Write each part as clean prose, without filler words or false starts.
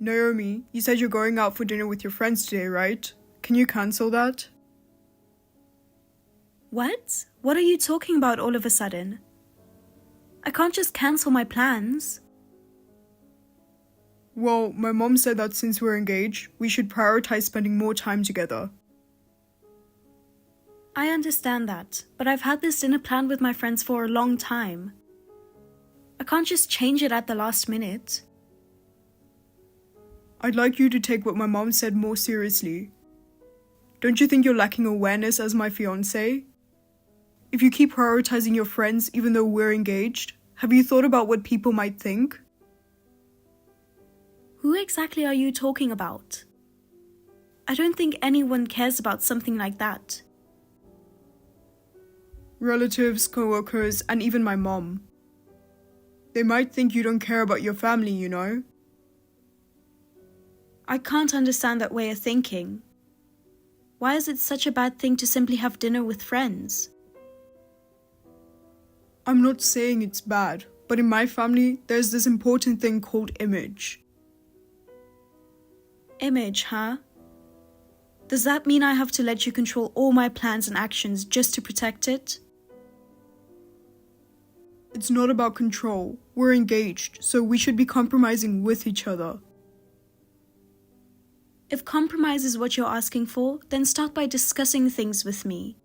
Naomi, you said you're going out for dinner with your friends today, right? Can you cancel that? What? What are you talking about all of a sudden? I can't just cancel my plans. Well, my mom said that since we're engaged, we should prioritize spending more time together. I understand that, but I've had this dinner planned with my friends for a long time. I can't just change it at the last minute. I'd like you to take what my mom said more seriously. Don't you think you're lacking awareness as my fiancé? If you keep prioritizing your friends even though we're engaged, have you thought about what people might think? Who exactly are you talking about? I don't think anyone cares about something like that. Relatives, co-workers, and even my mom. They might think you don't care about your family, you know? I can't understand that way of thinking. Why is it such a bad thing to simply have dinner with friends? I'm not saying it's bad, but in my family, there's this important thing called image. Image, huh? Does that mean I have to let you control all my plans and actions just to protect it? It's not about control. We're engaged, so we should be compromising with each other. If compromise is what you're asking for, then start by discussing things with me.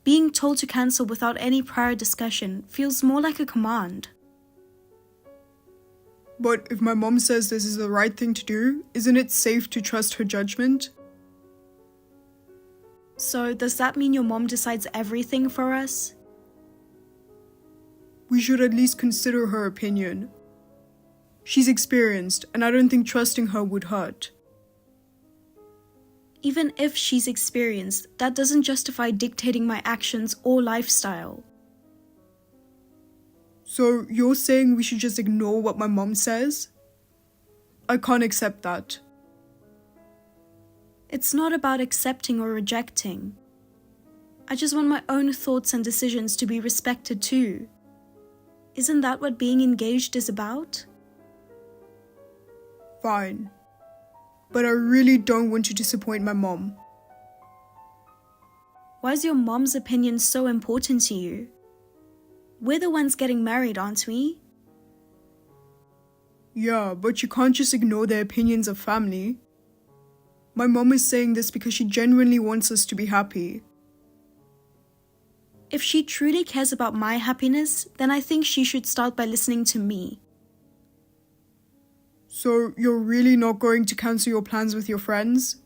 Being told to cancel without any prior discussion feels more like a command. But if my mom says this is the right thing to do, isn't it safe to trust her judgment? So, does that mean your mom decides everything for us? We should at least consider her opinion. She's experienced, and I don't think trusting her would hurt. Even if she's experienced, that doesn't justify dictating my actions or lifestyle. So you're saying we should just ignore what my mom says? I can't accept that. It's not about accepting or rejecting. I just want my own thoughts and decisions to be respected too. Isn't that what being engaged is about? Fine. But I really don't want to disappoint my mom. Why is your mom's opinion so important to you? We're the ones getting married, aren't we? Yeah, but you can't just ignore the opinions of family. My mom is saying this because she genuinely wants us to be happy. If she truly cares about my happiness, then I think she should start by listening to me. So you're really not going to cancel your plans with your friends?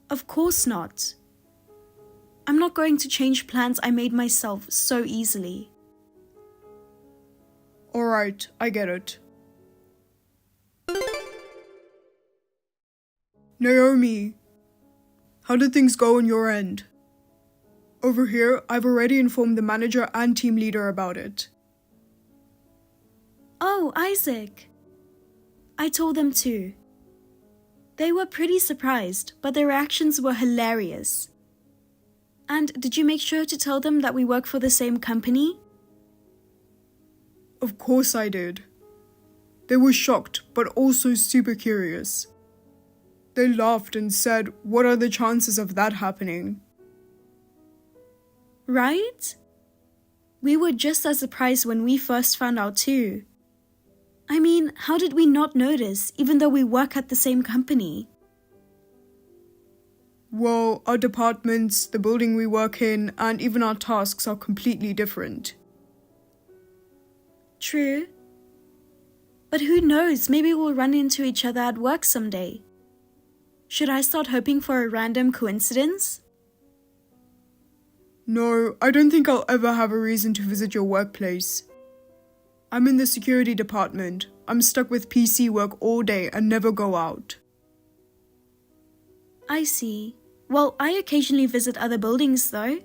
Of course not. I'm not going to change plans I made myself so easily. Alright, I get it. Naomi, how did things go on your end? Over here, I've already informed the manager and team leader about it. Oh, Isaac. I told them too. They were pretty surprised, but their reactions were hilarious. And did you make sure to tell them that we work for the same company? Of course I did. They were shocked, but also super curious. They laughed and said, "What are the chances of that happening?" Right? We were just as surprised when we first found out too. I mean, how did we not notice, even though we work at the same company? Well, our departments, the building we work in, and even our tasks are completely different. True. But who knows, maybe we'll run into each other at work someday. Should I start hoping for a random coincidence? No, I don't think I'll ever have a reason to visit your workplace. I'm in the security department. I'm stuck with PC work all day and never go out. I see. Well, I occasionally visit other buildings though.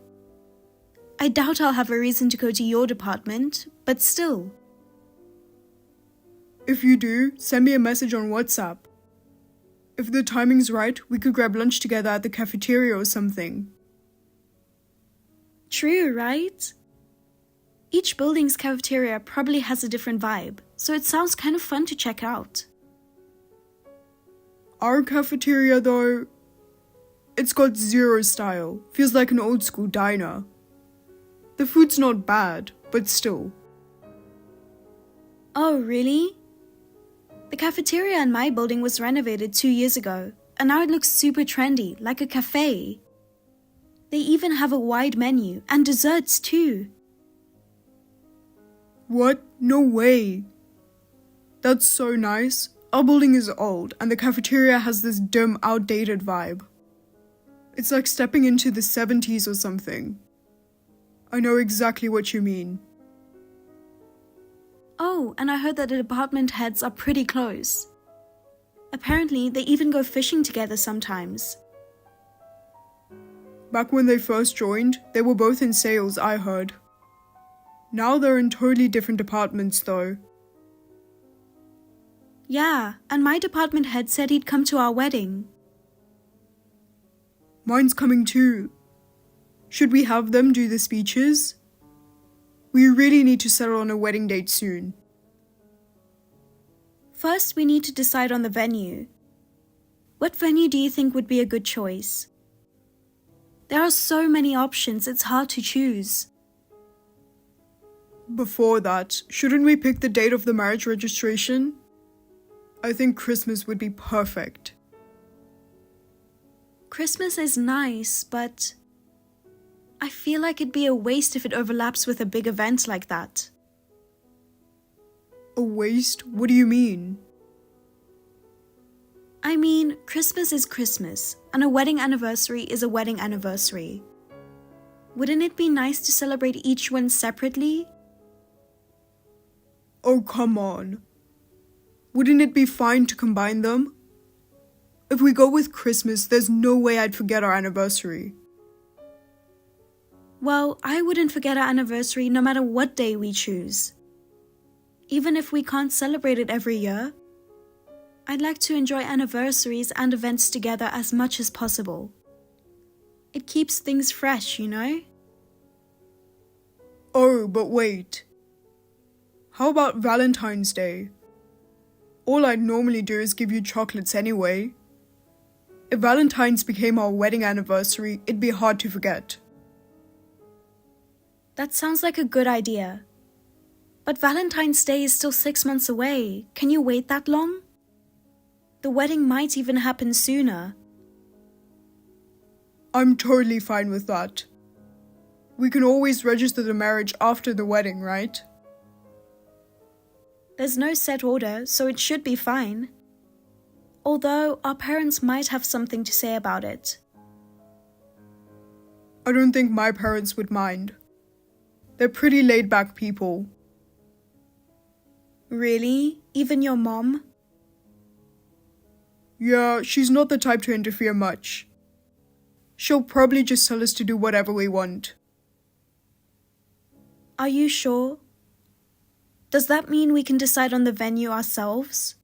I doubt I'll have a reason to go to your department, but still. If you do, send me a message on WhatsApp. If the timing's right, we could grab lunch together at the cafeteria or something. True, right? Each building's cafeteria probably has a different vibe, so it sounds kind of fun to check out. Our cafeteria, though, it's got zero style. Feels like an old school diner. The food's not bad, but still. Oh, really? The cafeteria in my building was renovated 2 years ago, and now it looks super trendy, like a cafe. They even have a wide menu, and desserts too. What? No way. That's so nice. Our building is old, and the cafeteria has this dim, outdated vibe. It's like stepping into the 70s or something. I know exactly what you mean. Oh, and I heard that the department heads are pretty close. Apparently, they even go fishing together sometimes. Back when they first joined, they were both in sales, I heard. Now they're in totally different departments, though. Yeah, and my department head said he'd come to our wedding. Mine's coming too. Should we have them do the speeches? We really need to settle on a wedding date soon. First, we need to decide on the venue. What venue do you think would be a good choice? There are so many options, it's hard to choose. Before that, shouldn't we pick the date of the marriage registration? I think Christmas would be perfect. Christmas is nice, but I feel like it'd be a waste if it overlaps with a big event like that. A waste? What do you mean? I mean, Christmas is Christmas, and a wedding anniversary is a wedding anniversary. Wouldn't it be nice to celebrate each one separately? Oh, come on. Wouldn't it be fine to combine them? If we go with Christmas, there's no way I'd forget our anniversary. Well, I wouldn't forget our anniversary no matter what day we choose. Even if we can't celebrate it every year, I'd like to enjoy anniversaries and events together as much as possible. It keeps things fresh, you know? Oh, but wait. How about Valentine's Day? All I'd normally do is give you chocolates anyway. If Valentine's became our wedding anniversary, it'd be hard to forget. That sounds like a good idea. But Valentine's Day is still 6 months away. Can you wait that long? The wedding might even happen sooner. I'm totally fine with that. We can always register the marriage after the wedding, right? There's no set order, so it should be fine. Although our parents might have something to say about it. I don't think my parents would mind. They're pretty laid-back people. Really? Even your mom? Yeah, she's not the type to interfere much. She'll probably just tell us to do whatever we want. Are you sure? Does that mean we can decide on the venue ourselves?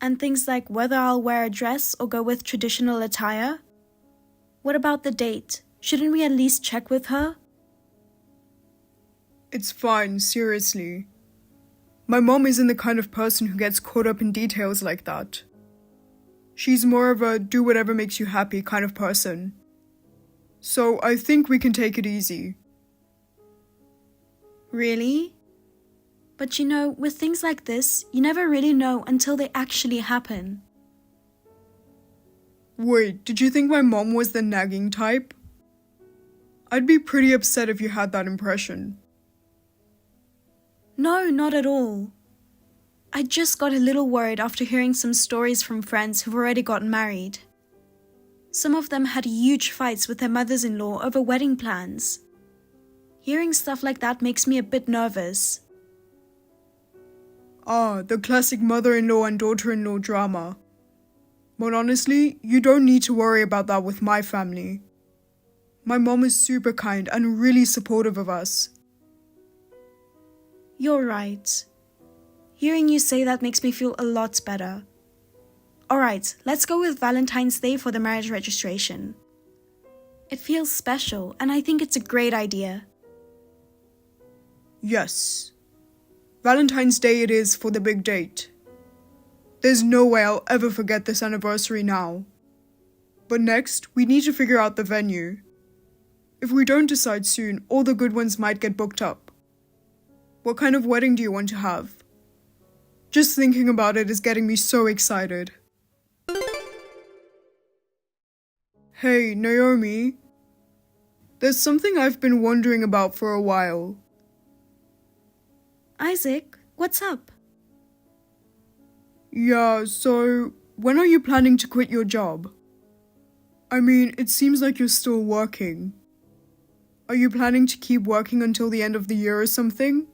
And things like whether I'll wear a dress or go with traditional attire? What about the date? Shouldn't we at least check with her? It's fine, seriously. My mom isn't the kind of person who gets caught up in details like that. She's more of a do whatever makes you happy kind of person. So I think we can take it easy. Really? But you know, with things like this, you never really know until they actually happen. Wait, did you think my mom was the nagging type? I'd be pretty upset if you had that impression. No, not at all. I just got a little worried after hearing some stories from friends who've already gotten married. Some of them had huge fights with their mothers-in-law over wedding plans. Hearing stuff like that makes me a bit nervous. Ah, the classic mother-in-law and daughter-in-law drama. But honestly, you don't need to worry about that with my family. My mom is super kind and really supportive of us. You're right. Hearing you say that makes me feel a lot better. Alright, let's go with Valentine's Day for the marriage registration. It feels special and I think it's a great idea. Yes. Valentine's Day it is for the big date. There's no way I'll ever forget this anniversary now. But next, we need to figure out the venue. If we don't decide soon, all the good ones might get booked up. What kind of wedding do you want to have? Just thinking about it is getting me so excited. Hey, Naomi. There's something I've been wondering about for a while. Isaac, what's up? Yeah, so when are you planning to quit your job? I mean, it seems like you're still working. Are you planning to keep working until the end of the year or something?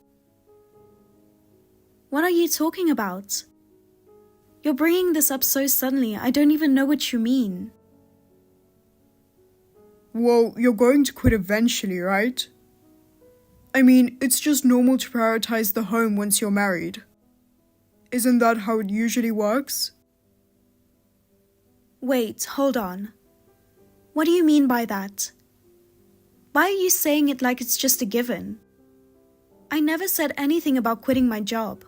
What are you talking about? You're bringing this up so suddenly, I don't even know what you mean. Well, you're going to quit eventually, right? I mean, it's just normal to prioritize the home once you're married. Isn't that how it usually works? Wait, hold on. What do you mean by that? Why are you saying it like it's just a given? I never said anything about quitting my job.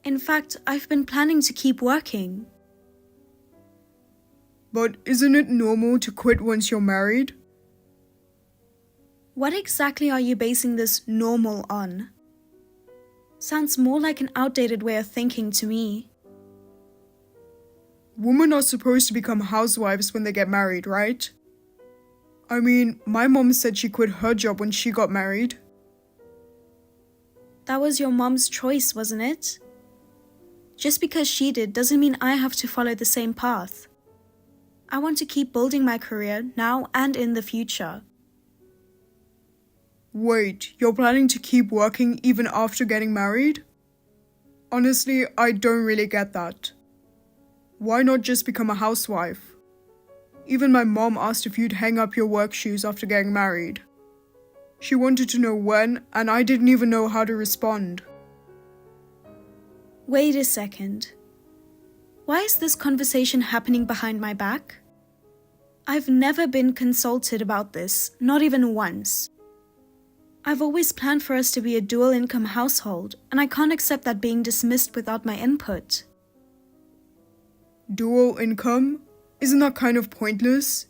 In fact, I've been planning to keep working. But isn't it normal to quit once you're married? What exactly are you basing this normal on? Sounds more like an outdated way of thinking to me. Women are supposed to become housewives when they get married, right? I mean, my mom said she quit her job when she got married. That was your mom's choice, wasn't it? Just because she did doesn't mean I have to follow the same path. I want to keep building my career now and in the future. Wait, you're planning to keep working even after getting married? Honestly, I don't really get that. Why not just become a housewife? Even my mom asked if you'd hang up your work shoes after getting married. She wanted to know when, and I didn't even know how to respond. Wait a second. Why is this conversation happening behind my back? I've never been consulted about this, not even once. I've always planned for us to be a dual-income household, and I can't accept that being dismissed without my input. Dual income? Isn't that kind of pointless?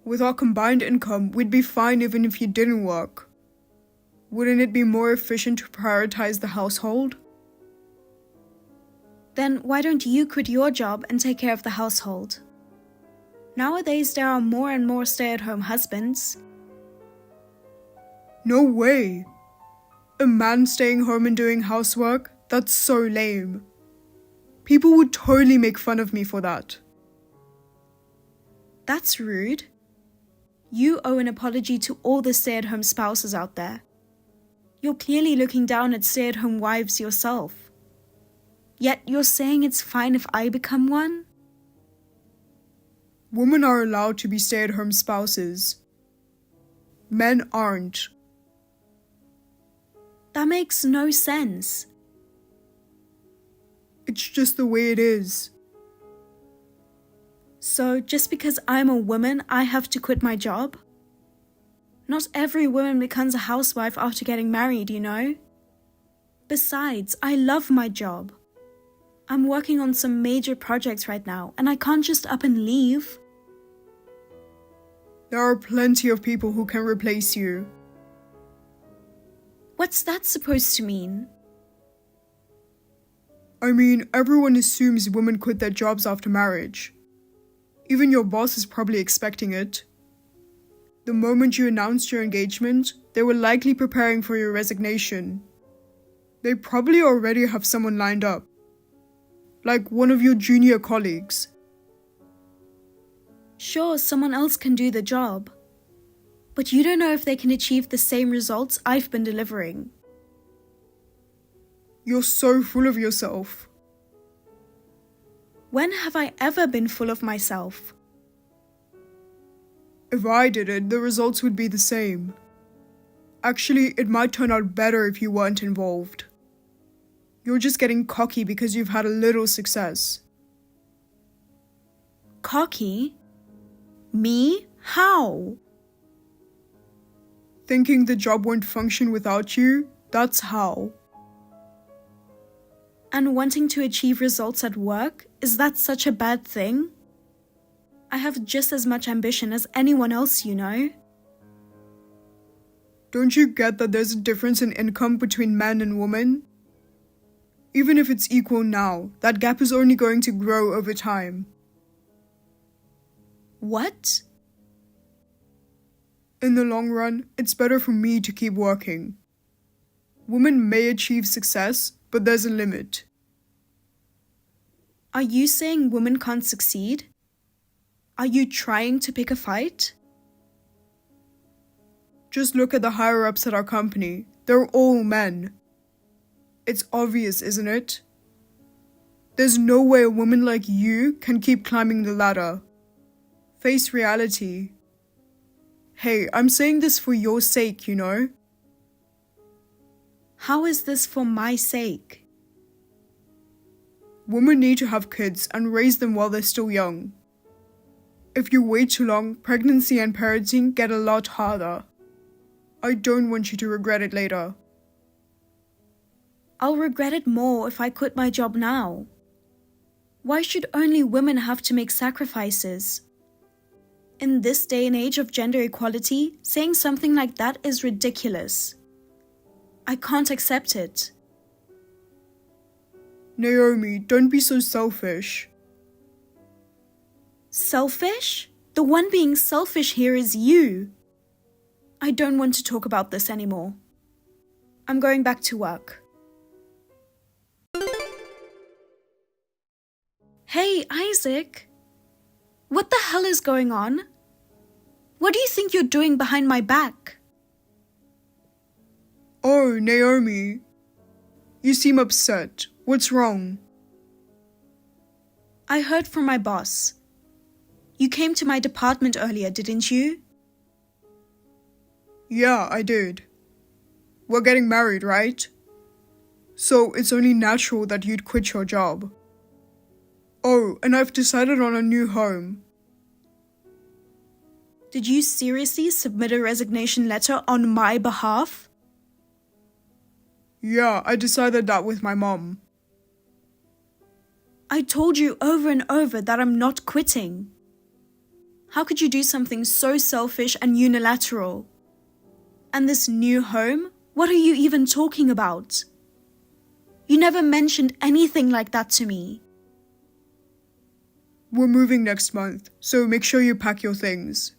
With our combined income, we'd be fine even if you didn't work. Wouldn't it be more efficient to prioritize the household? Then why don't you quit your job and take care of the household? Nowadays, there are more and more stay-at-home husbands. No way! A man staying home and doing housework? That's so lame. People would totally make fun of me for that. That's rude. You owe an apology to all the stay-at-home spouses out there. You're clearly looking down at stay-at-home wives yourself. Yet you're saying it's fine if I become one? Women are allowed to be stay-at-home spouses. Men aren't. That makes no sense. It's just the way it is. So, just because I'm a woman, I have to quit my job? Not every woman becomes a housewife after getting married, you know? Besides, I love my job. I'm working on some major projects right now, and I can't just up and leave. There are plenty of people who can replace you. What's that supposed to mean? I mean, everyone assumes women quit their jobs after marriage. Even your boss is probably expecting it. The moment you announced your engagement, they were likely preparing for your resignation. They probably already have someone lined up. Like one of your junior colleagues. Sure, someone else can do the job. But you don't know if they can achieve the same results I've been delivering. You're so full of yourself. When have I ever been full of myself? If I did it, the results would be the same. Actually, it might turn out better if you weren't involved. You're just getting cocky because you've had a little success. Cocky? Me? How? Thinking the job won't function without you, that's how. And wanting to achieve results at work, is that such a bad thing? I have just as much ambition as anyone else, you know. Don't you get that there's a difference in income between men and women? Even if it's equal now, that gap is only going to grow over time. What? In the long run, it's better for me to keep working. Women may achieve success, but there's a limit. Are you saying women can't succeed? Are you trying to pick a fight? Just look at the higher-ups at our company. They're all men. It's obvious, isn't it? There's no way a woman like you can keep climbing the ladder. Face reality. Hey, I'm saying this for your sake, you know? How is this for my sake? Women need to have kids and raise them while they're still young. If you wait too long, pregnancy and parenting get a lot harder. I don't want you to regret it later. I'll regret it more if I quit my job now. Why should only women have to make sacrifices? In this day and age of gender equality, saying something like that is ridiculous. I can't accept it. Naomi, don't be so selfish. Selfish? The one being selfish here is you. I don't want to talk about this anymore. I'm going back to work. Hey, Isaac. What the hell is going on? What do you think you're doing behind my back? Oh, Naomi. You seem upset. What's wrong? I heard from my boss. You came to my department earlier, didn't you? Yeah, I did. We're getting married, right? So it's only natural that you'd quit your job. Oh, and I've decided on a new home. Did you seriously submit a resignation letter on my behalf? Yeah, I decided that with my mom. I told you over and over that I'm not quitting. How could you do something so selfish and unilateral? And this new home? What are you even talking about? You never mentioned anything like that to me. We're moving next month, so make sure you pack your things.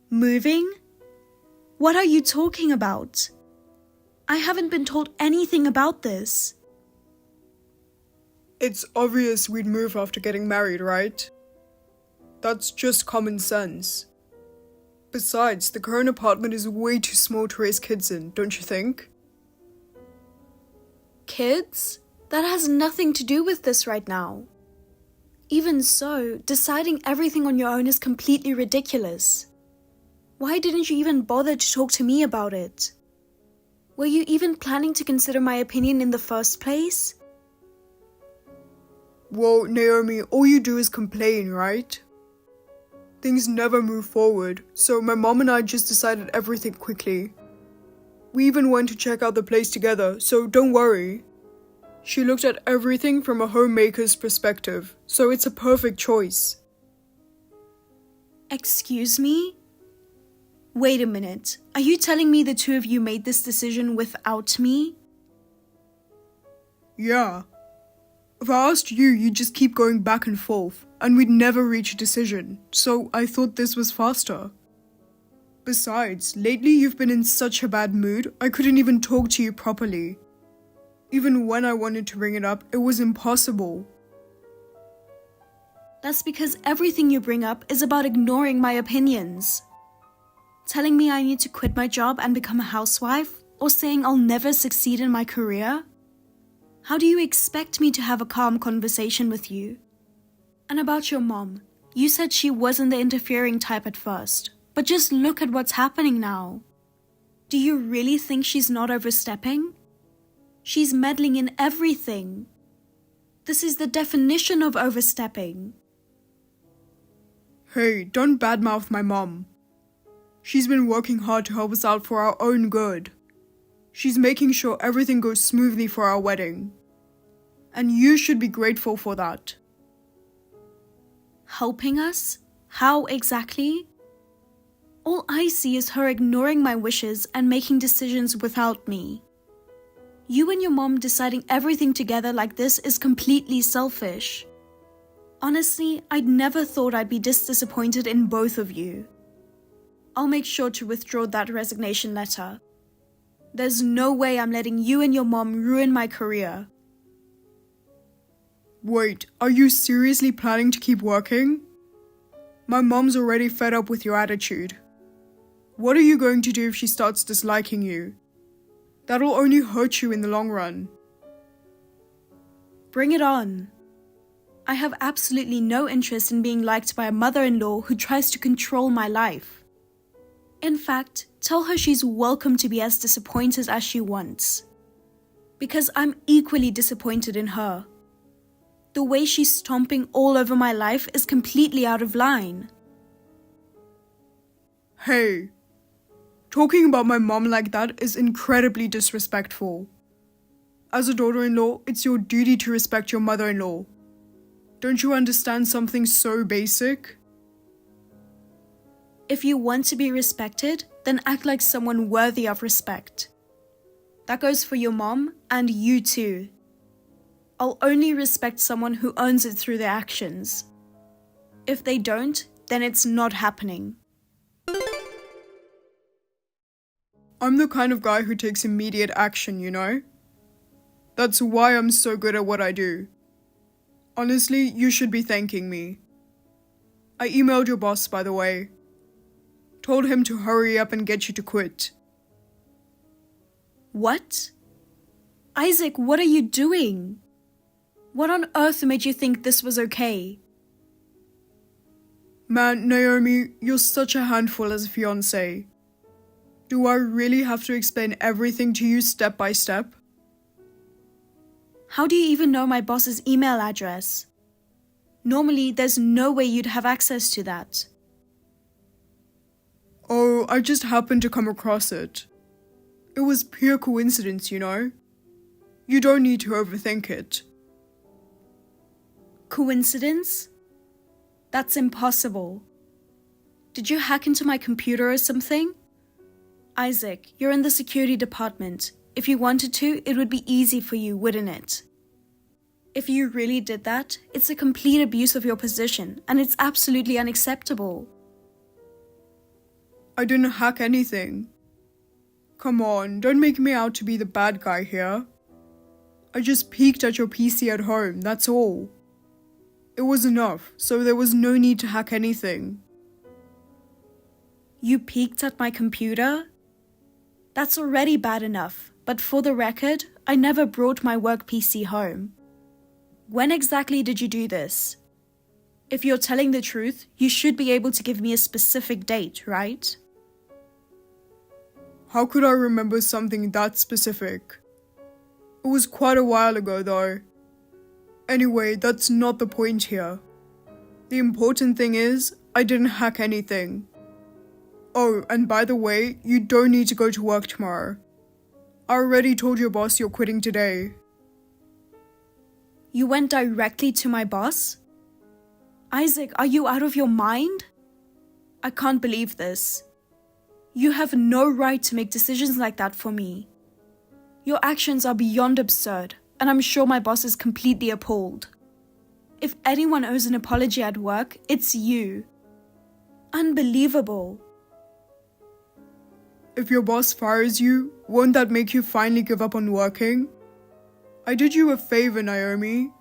Moving? What are you talking about? I haven't been told anything about this. It's obvious we'd move after getting married, right? That's just common sense. Besides, the current apartment is way too small to raise kids in, don't you think? Kids? That has nothing to do with this right now. Even so, deciding everything on your own is completely ridiculous. Why didn't you even bother to talk to me about it? Were you even planning to consider my opinion in the first place? Well, Naomi, all you do is complain, right? Things never move forward, so my mom and I just decided everything quickly. We even went to check out the place together, so don't worry. She looked at everything from a homemaker's perspective, so it's a perfect choice. Excuse me? Wait a minute. Are you telling me the two of you made this decision without me? Yeah. If I asked you, you'd just keep going back and forth, and we'd never reach a decision, so I thought this was faster. Besides, lately you've been in such a bad mood, I couldn't even talk to you properly. Even when I wanted to bring it up, it was impossible. That's because everything you bring up is about ignoring my opinions. Telling me I need to quit my job and become a housewife, or saying I'll never succeed in my career? How do you expect me to have a calm conversation with you? And about your mom, you said she wasn't the interfering type at first, but just look at what's happening now. Do you really think she's not overstepping? She's meddling in everything. This is the definition of overstepping. Hey, don't badmouth my mom. She's been working hard to help us out for our own good. She's making sure everything goes smoothly for our wedding. And you should be grateful for that. Helping us? How exactly? All I see is her ignoring my wishes and making decisions without me. You and your mom deciding everything together like this is completely selfish. Honestly, I'd never thought I'd be this disappointed in both of you. I'll make sure to withdraw that resignation letter. There's no way I'm letting you and your mom ruin my career. Wait, are you seriously planning to keep working? My mom's already fed up with your attitude. What are you going to do if she starts disliking you? That'll only hurt you in the long run. Bring it on. I have absolutely no interest in being liked by a mother-in-law who tries to control my life. In fact, tell her she's welcome to be as disappointed as she wants. Because I'm equally disappointed in her. The way she's stomping all over my life is completely out of line. Hey, talking about my mom like that is incredibly disrespectful. As a daughter-in-law, it's your duty to respect your mother-in-law. Don't you understand something so basic? If you want to be respected, then act like someone worthy of respect. That goes for your mom and you too. I'll only respect someone who earns it through their actions. If they don't, then it's not happening. I'm the kind of guy who takes immediate action, you know? That's why I'm so good at what I do. Honestly, you should be thanking me. I emailed your boss, by the way. Told him to hurry up and get you to quit. What? Isaac, what are you doing? What on earth made you think this was okay? Man, Naomi, you're such a handful as a fiancé. Do I really have to explain everything to you step by step? How do you even know my boss's email address? Normally, there's no way you'd have access to that. Oh, I just happened to come across it. It was pure coincidence, you know? You don't need to overthink it. Coincidence? That's impossible. Did you hack into my computer or something? Isaac, you're in the security department. If you wanted to, it would be easy for you, wouldn't it? If you really did that, it's a complete abuse of your position, and it's absolutely unacceptable. I didn't hack anything. Come on, don't make me out to be the bad guy here. I just peeked at your PC at home, that's all. It was enough, so there was no need to hack anything. You peeked at my computer? That's already bad enough, but for the record, I never brought my work PC home. When exactly did you do this? If you're telling the truth, you should be able to give me a specific date, right? How could I remember something that specific? It was quite a while ago though. Anyway, that's not the point here. The important thing is, I didn't hack anything. Oh, and by the way, you don't need to go to work tomorrow. I already told your boss you're quitting today. You went directly to my boss? Isaac, are you out of your mind? I can't believe this. You have no right to make decisions like that for me. Your actions are beyond absurd, and I'm sure my boss is completely appalled. If anyone owes an apology at work, it's you. Unbelievable. If your boss fires you, won't that make you finally give up on working? I did you a favor, Naomi.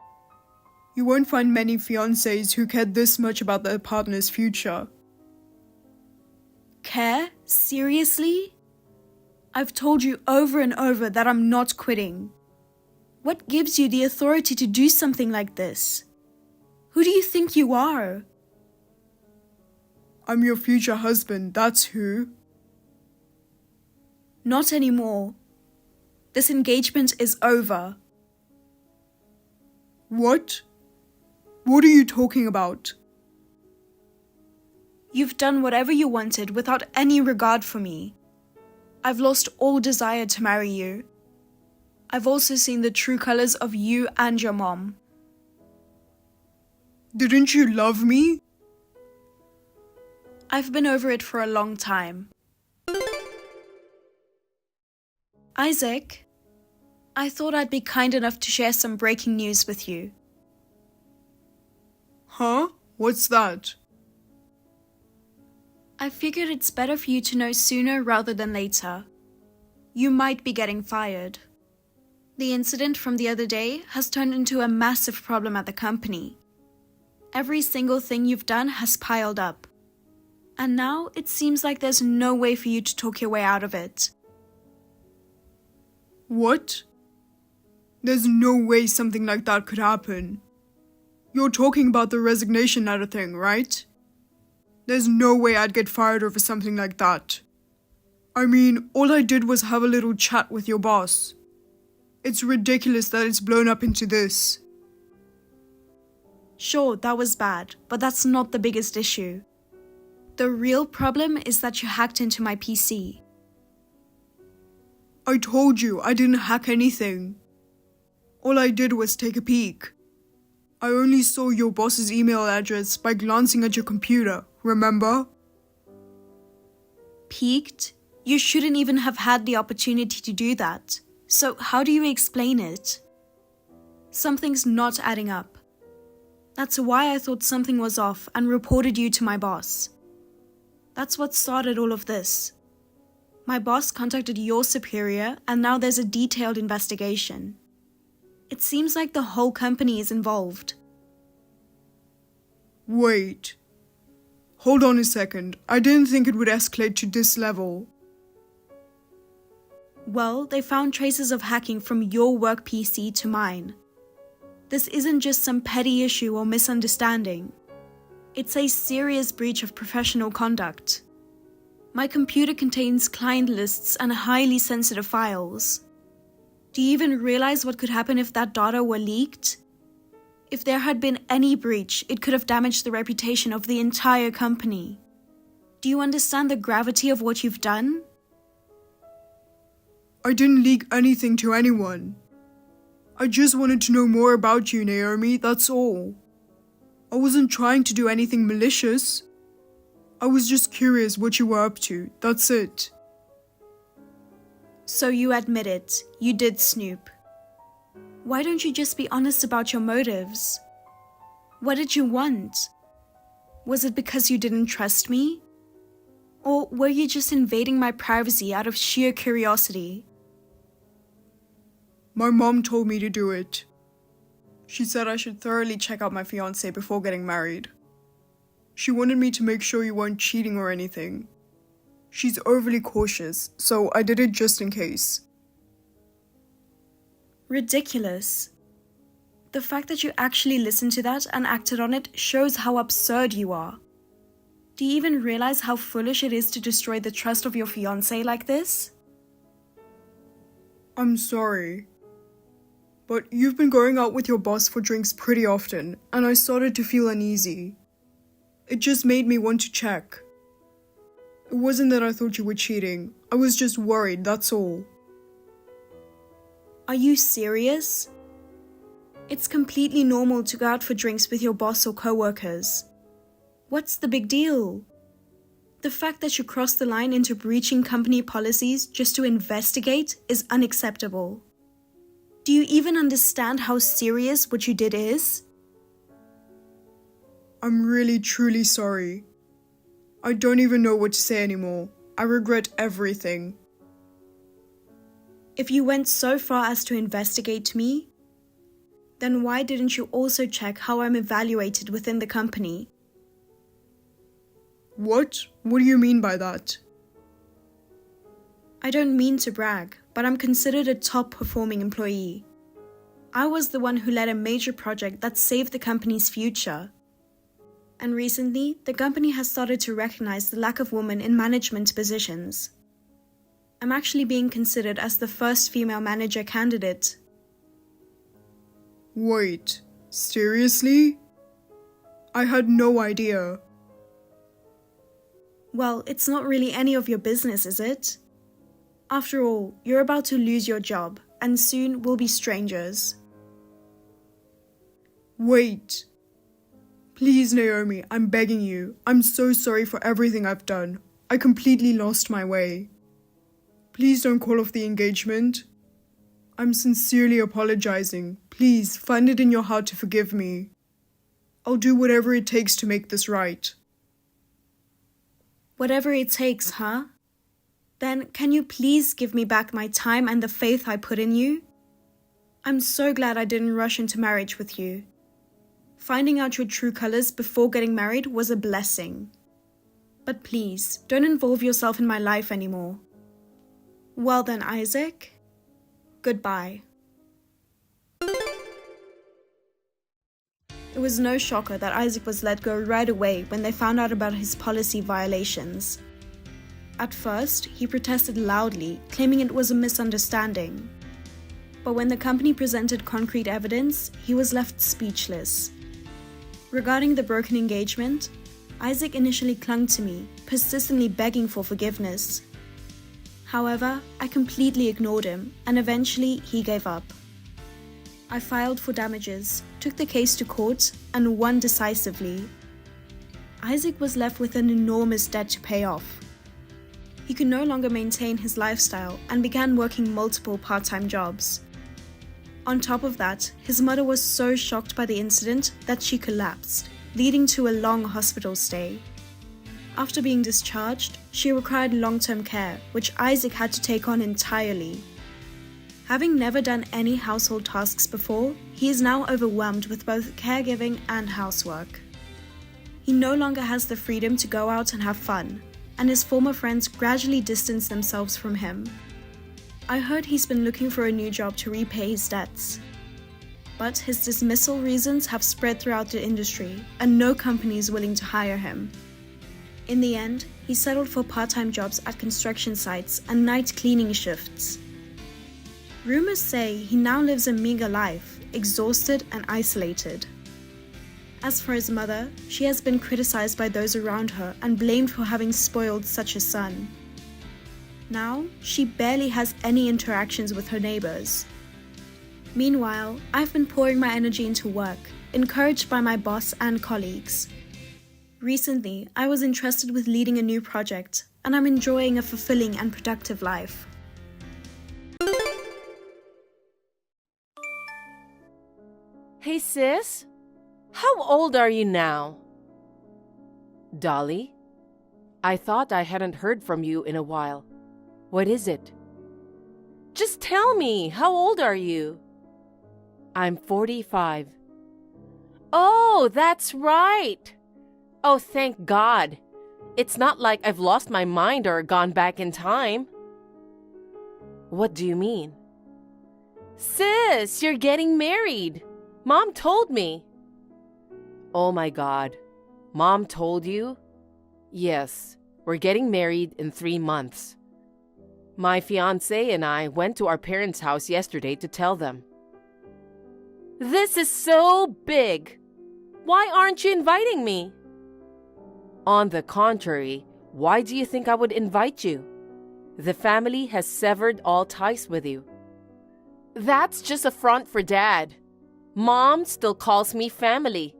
You won't find many fiancés who care this much about their partner's future. Care? Seriously? I've told you over and over that I'm not quitting. What gives you the authority to do something like this? Who do you think you are? I'm your future husband, that's who. Not anymore. This engagement is over. What? What are you talking about? You've done whatever you wanted without any regard for me. I've lost all desire to marry you. I've also seen the true colors of you and your mom. Didn't you love me? I've been over it for a long time. Isaac, I thought I'd be kind enough to share some breaking news with you. Huh? What's that? I figured it's better for you to know sooner rather than later. You might be getting fired. The incident from the other day has turned into a massive problem at the company. Every single thing you've done has piled up. And now it seems like there's no way for you to talk your way out of it. What? There's no way something like that could happen. You're talking about the resignation letter thing, right? There's no way I'd get fired over something like that. I mean, all I did was have a little chat with your boss. It's ridiculous that it's blown up into this. Sure, that was bad, but that's not the biggest issue. The real problem is that you hacked into my PC. I told you I didn't hack anything. All I did was take a peek. I only saw your boss's email address by glancing at your computer, remember? Peeked? You shouldn't even have had the opportunity to do that. So how do you explain it? Something's not adding up. That's why I thought something was off and reported you to my boss. That's what started all of this. My boss contacted your superior and now there's a detailed investigation. It seems like the whole company is involved. Wait. Hold on a second. I didn't think it would escalate to this level. Well, they found traces of hacking from your work PC to mine. This isn't just some petty issue or misunderstanding. It's a serious breach of professional conduct. My computer contains client lists and highly sensitive files. Do you even realize what could happen if that data were leaked? If there had been any breach, it could have damaged the reputation of the entire company. Do you understand the gravity of what you've done? I didn't leak anything to anyone. I just wanted to know more about you, Naomi, that's all. I wasn't trying to do anything malicious. I was just curious what you were up to, that's it. So you admit it, you did snoop. Why don't you just be honest about your motives? What did you want? Was it because you didn't trust me? Or were you just invading my privacy out of sheer curiosity? My mom told me to do it. She said I should thoroughly check out my fiancé before getting married. She wanted me to make sure you weren't cheating or anything. She's overly cautious, so I did it just in case. Ridiculous. The fact that you actually listened to that and acted on it shows how absurd you are. Do you even realize how foolish it is to destroy the trust of your fiancé like this? I'm sorry. But you've been going out with your boss for drinks pretty often, and I started to feel uneasy. It just made me want to check. It wasn't that I thought you were cheating. I was just worried, that's all. Are you serious? It's completely normal to go out for drinks with your boss or coworkers. What's the big deal? The fact that you crossed the line into breaching company policies just to investigate is unacceptable. Do you even understand how serious what you did is? I'm really truly sorry. I don't even know what to say anymore. I regret everything. If you went so far as to investigate me, then why didn't you also check how I'm evaluated within the company? What? What do you mean by that? I don't mean to brag, but I'm considered a top-performing employee. I was the one who led a major project that saved the company's future. And recently, the company has started to recognize the lack of women in management positions. I'm actually being considered as the first female manager candidate. Wait, seriously? I had no idea. Well, it's not really any of your business, is it? After all, you're about to lose your job, and soon we'll be strangers. Wait. Please, Naomi, I'm begging you. I'm so sorry for everything I've done. I completely lost my way. Please don't call off the engagement. I'm sincerely apologizing. Please, find it in your heart to forgive me. I'll do whatever it takes to make this right. Whatever it takes, huh? Then can you please give me back my time and the faith I put in you? I'm so glad I didn't rush into marriage with you. Finding out your true colors before getting married was a blessing. But please, don't involve yourself in my life anymore. Well then, Isaac, goodbye. It was no shocker that Isaac was let go right away when they found out about his policy violations. At first, he protested loudly, claiming it was a misunderstanding. But when the company presented concrete evidence, he was left speechless. Regarding the broken engagement, Isaac initially clung to me, persistently begging for forgiveness. However, I completely ignored him, and eventually he gave up. I filed for damages, took the case to court, and won decisively. Isaac was left with an enormous debt to pay off. He could no longer maintain his lifestyle and began working multiple part-time jobs. On top of that, his mother was so shocked by the incident that she collapsed, leading to a long hospital stay. After being discharged, she required long-term care, which Isaac had to take on entirely. Having never done any household tasks before, he is now overwhelmed with both caregiving and housework. He no longer has the freedom to go out and have fun, and his former friends gradually distance themselves from him. I heard he's been looking for a new job to repay his debts. But his dismissal reasons have spread throughout the industry, and no company is willing to hire him. In the end, he settled for part-time jobs at construction sites and night cleaning shifts. Rumors say he now lives a meager life, exhausted and isolated. As for his mother, she has been criticized by those around her and blamed for having spoiled such a son. Now, she barely has any interactions with her neighbors. Meanwhile, I've been pouring my energy into work, encouraged by my boss and colleagues. Recently, I was entrusted with leading a new project, and I'm enjoying a fulfilling and productive life. Hey sis, how old are you now? Dolly? I thought I hadn't heard from you in a while. What is it? Just tell me, how old are you? I'm 45. Oh, that's right. Oh, thank God. It's not like I've lost my mind or gone back in time. What do you mean? Sis, you're getting married. Mom told me. Oh my God. Mom told you? Yes, we're getting married in 3 months. My fiancé and I went to our parents' house yesterday to tell them. This is so big. Why aren't you inviting me? On the contrary, why do you think I would invite you? The family has severed all ties with you. That's just a front for Dad. Mom still calls me family.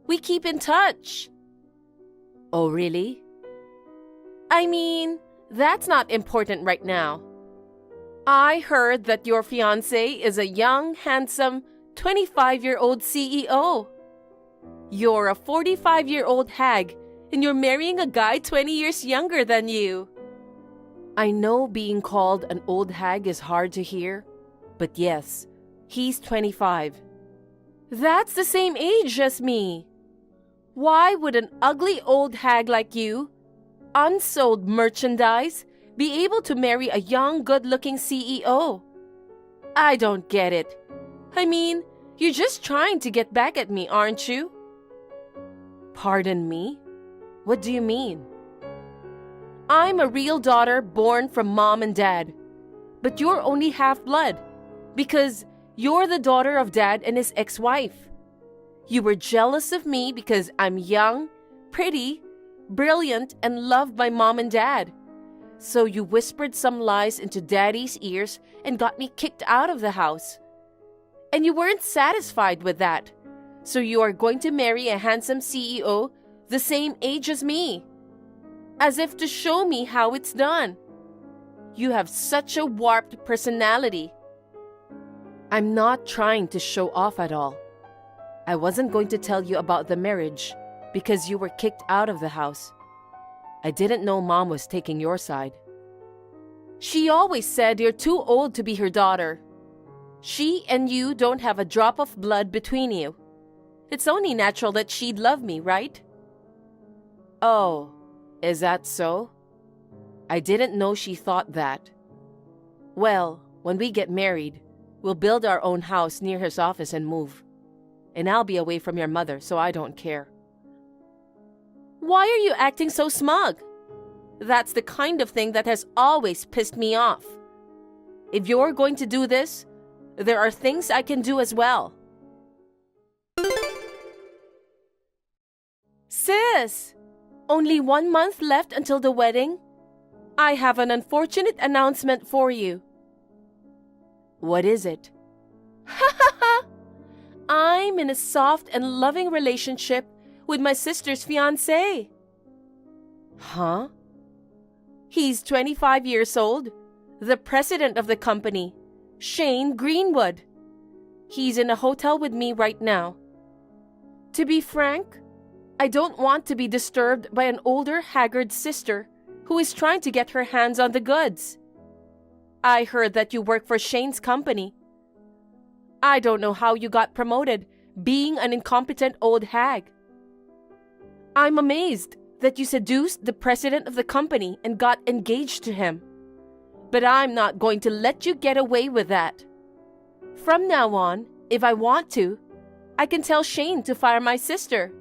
We keep in touch. Oh, really? I mean, that's not important right now. I heard that your fiancé is a young, handsome, 25-year-old CEO. You're a 45-year-old hag, and you're marrying a guy 20 years younger than you. I know being called an old hag is hard to hear, but yes, he's 25. That's the same age as me. Why would an ugly old hag like you, unsold merchandise, be able to marry a young, good-looking CEO? I don't get it. I mean, you're just trying to get back at me, aren't you? Pardon me? What do you mean? I'm a real daughter born from Mom and Dad, but you're only half-blood because you're the daughter of Dad and his ex-wife. You were jealous of me because I'm young, pretty, brilliant, and loved by Mom and Dad. So you whispered some lies into Daddy's ears and got me kicked out of the house. And you weren't satisfied with that. So you are going to marry a handsome CEO the same age as me, as if to show me how it's done. You have such a warped personality. I'm not trying to show off at all. I wasn't going to tell you about the marriage because you were kicked out of the house. I didn't know Mom was taking your side. She always said you're too old to be her daughter. She and you don't have a drop of blood between you. It's only natural that she'd love me, right? Oh, is that so? I didn't know she thought that. Well, when we get married, we'll build our own house near his office and move. And I'll be away from your mother, so I don't care. Why are you acting so smug? That's the kind of thing that has always pissed me off. If you're going to do this, there are things I can do as well. Sis, only 1 month left until the wedding. I have an unfortunate announcement for you. What is it? Ha ha ha! I'm in a soft and loving relationship with my sister's fiancé. Huh? He's 25 years old, the president of the company, Shane Greenwood. He's in a hotel with me right now. To be frank, I don't want to be disturbed by an older, haggard sister who is trying to get her hands on the goods. I heard that you work for Shane's company. I don't know how you got promoted, being an incompetent old hag. I'm amazed that you seduced the president of the company and got engaged to him. But I'm not going to let you get away with that. From now on, if I want to, I can tell Shane to fire my sister.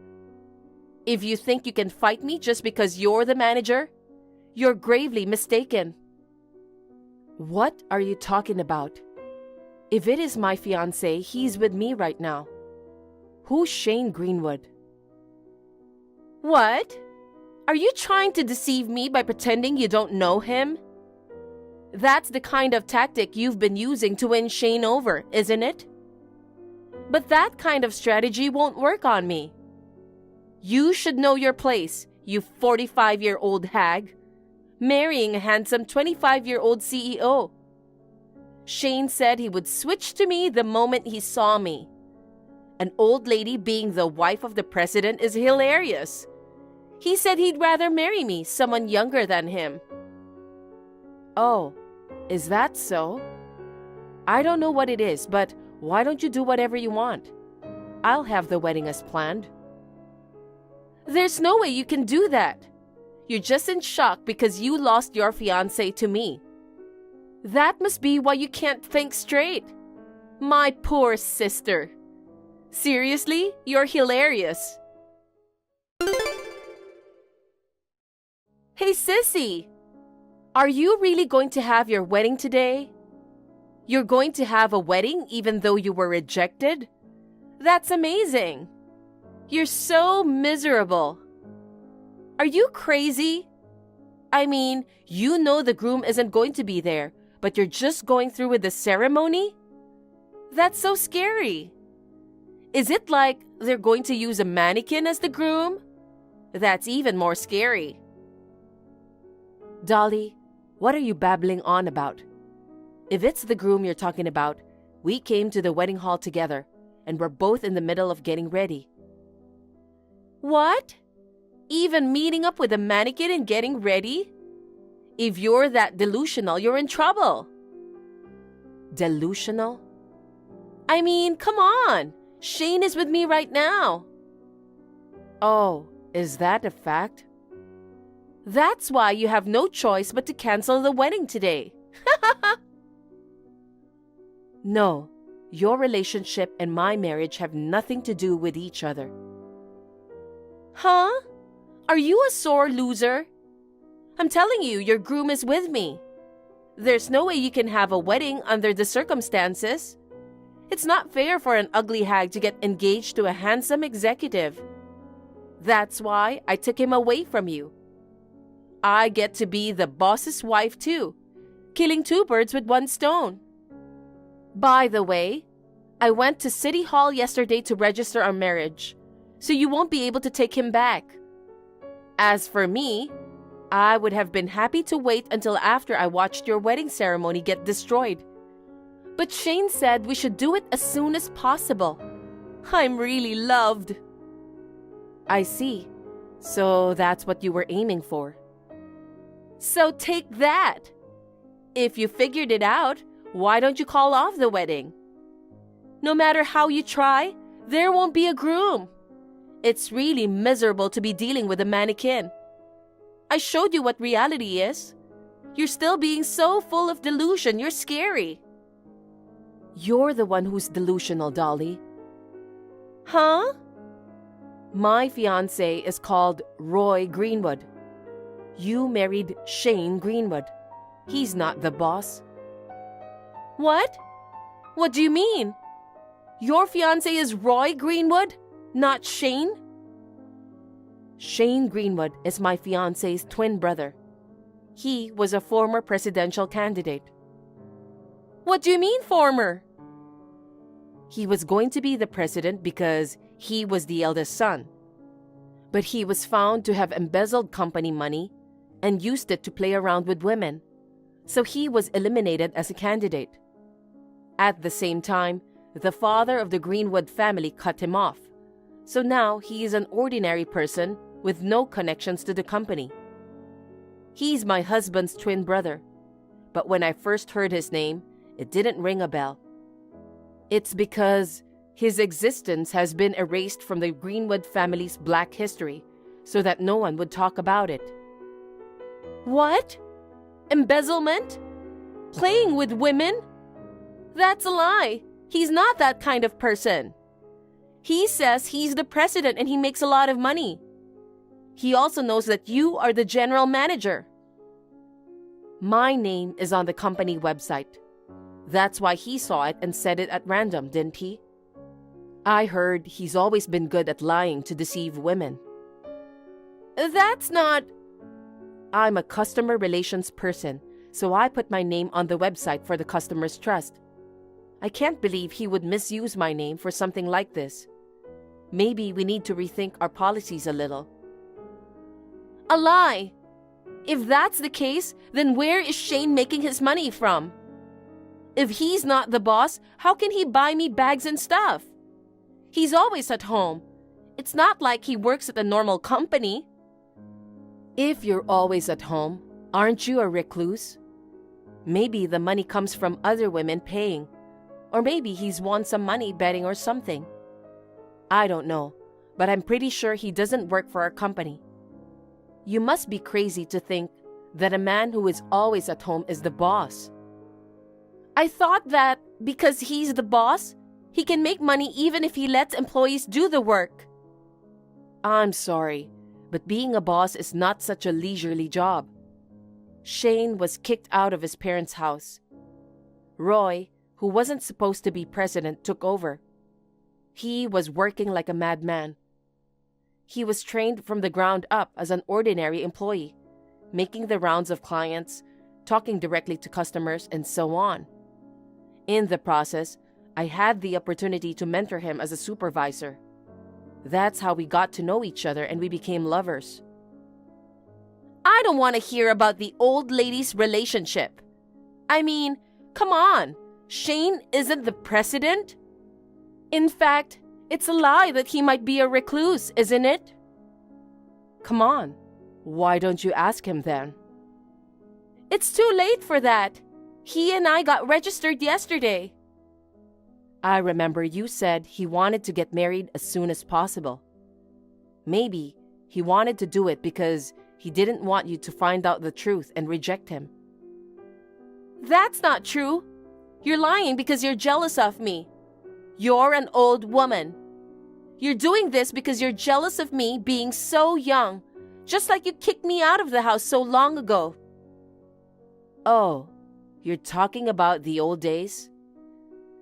If you think you can fight me just because you're the manager, you're gravely mistaken. What are you talking about? If it is my fiancé, he's with me right now. Who's Shane Greenwood? What? Are you trying to deceive me by pretending you don't know him? That's the kind of tactic you've been using to win Shane over, isn't it? But that kind of strategy won't work on me. You should know your place, you 45-year-old hag, marrying a handsome 25-year-old CEO. Shane said he would switch to me the moment he saw me. An old lady being the wife of the president is hilarious. He said he'd rather marry me, someone younger than him. Oh, is that so? I don't know what it is, but why don't you do whatever you want? I'll have the wedding as planned. There's no way you can do that. You're just in shock because you lost your fiancé to me. That must be why you can't think straight. My poor sister. Seriously, you're hilarious. Hey, sissy. Are you really going to have your wedding today? You're going to have a wedding even though you were rejected? That's amazing. You're so miserable. Are you crazy? I mean, you know the groom isn't going to be there, but you're just going through with the ceremony? That's so scary. Is it like they're going to use a mannequin as the groom? That's even more scary. Dolly, what are you babbling on about? If it's the groom you're talking about, we came to the wedding hall together, and we're both in the middle of getting ready. What? Even meeting up with a mannequin and getting ready? If you're that delusional, you're in trouble. Delusional? I mean, come on. Shane is with me right now. Oh, is that a fact? That's why you have no choice but to cancel the wedding today. No, your relationship and my marriage have nothing to do with each other. Huh? Are you a sore loser? I'm telling you, your groom is with me. There's no way you can have a wedding under the circumstances. It's not fair for an ugly hag to get engaged to a handsome executive. That's why I took him away from you. I get to be the boss's wife too, killing two birds with one stone. By the way, I went to City Hall yesterday to register our marriage, so you won't be able to take him back. As for me, I would have been happy to wait until after I watched your wedding ceremony get destroyed. But Shane said we should do it as soon as possible. I'm really loved. I see. So that's what you were aiming for. So take that. If you figured it out, why don't you call off the wedding? No matter how you try, there won't be a groom. It's really miserable to be dealing with a mannequin. I showed you what reality is. You're still being so full of delusion, you're scary. You're the one who's delusional, Dolly. Huh? My fiancé is called Roy Greenwood. You married Shane Greenwood. He's not the boss. What? What do you mean? Your fiancé is Roy Greenwood, not Shane? Shane Greenwood is my fiancé's twin brother. He was a former presidential candidate. What do you mean, former? He was going to be the president because he was the eldest son. But he was found to have embezzled company money and used it to play around with women. So he was eliminated as a candidate. At the same time, the father of the Greenwood family cut him off. So now he is an ordinary person with no connections to the company. He's my husband's twin brother. But when I first heard his name, it didn't ring a bell. It's because his existence has been erased from the Greenwood family's black history so that no one would talk about it. What? Embezzlement? Playing with women? That's a lie. He's not that kind of person. He says he's the president and he makes a lot of money. He also knows that you are the general manager. My name is on the company website. That's why he saw it and said it at random, didn't he? I heard he's always been good at lying to deceive women. That's not... I'm a customer relations person, so I put my name on the website for the customer's trust. I can't believe he would misuse my name for something like this. Maybe we need to rethink our policies a little. A lie! If that's the case, then where is Shane making his money from? If he's not the boss, how can he buy me bags and stuff? He's always at home. It's not like he works at a normal company. If you're always at home, aren't you a recluse? Maybe the money comes from other women paying. Or maybe he's won some money betting or something. I don't know, but I'm pretty sure he doesn't work for our company. You must be crazy to think that a man who is always at home is the boss. I thought that because he's the boss, he can make money even if he lets employees do the work. I'm sorry, but being a boss is not such a leisurely job. Shane was kicked out of his parents' house. Roy, who wasn't supposed to be president, took over. He was working like a madman. He was trained from the ground up as an ordinary employee, making the rounds of clients, talking directly to customers, and so on. In the process, I had the opportunity to mentor him as a supervisor. That's how we got to know each other and we became lovers. I don't want to hear about the old lady's relationship. I mean, come on, Shane isn't the president? In fact, it's a lie that he might be a recluse, isn't it? Come on, why don't you ask him then? It's too late for that. He and I got registered yesterday. I remember you said he wanted to get married as soon as possible. Maybe he wanted to do it because he didn't want you to find out the truth and reject him. That's not true. You're lying because you're jealous of me. You're an old woman. You're doing this because you're jealous of me being so young, just like you kicked me out of the house so long ago. Oh, you're talking about the old days?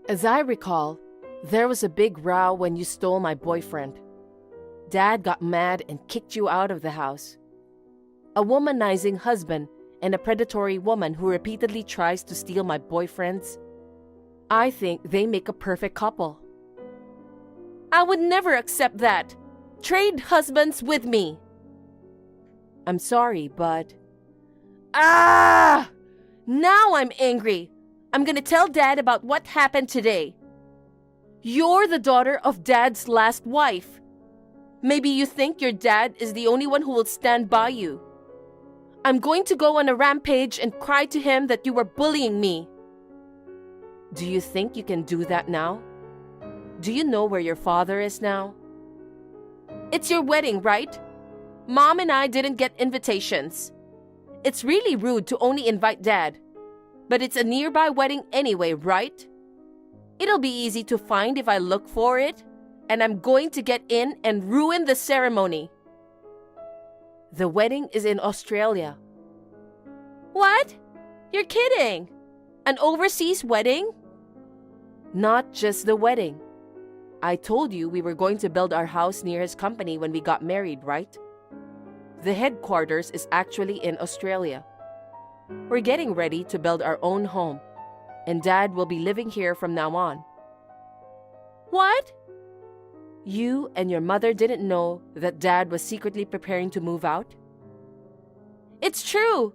As I recall, there was a big row when you stole my boyfriend. Dad got mad and kicked you out of the house. A womanizing husband and a predatory woman who repeatedly tries to steal my boyfriends. I think they make a perfect couple. I would never accept that. Trade husbands with me. I'm sorry, but... Now I'm angry. I'm gonna tell Dad about what happened today. You're the daughter of Dad's last wife. Maybe you think your dad is the only one who will stand by you. I'm going to go on a rampage and cry to him that you were bullying me. Do you think you can do that now? Do you know where your father is now? It's your wedding, right? Mom and I didn't get invitations. It's really rude to only invite Dad. But it's a nearby wedding anyway, right? It'll be easy to find if I look for it, and I'm going to get in and ruin the ceremony. The wedding is in Australia. What? You're kidding! An overseas wedding? Not just the wedding. I told you we were going to build our house near his company when we got married, right? The headquarters is actually in Australia. We're getting ready to build our own home, and Dad will be living here from now on. What? You and your mother didn't know that Dad was secretly preparing to move out? It's true!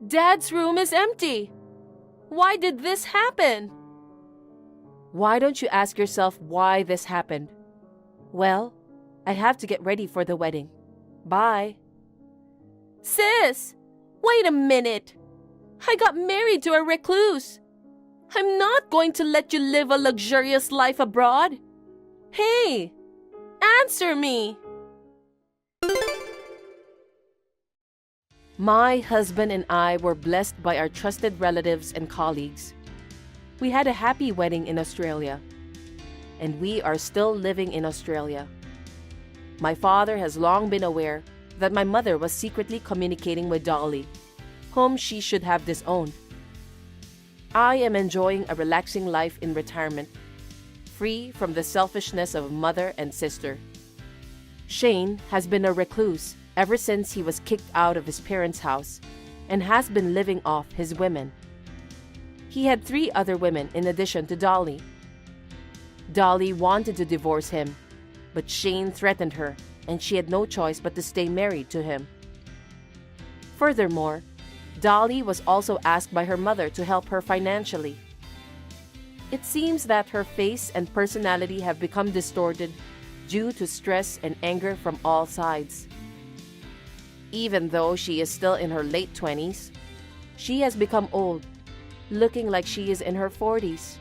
Dad's room is empty. Why did this happen? Why don't you ask yourself why this happened? Well, I have to get ready for the wedding. Bye. Sis, wait a minute. I got married to a recluse. I'm not going to let you live a luxurious life abroad. Hey, answer me. My husband and I were blessed by our trusted relatives and colleagues. We had a happy wedding in Australia, and we are still living in Australia. My father has long been aware that my mother was secretly communicating with Dolly, whom she should have disowned. I am enjoying a relaxing life in retirement, free from the selfishness of mother and sister. Shane has been a recluse ever since he was kicked out of his parents' house and has been living off his women. He had 3 other women in addition to Dolly. Dolly wanted to divorce him, but Shane threatened her, and she had no choice but to stay married to him. Furthermore, Dolly was also asked by her mother to help her financially. It seems that her face and personality have become distorted due to stress and anger from all sides. Even though she is still in her late 20s, she has become old, looking like she is in her 40s.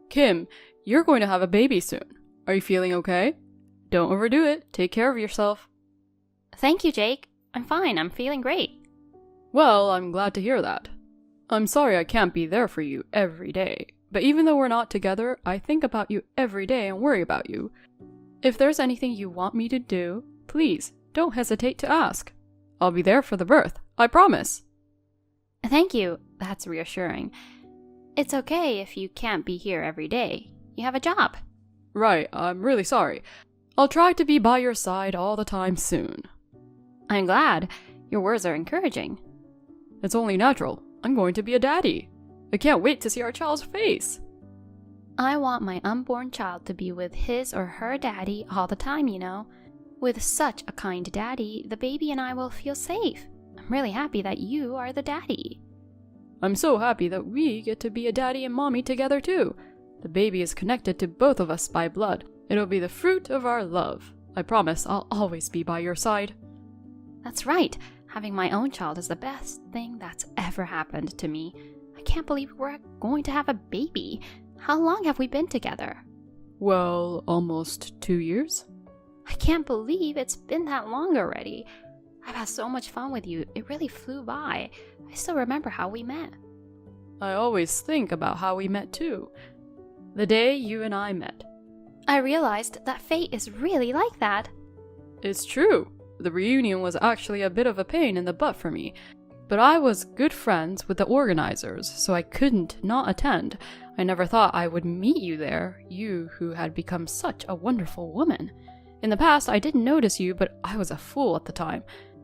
Kim, you're going to have a baby soon. Are you feeling okay? Don't overdo it. Take care of yourself. Thank you, Jake. I'm fine. I'm feeling great. Well, I'm glad to hear that. I'm sorry I can't be there for you every day, but even though we're not together, I think about you every day and worry about you. If there's anything you want me to do, please don't hesitate to ask. I'll be there for the birth, I promise. Thank you. That's reassuring. It's okay if you can't be here every day. You have a job. Right, I'm really sorry. I'll try to be by your side all the time soon. I'm glad. Your words are encouraging. It's only natural. I'm going to be a daddy. I can't wait to see our child's face. I want my unborn child to be with his or her daddy all the time, you know. With such a kind daddy, the baby and I will feel safe. I'm really happy that you are the daddy. I'm so happy that we get to be a daddy and mommy together too. The baby is connected to both of us by blood. It'll be the fruit of our love. I promise I'll always be by your side. That's right. Having my own child is the best thing that's ever happened to me. I can't believe we're going to have a baby. How long have we been together? Well, almost 2 years. I can't believe it's been that long already. I've had so much fun with you. It really flew by. I still remember how we met. I always think about how we met too. The day you and I met. I realized that fate is really like that. It's true. The reunion was actually a bit of a pain in the butt for me. But I was good friends with the organizers, so I couldn't not attend. I never thought I would meet you there, you who had become such a wonderful woman. In the past, I didn't notice you, but I was a fool at the time.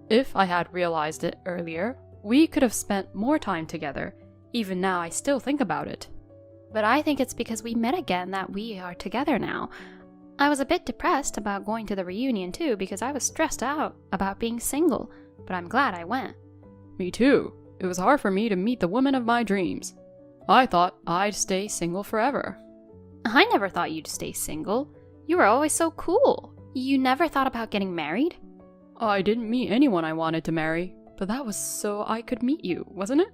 If I had realized it earlier, we could have spent more time together. Even now, I still think about it. But I think it's because we met again that we are together now. I was a bit depressed about going to the reunion too because I was stressed out about being single, but I'm glad I went. Me too. It was hard for me to meet the woman of my dreams. I thought I'd stay single forever. I never thought you'd stay single. You were always so cool. You never thought about getting married? I didn't meet anyone I wanted to marry, but that was so I could meet you, wasn't it?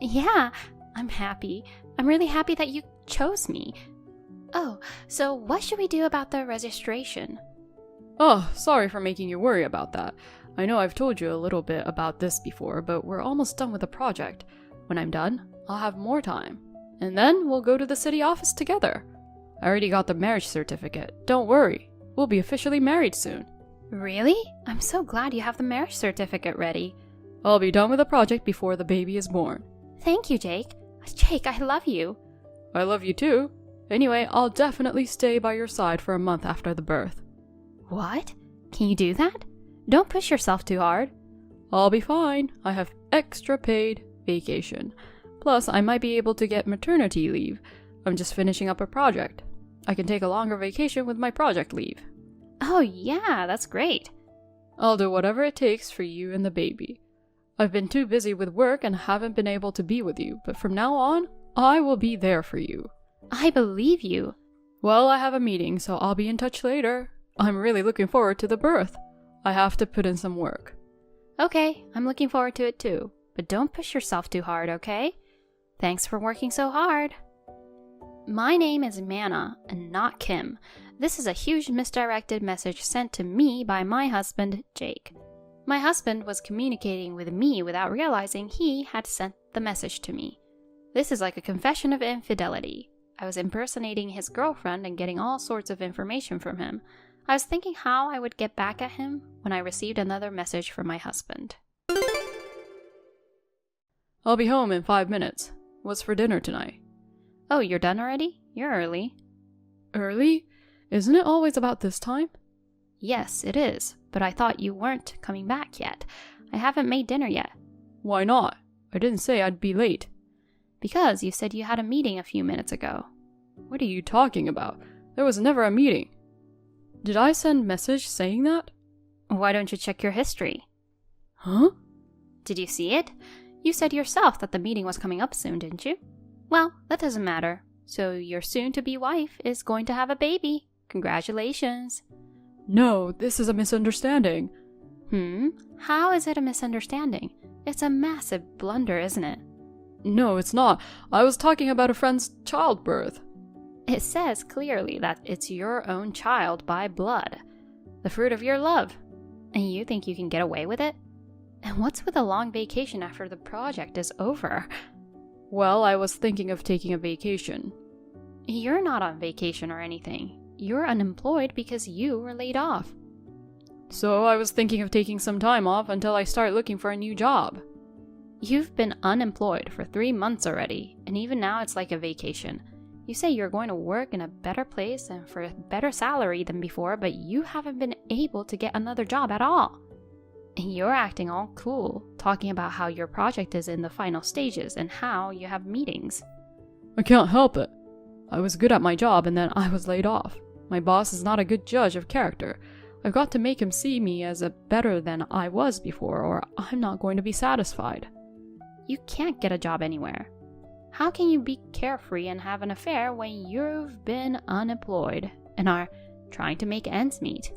Yeah, I'm happy. I'm really happy that you chose me. Oh, so what should we do about the registration? Oh, sorry for making you worry about that. I know I've told you a little bit about this before, but we're almost done with the project. When I'm done, I'll have more time. And then we'll go to the city office together. I already got the marriage certificate. Don't worry. We'll be officially married soon. Really? I'm so glad you have the marriage certificate ready. I'll be done with the project before the baby is born. Thank you, Jake. Jake, I love you. I love you too. Anyway, I'll definitely stay by your side for a month after the birth. What? Can you do that? Don't push yourself too hard. I'll be fine. I have extra paid vacation. Plus, I might be able to get maternity leave. I'm just finishing up a project. I can take a longer vacation with my project leave. Oh yeah, that's great. I'll do whatever it takes for you and the baby. I've been too busy with work and haven't been able to be with you, but from now on, I will be there for you. I believe you. Well, I have a meeting, so I'll be in touch later. I'm really looking forward to the birth. I have to put in some work. Okay, I'm looking forward to it too. But don't push yourself too hard, okay? Thanks for working so hard. My name is Manna, and not Kim. This is a huge misdirected message sent to me by my husband, Jake. My husband was communicating with me without realizing he had sent the message to me. This is like a confession of infidelity. I was impersonating his girlfriend and getting all sorts of information from him. I was thinking how I would get back at him when I received another message from my husband. I'll be home in 5 minutes. What's for dinner tonight? Oh, you're done already? You're early. Early? Isn't it always about this time? Yes, it is, but I thought you weren't coming back yet. I haven't made dinner yet. Why not? I didn't say I'd be late. Because you said you had a meeting a few minutes ago. What are you talking about? There was never a meeting. Did I send message saying that? Why don't you check your history? Huh? Did you see it? You said yourself that the meeting was coming up soon, didn't you? Well, that doesn't matter. So your soon-to-be wife is going to have a baby. Congratulations. No, this is a misunderstanding. How is it a misunderstanding? It's a massive blunder, isn't it? No, it's not. I was talking about a friend's childbirth. It says clearly that it's your own child by blood. The fruit of your love. And you think you can get away with it? And what's with a long vacation after the project is over? Well, I was thinking of taking a vacation. You're not on vacation or anything. You're unemployed because you were laid off. So I was thinking of taking some time off until I start looking for a new job. You've been unemployed for 3 months already, and even now it's like a vacation. You say you're going to work in a better place and for a better salary than before, but you haven't been able to get another job at all. And you're acting all cool, talking about how your project is in the final stages and how you have meetings. I can't help it. I was good at my job and then I was laid off. My boss is not a good judge of character. I've got to make him see me as a better than I was before, or I'm not going to be satisfied. You can't get a job anywhere. How can you be carefree and have an affair when you've been unemployed and are trying to make ends meet?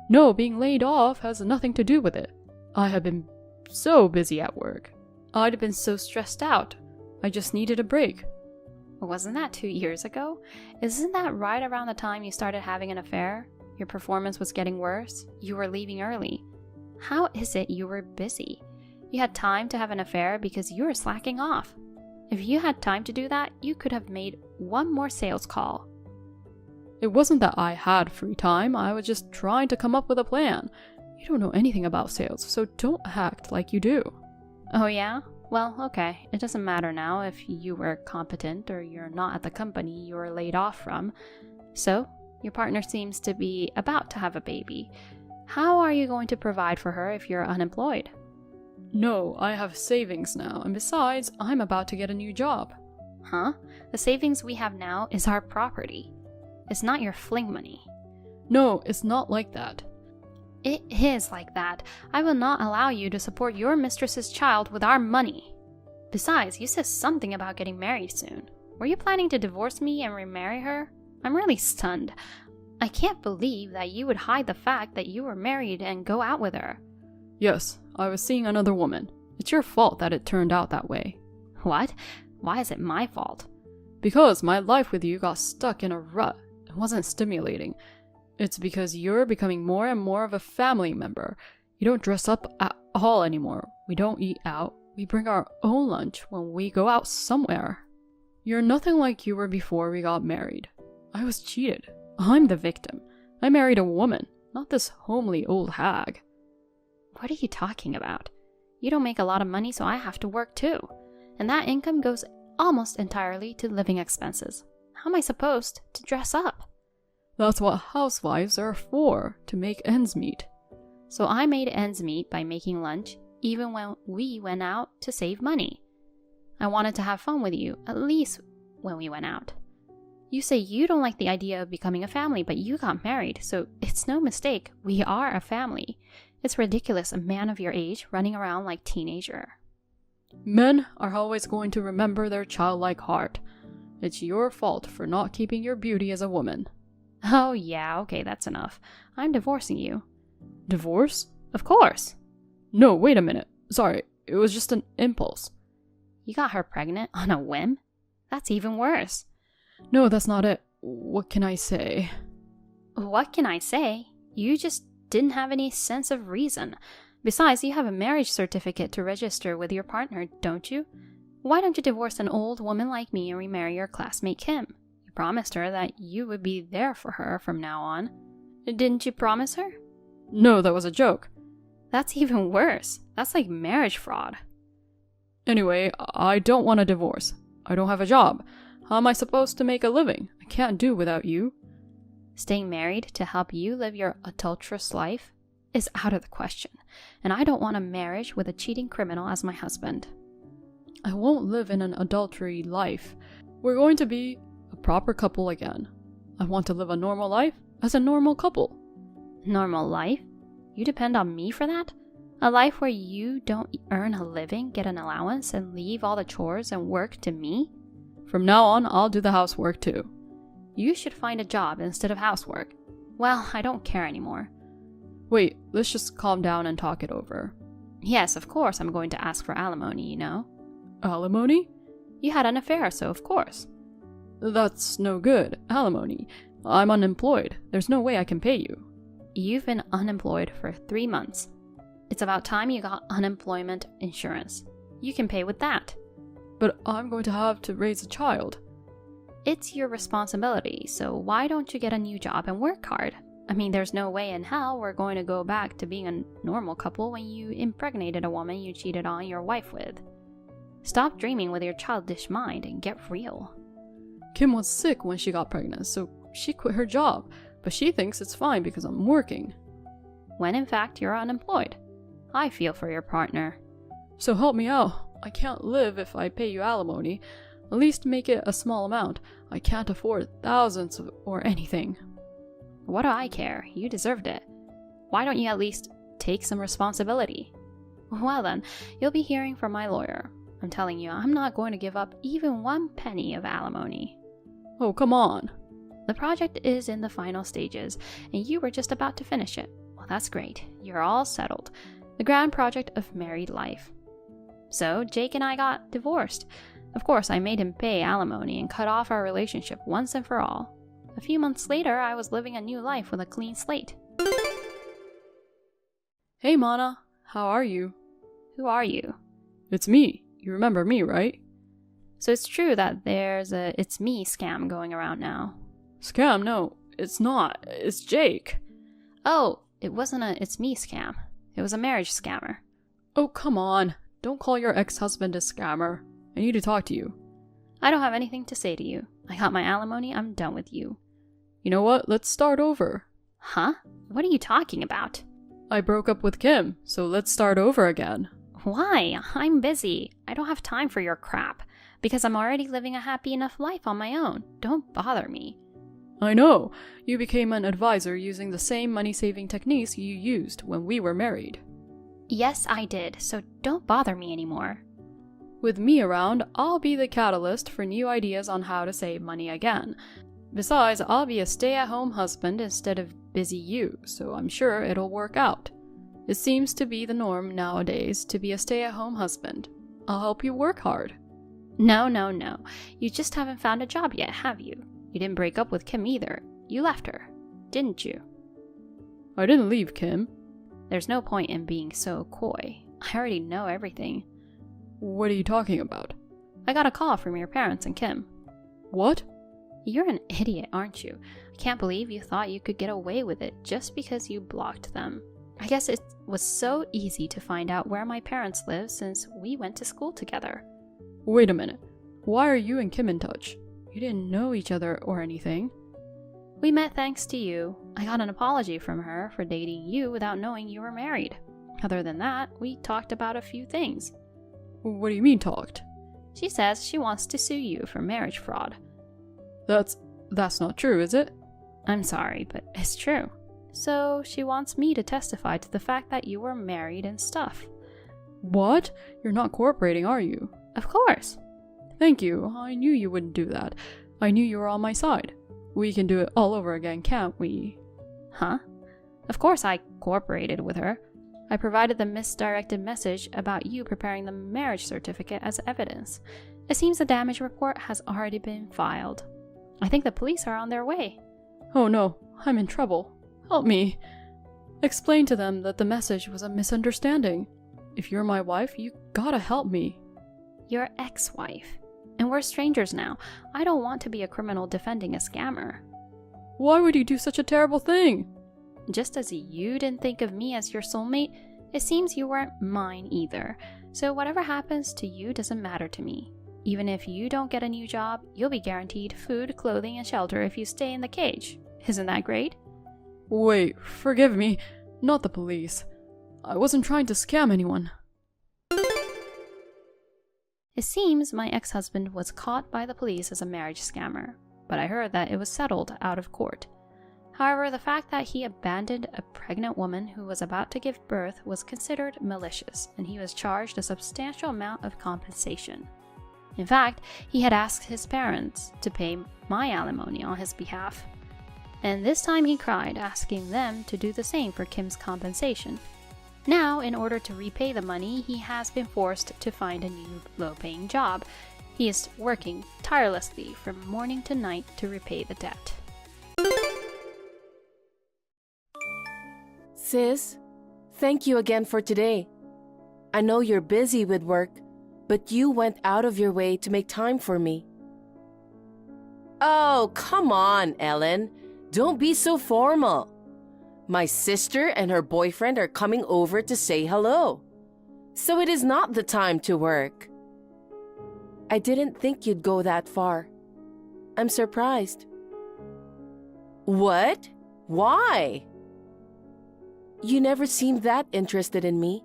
No, being laid off has nothing to do with it. I have been so busy at work. I'd have been so stressed out. I just needed a break. Wasn't that 2 years ago? Isn't that right around the time you started having an affair? Your performance was getting worse. You were leaving early. How is it you were busy? You had time to have an affair because you were slacking off. If you had time to do that, you could have made one more sales call. It wasn't that I had free time. I was just trying to come up with a plan. You don't know anything about sales, so don't act like you do. Oh yeah? Well, okay. It doesn't matter now if you were competent or you're not at the company you were laid off from. So, your partner seems to be about to have a baby. How are you going to provide for her if you're unemployed? No, I have savings now, and besides, I'm about to get a new job. Huh? The savings we have now is our property. It's not your fling money. No, it's not like that. It is like that. I will not allow you to support your mistress's child with our money. Besides, you said something about getting married soon. Were you planning to divorce me and remarry her? I'm really stunned. I can't believe that you would hide the fact that you were married and go out with her. Yes, I was seeing another woman. It's your fault that it turned out that way. What? Why is it my fault? Because my life with you got stuck in a rut. It wasn't stimulating. It's because you're becoming more and more of a family member. You don't dress up at all anymore. We don't eat out. We bring our own lunch when we go out somewhere. You're nothing like you were before we got married. I was cheated. I'm the victim. I married a woman, not this homely old hag. What are you talking about? You don't make a lot of money, so I have to work too. And that income goes almost entirely to living expenses. How am I supposed to dress up? That's what housewives are for, to make ends meet. So I made ends meet by making lunch, even when we went out to save money. I wanted to have fun with you, at least when we went out. You say you don't like the idea of becoming a family, but you got married, so it's no mistake. We are a family. It's ridiculous, a man of your age running around like teenager. Men are always going to remember their childlike heart. It's your fault for not keeping your beauty as a woman. Oh yeah, okay, that's enough. I'm divorcing you. Divorce? Of course. No, wait a minute. Sorry, it was just an impulse. You got her pregnant on a whim? That's even worse. No, that's not it. What can I say? What can I say? You just didn't have any sense of reason. Besides, you have a marriage certificate to register with your partner, don't you? Why don't you divorce an old woman like me and remarry your classmate Kim? You promised her that you would be there for her from now on. Didn't you promise her? No, that was a joke. That's even worse. That's like marriage fraud. Anyway, I don't want a divorce. I don't have a job. How am I supposed to make a living? I can't do without you. Staying married to help you live your adulterous life is out of the question, and I don't want a marriage with a cheating criminal as my husband. I won't live in an adultery life. We're going to be a proper couple again. I want to live a normal life as a normal couple. Normal life? You depend on me for that? A life where you don't earn a living, get an allowance, and leave all the chores and work to me? From now on, I'll do the housework too. You should find a job instead of housework. Well, I don't care anymore. Wait, let's just calm down and talk it over. Yes, of course I'm going to ask for alimony, you know. Alimony? You had an affair, so of course. That's no good. Alimony. I'm unemployed. There's no way I can pay you. You've been unemployed for 3 months. It's about time you got unemployment insurance. You can pay with that. But I'm going to have to raise a child. It's your responsibility, so why don't you get a new job and work hard? I mean, there's no way in hell we're going to go back to being a normal couple when you impregnated a woman you cheated on your wife with. Stop dreaming with your childish mind and get real. Kim was sick when she got pregnant, so she quit her job, but she thinks it's fine because I'm working. When in fact you're unemployed. I feel for your partner. So help me out. I can't live if I pay you alimony. At least make it a small amount. I can't afford thousands or anything. What do I care? You deserved it. Why don't you at least take some responsibility? Well then, you'll be hearing from my lawyer. I'm telling you, I'm not going to give up even 1 penny of alimony. Oh, come on. The project is in the final stages, and you were just about to finish it. Well, that's great. You're all settled. The grand project of married life. So, Jake and I got divorced. Of course, I made him pay alimony and cut off our relationship once and for all. A few months later, I was living a new life with a clean slate. Hey, Mana. How are you? Who are you? It's me. You remember me, right? So it's true that there's a "it's me" scam going around now. Scam? No, it's not. It's Jake. Oh, it wasn't a "it's me" scam. It was a marriage scammer. Oh, come on. don't call your ex-husband a scammer. I need to talk to you. I don't have anything to say to you. I got my alimony, I'm done with you. You know what? Let's start over. Huh? What are you talking about? I broke up with Kim, so let's start over again. Why? I'm busy. I don't have time for your crap. Because I'm already living a happy enough life on my own. Don't bother me. I know. You became an advisor using the same money-saving techniques you used when we were married. Yes, I did, so don't bother me anymore. With me around, I'll be the catalyst for new ideas on how to save money again. Besides, I'll be a stay-at-home husband instead of busy you, so I'm sure it'll work out. It seems to be the norm nowadays to be a stay-at-home husband. I'll help you work hard. No. You just haven't found a job yet, have you? You didn't break up with Kim either. You left her, didn't you? I didn't leave Kim. There's no point in being so coy. I already know everything. What are you talking about? I got a call from your parents and Kim. What? You're an idiot, aren't you? I can't believe you thought you could get away with it just because you blocked them. I guess it was so easy to find out where my parents live since we went to school together. Wait a minute. Why are you and Kim in touch? You didn't know each other or anything. We met thanks to you. I got an apology from her for dating you without knowing you were married. Other than that, we talked about a few things. What do you mean talked? She says she wants to sue you for marriage fraud. That's not true, is it? I'm sorry, but it's true. So she wants me to testify to the fact that you were married and stuff. What? You're not cooperating, are you? Of course. Thank you. I knew you wouldn't do that. I knew you were on my side. We can do it all over again, can't we? Huh? Of course I cooperated with her. I provided the misdirected message about you preparing the marriage certificate as evidence. It seems the damage report has already been filed. I think the police are on their way. Oh no, I'm in trouble. Help me. Explain to them that the message was a misunderstanding. If you're my wife, you gotta help me. Your ex-wife. And we're strangers now. I don't want to be a criminal defending a scammer. Why would you do such a terrible thing? Just as you didn't think of me as your soulmate, it seems you weren't mine either. So whatever happens to you doesn't matter to me. Even if you don't get a new job, you'll be guaranteed food, clothing, and shelter if you stay in the cage. Isn't that great? Wait, forgive me. Not the police. I wasn't trying to scam anyone. It seems my ex-husband was caught by the police as a marriage scammer, but I heard that it was settled out of court. However, the fact that he abandoned a pregnant woman who was about to give birth was considered malicious, and he was charged a substantial amount of compensation. In fact, he had asked his parents to pay my alimony on his behalf. And this time he cried, asking them to do the same for Kim's compensation. Now, in order to repay the money, he has been forced to find a new low-paying job. He is working tirelessly from morning to night to repay the debt. Sis, thank you again for today. I know you're busy with work, but you went out of your way to make time for me. Oh, come on, Ellen. Don't be so formal. My sister and her boyfriend are coming over to say hello. So it is not the time to work. I didn't think you'd go that far. I'm surprised. What? Why? You never seemed that interested in me.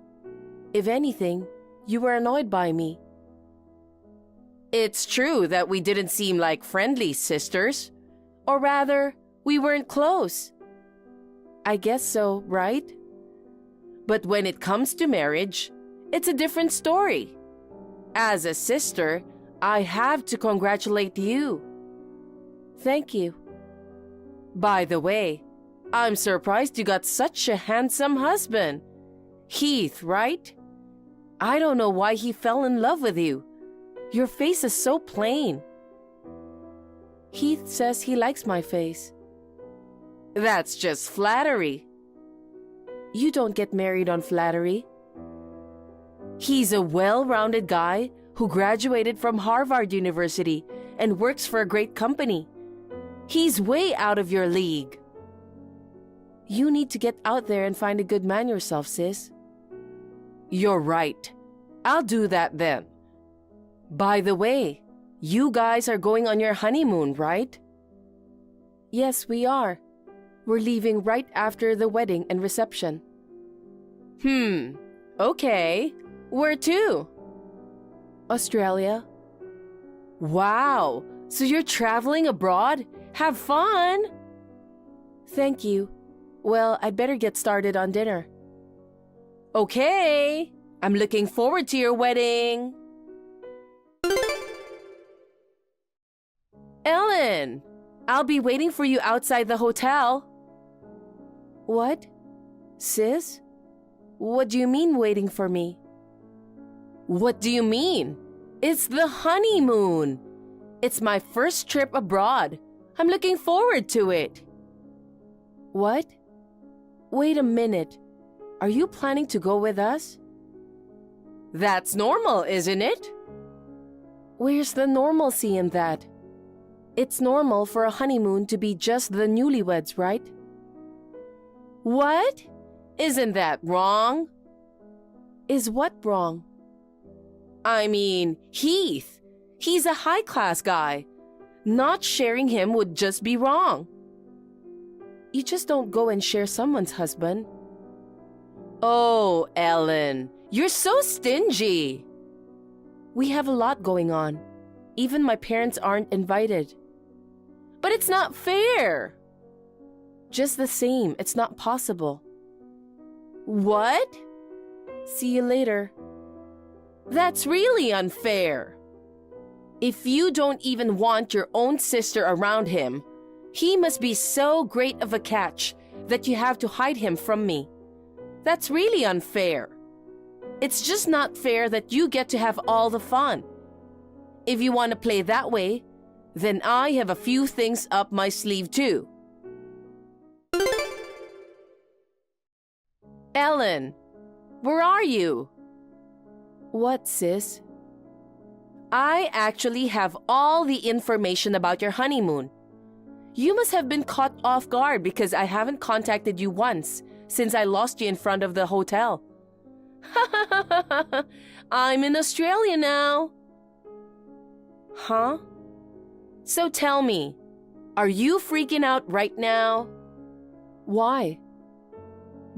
If anything, you were annoyed by me. It's true that we didn't seem like friendly sisters. Or rather, we weren't close. I guess so, right? But when it comes to marriage, it's a different story. As a sister, I have to congratulate you. Thank you. By the way, I'm surprised you got such a handsome husband. Heath, right? I don't know why he fell in love with you. Your face is so plain. Heath says he likes my face. That's just flattery. You don't get married on flattery. He's a well-rounded guy who graduated from Harvard University and works for a great company. He's way out of your league. You need to get out there and find a good man yourself, sis. You're right. I'll do that then. By the way, you guys are going on your honeymoon, right? Yes, we are. We're leaving right after the wedding and reception. Okay. Where to? Australia. Wow, so you're traveling abroad? Have fun! Thank you. Well, I'd better get started on dinner. Okay, I'm looking forward to your wedding. Ellen, I'll be waiting for you outside the hotel. What? Sis? What do you mean waiting for me? What do you mean? It's the honeymoon. It's my first trip abroad. I'm looking forward to it. What? Wait a minute. Are you planning to go with us? That's normal, isn't it? Where's the normalcy in that? It's normal for a honeymoon to be just the newlyweds, right? What? Isn't that wrong? Is what wrong? I mean, Heath. He's a high-class guy. Not sharing him would just be wrong. You just don't go and share someone's husband. Oh, Ellen, you're so stingy. We have a lot going on. Even my parents aren't invited. But it's not fair. Just the same, it's not possible. What? See you later. That's really unfair. If you don't even want your own sister around him, he must be so great of a catch that you have to hide him from me. That's really unfair. It's just not fair that you get to have all the fun. If you want to play that way, then I have a few things up my sleeve too. Ellen, where are you? What, sis? I actually have all the information about your honeymoon. You must have been caught off guard because I haven't contacted you once since I lost you in front of the hotel. I'm in Australia now. Huh? So tell me, are you freaking out right now? Why?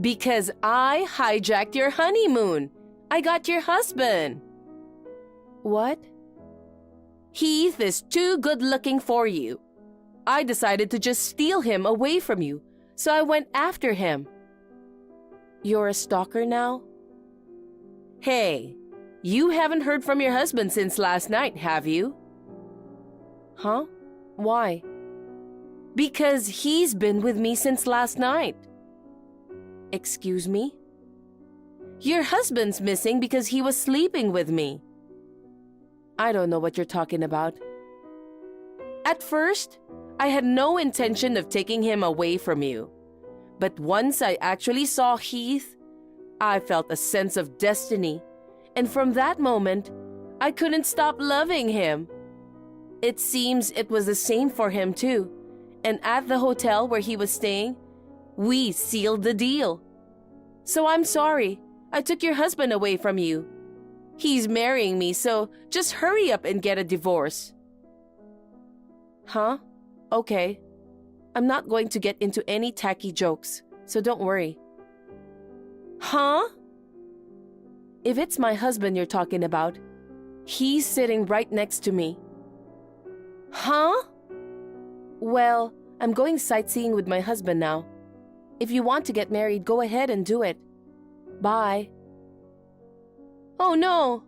Because I hijacked your honeymoon. I got your husband. What? Heath is too good looking for you. I decided to just steal him away from you, so I went after him. You're a stalker now? Hey, you haven't heard from your husband since last night, have you? Huh? Why? Because he's been with me since last night. Excuse me? Your husband's missing because he was sleeping with me. I don't know what you're talking about. At first, I had no intention of taking him away from you. But once I actually saw Heath, I felt a sense of destiny. And from that moment, I couldn't stop loving him. It seems it was the same for him too. And at the hotel where he was staying, we sealed the deal. So I'm sorry, I took your husband away from you. He's marrying me, so just hurry up and get a divorce. Huh? Okay. I'm not going to get into any tacky jokes, so don't worry. Huh? If it's my husband you're talking about, he's sitting right next to me. Huh? Well, I'm going sightseeing with my husband now. If you want to get married, go ahead and do it. Bye. Oh no!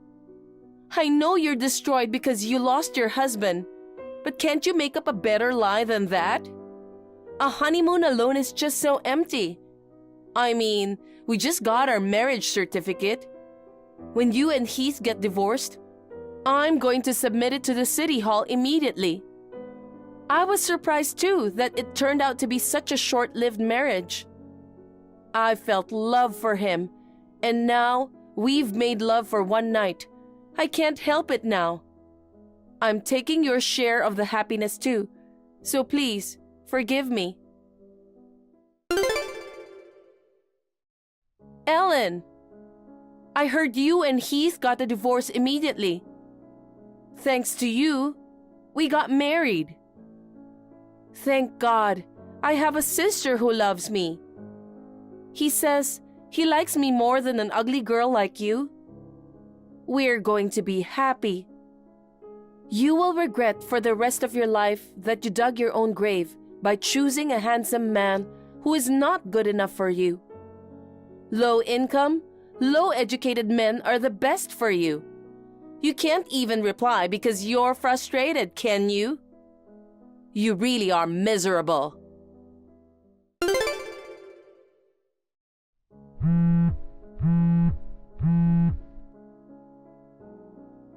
I know you're destroyed because you lost your husband, but can't you make up a better lie than that? A honeymoon alone is just so empty. I mean, we just got our marriage certificate. When you and Heath get divorced, I'm going to submit it to the city hall immediately. I was surprised too that it turned out to be such a short-lived marriage. I felt love for him, and now we've made love for one night. I can't help it now. I'm taking your share of the happiness too, so please, forgive me. Ellen, I heard you and Heath got a divorce immediately. Thanks to you, we got married. Thank God, I have a sister who loves me. He says he likes me more than an ugly girl like you. We're going to be happy. You will regret for the rest of your life that you dug your own grave by choosing a handsome man who is not good enough for you. Low income, low educated men are the best for you. You can't even reply because you're frustrated, can you? You really are miserable.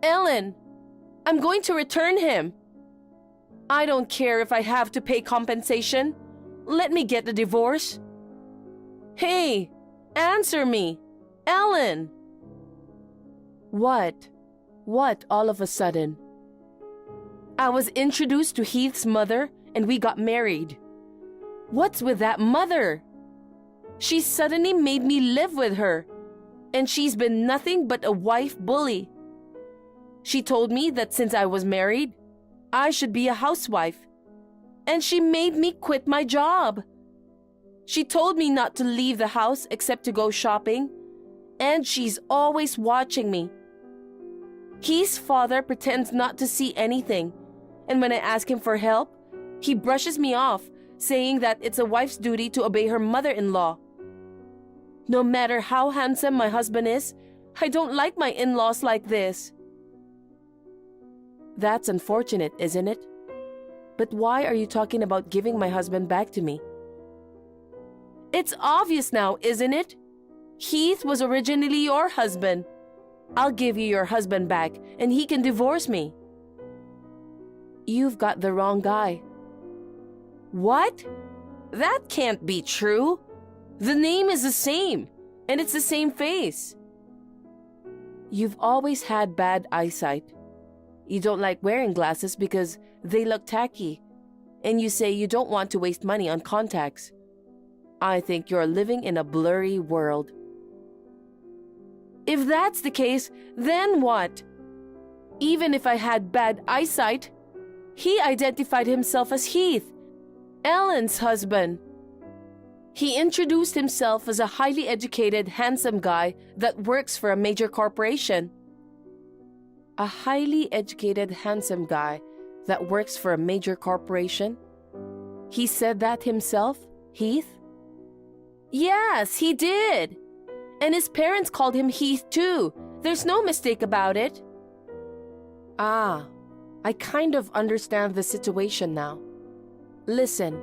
Ellen, I'm going to return him. I don't care if I have to pay compensation. Let me get the divorce. Hey, answer me. Ellen! What? What all of a sudden? I was introduced to Heath's mother and we got married. What's with that mother? She suddenly made me live with her, and she's been nothing but a wife bully. She told me that since I was married, I should be a housewife, and she made me quit my job. She told me not to leave the house except to go shopping, and she's always watching me. Heath's father pretends not to see anything, and when I ask him for help, he brushes me off, saying that it's a wife's duty to obey her mother-in-law. No matter how handsome my husband is, I don't like my in-laws like this. That's unfortunate, isn't it? But why are you talking about giving my husband back to me? It's obvious now, isn't it? Heath was originally your husband. I'll give you your husband back, and he can divorce me. You've got the wrong guy. What? That can't be true. The name is the same, and it's the same face. You've always had bad eyesight. You don't like wearing glasses because they look tacky, and you say you don't want to waste money on contacts. I think you're living in a blurry world. If that's the case, then what? Even if I had bad eyesight, he identified himself as Heath, Ellen's husband. He introduced himself as a highly educated, handsome guy that works for a major corporation. A highly educated, handsome guy that works for a major corporation? He said that himself, Heath? Yes, he did. And his parents called him Heath too. There's no mistake about it. Ah, I kind of understand the situation now. Listen,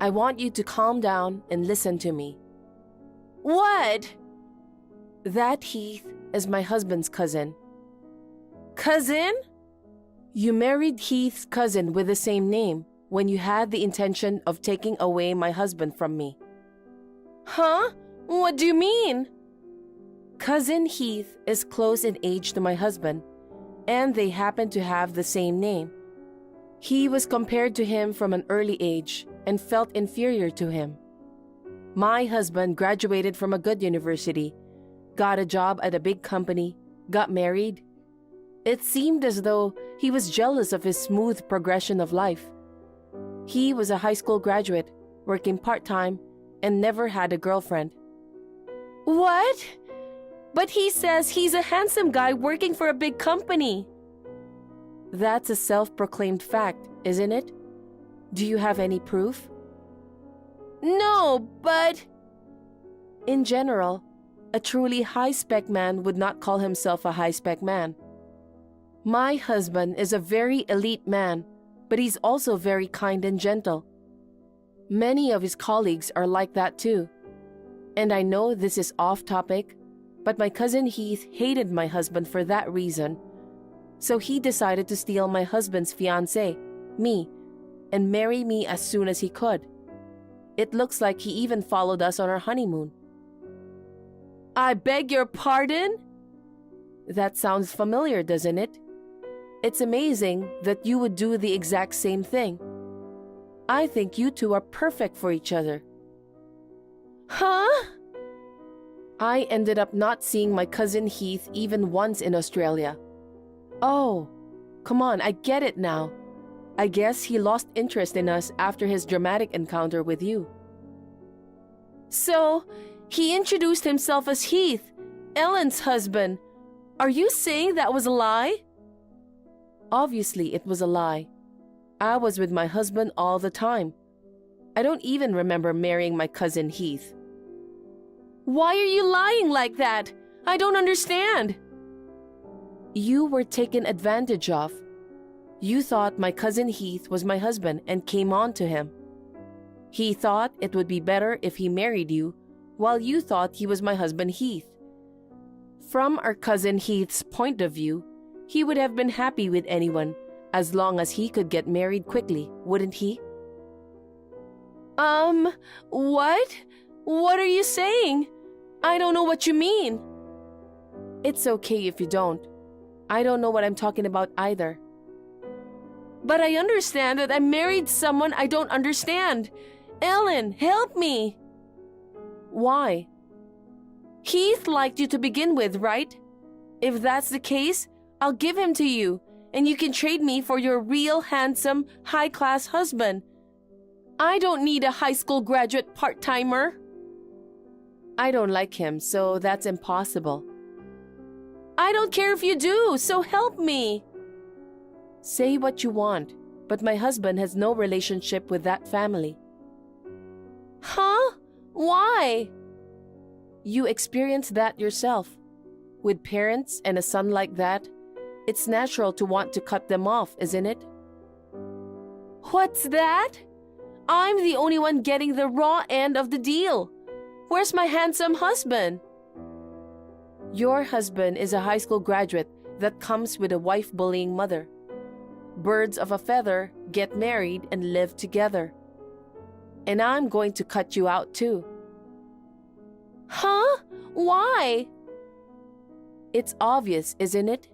I want you to calm down and listen to me. What? That Heath is my husband's cousin. Cousin? You married Heath's cousin with the same name when you had the intention of taking away my husband from me. Huh? What do you mean? Cousin Heath is close in age to my husband, and they happen to have the same name. He was compared to him from an early age and felt inferior to him. My husband graduated from a good university, got a job at a big company, got married. It seemed as though he was jealous of his smooth progression of life. He was a high school graduate, working part-time, and never had a girlfriend. What? But he says he's a handsome guy working for a big company. That's a self-proclaimed fact, isn't it? Do you have any proof? No, but... In general, a truly high-spec man would not call himself a high-spec man. My husband is a very elite man, but he's also very kind and gentle. Many of his colleagues are like that too. And I know this is off topic, but my cousin Heath hated my husband for that reason. So he decided to steal my husband's fiancée, me, and marry me as soon as he could. It looks like he even followed us on our honeymoon. I beg your pardon? That sounds familiar, doesn't it? It's amazing that you would do the exact same thing. I think you two are perfect for each other. Huh? I ended up not seeing my cousin Heath even once in Australia. Oh, come on, I get it now. I guess he lost interest in us after his dramatic encounter with you. So, he introduced himself as Heath, Ellen's husband. Are you saying that was a lie? Obviously, it was a lie. I was with my husband all the time. I don't even remember marrying my cousin Heath. Why are you lying like that? I don't understand. You were taken advantage of. You thought my cousin Heath was my husband and came on to him. He thought it would be better if he married you, while you thought he was my husband Heath. From our cousin Heath's point of view, he would have been happy with anyone, as long as he could get married quickly, wouldn't he? What? What are you saying? I don't know what you mean. It's okay if you don't. I don't know what I'm talking about either. But I understand that I married someone I don't understand. Ellen, help me. Why? Heath liked you to begin with, right? If that's the case, I'll give him to you, and you can trade me for your real handsome, high-class husband. I don't need a high school graduate part-timer. I don't like him, so that's impossible. I don't care if you do, so help me. Say what you want, but my husband has no relationship with that family. Huh? Why? You experienced that yourself. With parents and a son like that, it's natural to want to cut them off, isn't it? What's that? I'm the only one getting the raw end of the deal. Where's my handsome husband? Your husband is a high school graduate that comes with a wife-bullying mother. Birds of a feather get married and live together. And I'm going to cut you out too. Huh? Why? It's obvious, isn't it?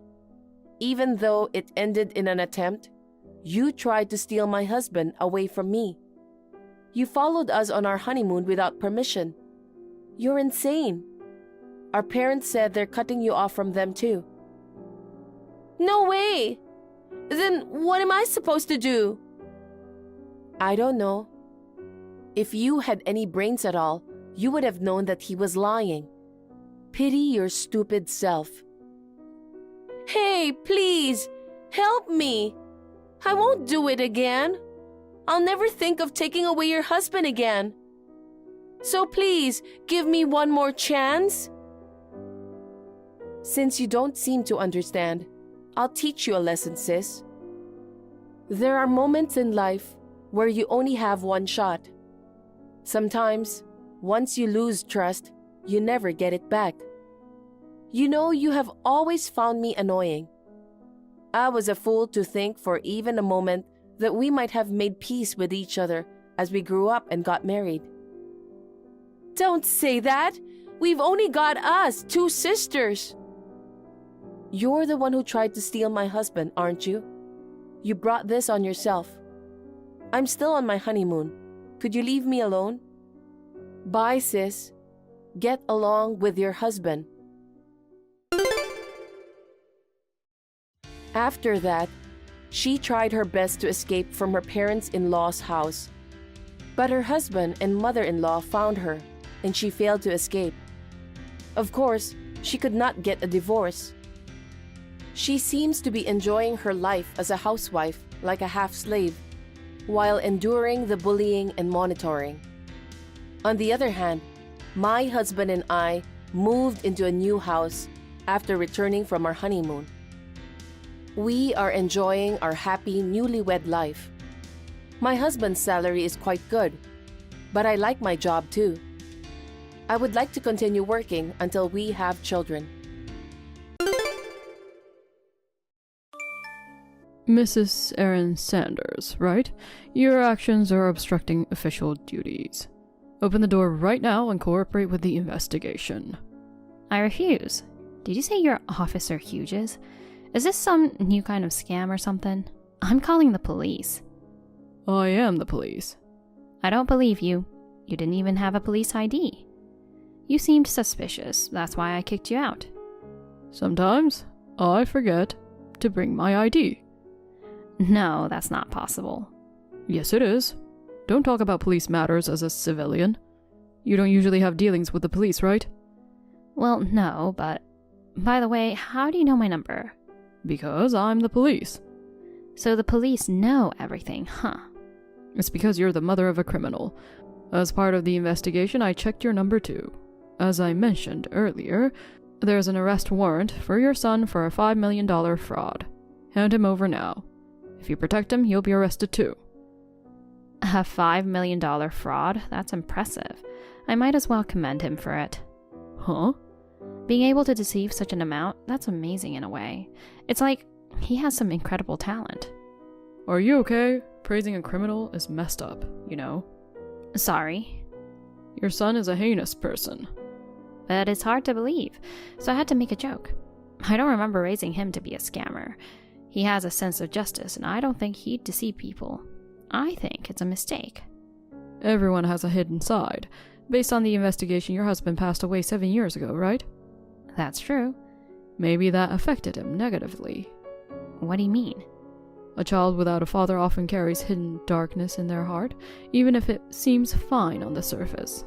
Even though it ended in an attempt, you tried to steal my husband away from me. You followed us on our honeymoon without permission. You're insane. Our parents said they're cutting you off from them too. No way! Then what am I supposed to do? I don't know. If you had any brains at all, you would have known that he was lying. Pity your stupid self. Hey, please, help me. I won't do it again. I'll never think of taking away your husband again. So please, give me one more chance. Since you don't seem to understand, I'll teach you a lesson, sis. There are moments in life where you only have one shot. Sometimes, once you lose trust, you never get it back. You know, you have always found me annoying. I was a fool to think for even a moment that we might have made peace with each other as we grew up and got married. Don't say that! We've only got us, 2 sisters. You're the one who tried to steal my husband, aren't you? You brought this on yourself. I'm still on my honeymoon. Could you leave me alone? Bye, sis. Get along with your husband. After that, she tried her best to escape from her parents-in-law's house. But her husband and mother-in-law found her, and she failed to escape. Of course, she could not get a divorce. She seems to be enjoying her life as a housewife like a half-slave, while enduring the bullying and monitoring. On the other hand, my husband and I moved into a new house after returning from our honeymoon. We are enjoying our happy newlywed life. My husband's salary is quite good, but I like my job too. I would like to continue working until we have children. Mrs. Erin Sanders, right? Your actions are obstructing official duties. Open the door right now and cooperate with the investigation. I refuse. Did you say you're Officer Hughes? Is this some new kind of scam or something? I'm calling the police. I am the police. I don't believe you. You didn't even have a police ID. You seemed suspicious, that's why I kicked you out. Sometimes I forget to bring my ID. No, that's not possible. Yes, it is. Don't talk about police matters as a civilian. You don't usually have dealings with the police, right? Well, no, but... By the way, how do you know my number? Because I'm the police. So the police know everything, huh? It's because you're the mother of a criminal. As part of the investigation, I checked your number too. As I mentioned earlier, there's an arrest warrant for your son for a $5 million fraud. Hand him over now. If you protect him, he'll be arrested too. A $5 million fraud? That's impressive. I might as well commend him for it. Huh? Being able to deceive such an amount, that's amazing in a way. It's like he has some incredible talent. Are you okay? Praising a criminal is messed up, you know? Sorry. Your son is a heinous person. But it's hard to believe, so I had to make a joke. I don't remember raising him to be a scammer. He has a sense of justice, and I don't think he'd deceive people. I think it's a mistake. Everyone has a hidden side. Based on the investigation, your husband passed away 7 years ago, right? That's true. Maybe that affected him negatively. What do you mean? A child without a father often carries hidden darkness in their heart, even if it seems fine on the surface.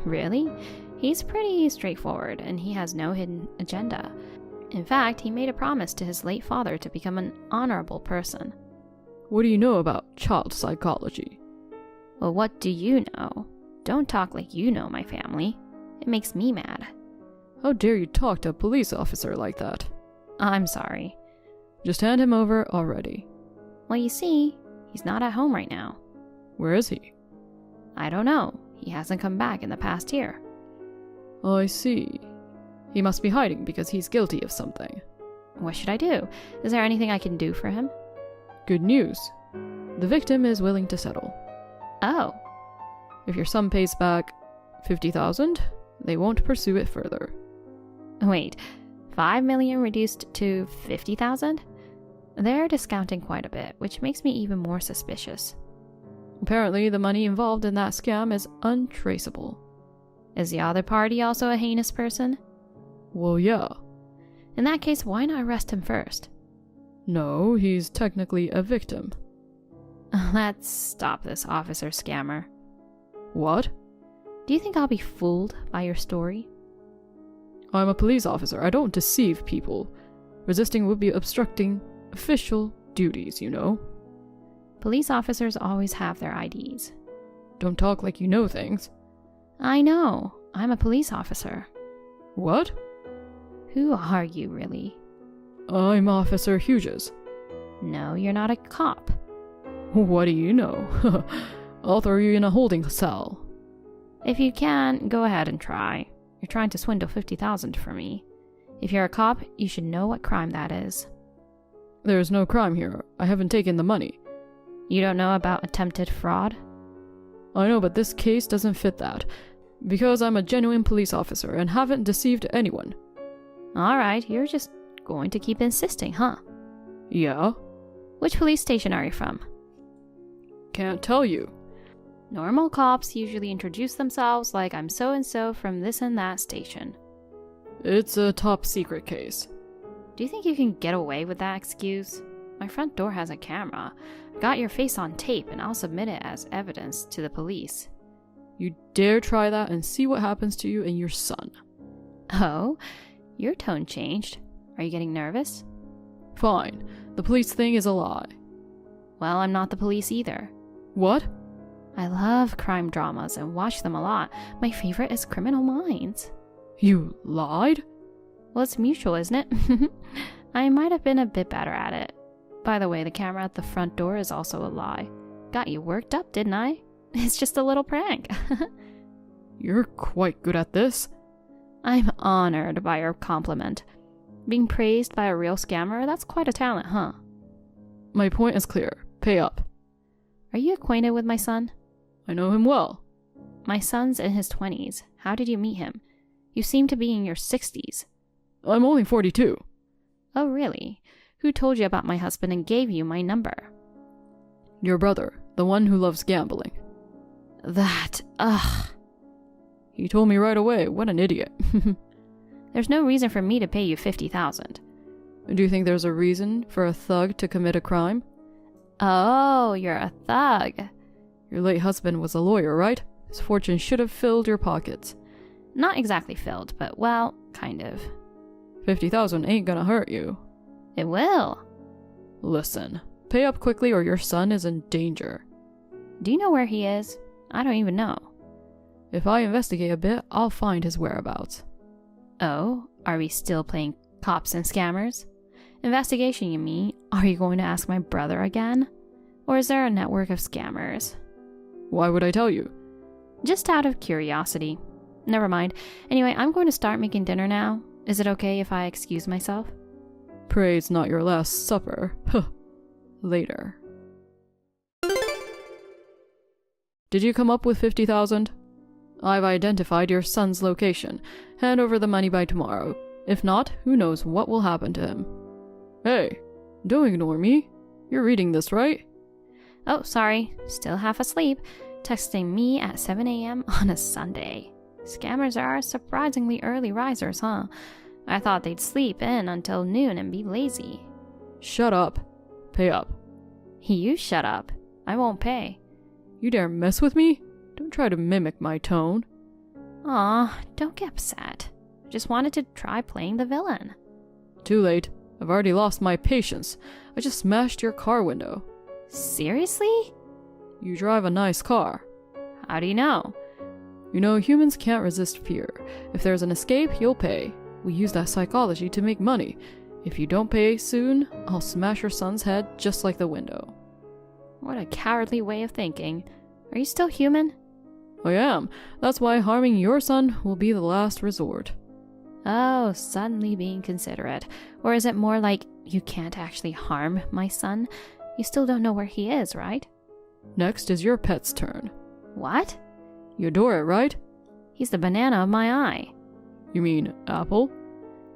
Really? He's pretty straightforward, and he has no hidden agenda. In fact, he made a promise to his late father to become an honorable person. What do you know about child psychology? Well, what do you know? Don't talk like you know my family. It makes me mad. How dare you talk to a police officer like that? I'm sorry. Just hand him over already. Well, you see, he's not at home right now. Where is he? I don't know. He hasn't come back in the past year. I see. He must be hiding because he's guilty of something. What should I do? Is there anything I can do for him? Good news. The victim is willing to settle. Oh. If your son pays back $50,000, they won't pursue it further. Wait, $5 million reduced to $50,000? They're discounting quite a bit, which makes me even more suspicious. Apparently, the money involved in that scam is untraceable. Is the other party also a heinous person? Well, yeah. In that case, why not arrest him first? No, he's technically a victim. Let's stop this officer scammer. What? Do you think I'll be fooled by your story? I'm a police officer. I don't deceive people. Resisting would be obstructing official duties, you know? Police officers always have their IDs. Don't talk like you know things. I know. I'm a police officer. What? Who are you, really? I'm Officer Hughes. No, you're not a cop. What do you know? I'll throw you in a holding cell. If you can, go ahead and try. You're trying to swindle $50,000 from me. If you're a cop, you should know what crime that is. There's no crime here. I haven't taken the money. You don't know about attempted fraud? I know, but this case doesn't fit that. Because I'm a genuine police officer and haven't deceived anyone. Alright, you're just going to keep insisting, huh? Yeah? Which police station are you from? Can't tell you. Normal cops usually introduce themselves like I'm so-and-so from this and that station. It's a top secret case. Do you think you can get away with that excuse? My front door has a camera. I got your face on tape and I'll submit it as evidence to the police. You dare try that and see what happens to you and your son. Oh? Your tone changed. Are you getting nervous? Fine. The police thing is a lie. Well, I'm not the police either. What? I love crime dramas and watch them a lot. My favorite is Criminal Minds. You lied? Well, it's mutual, isn't it? I might have been a bit better at it. By the way, the camera at the front door is also a lie. Got you worked up, didn't I? It's just a little prank. You're quite good at this. I'm honored by your compliment. Being praised by a real scammer, that's quite a talent, huh? My point is clear. Pay up. Are you acquainted with my son? I know him well. My son's in his 20s. How did you meet him? You seem to be in your 60s. I'm only 42. Oh, really? Who told you about my husband and gave you my number? Your brother, the one who loves gambling. That, ugh. He told me right away. What an idiot. There's no reason for me to pay you 50,000. Do you think there's a reason for a thug to commit a crime? Oh, you're a thug. Your late husband was a lawyer, right? His fortune should have filled your pockets. Not exactly filled, but well, kind of. 50,000 ain't gonna hurt you. It will. Listen, pay up quickly or your son is in danger. Do you know where he is? I don't even know. If I investigate a bit, I'll find his whereabouts. Oh, are we still playing cops and scammers? Investigation, you mean? Are you going to ask my brother again? Or is there a network of scammers? Why would I tell you? Just out of curiosity. Never mind. Anyway, I'm going to start making dinner now. Is it okay if I excuse myself? Pray it's not your last supper. Later. Did you come up with 50,000? I've identified your son's location. Hand over the money by tomorrow. If not, who knows what will happen to him. Hey, don't ignore me. You're reading this, right? Oh, sorry. Still half asleep. Texting me at 7 a.m. on a Sunday. Scammers are surprisingly early risers, huh? I thought they'd sleep in until noon and be lazy. Shut up. Pay up. You shut up. I won't pay. You dare mess with me? Don't try to mimic my tone. Aw, don't get upset. I just wanted to try playing the villain. Too late. I've already lost my patience. I just smashed your car window. Seriously? You drive a nice car. How do you know? You know, humans can't resist fear. If there's an escape, you'll pay. We use that psychology to make money. If you don't pay soon, I'll smash your son's head just like the window. What a cowardly way of thinking. Are you still human? I am. That's why harming your son will be the last resort. Oh, suddenly being considerate. Or is it more like you can't actually harm my son? You still don't know where he is, right? Next is your pet's turn. What? You adore it, right? He's the banana of my eye. You mean apple?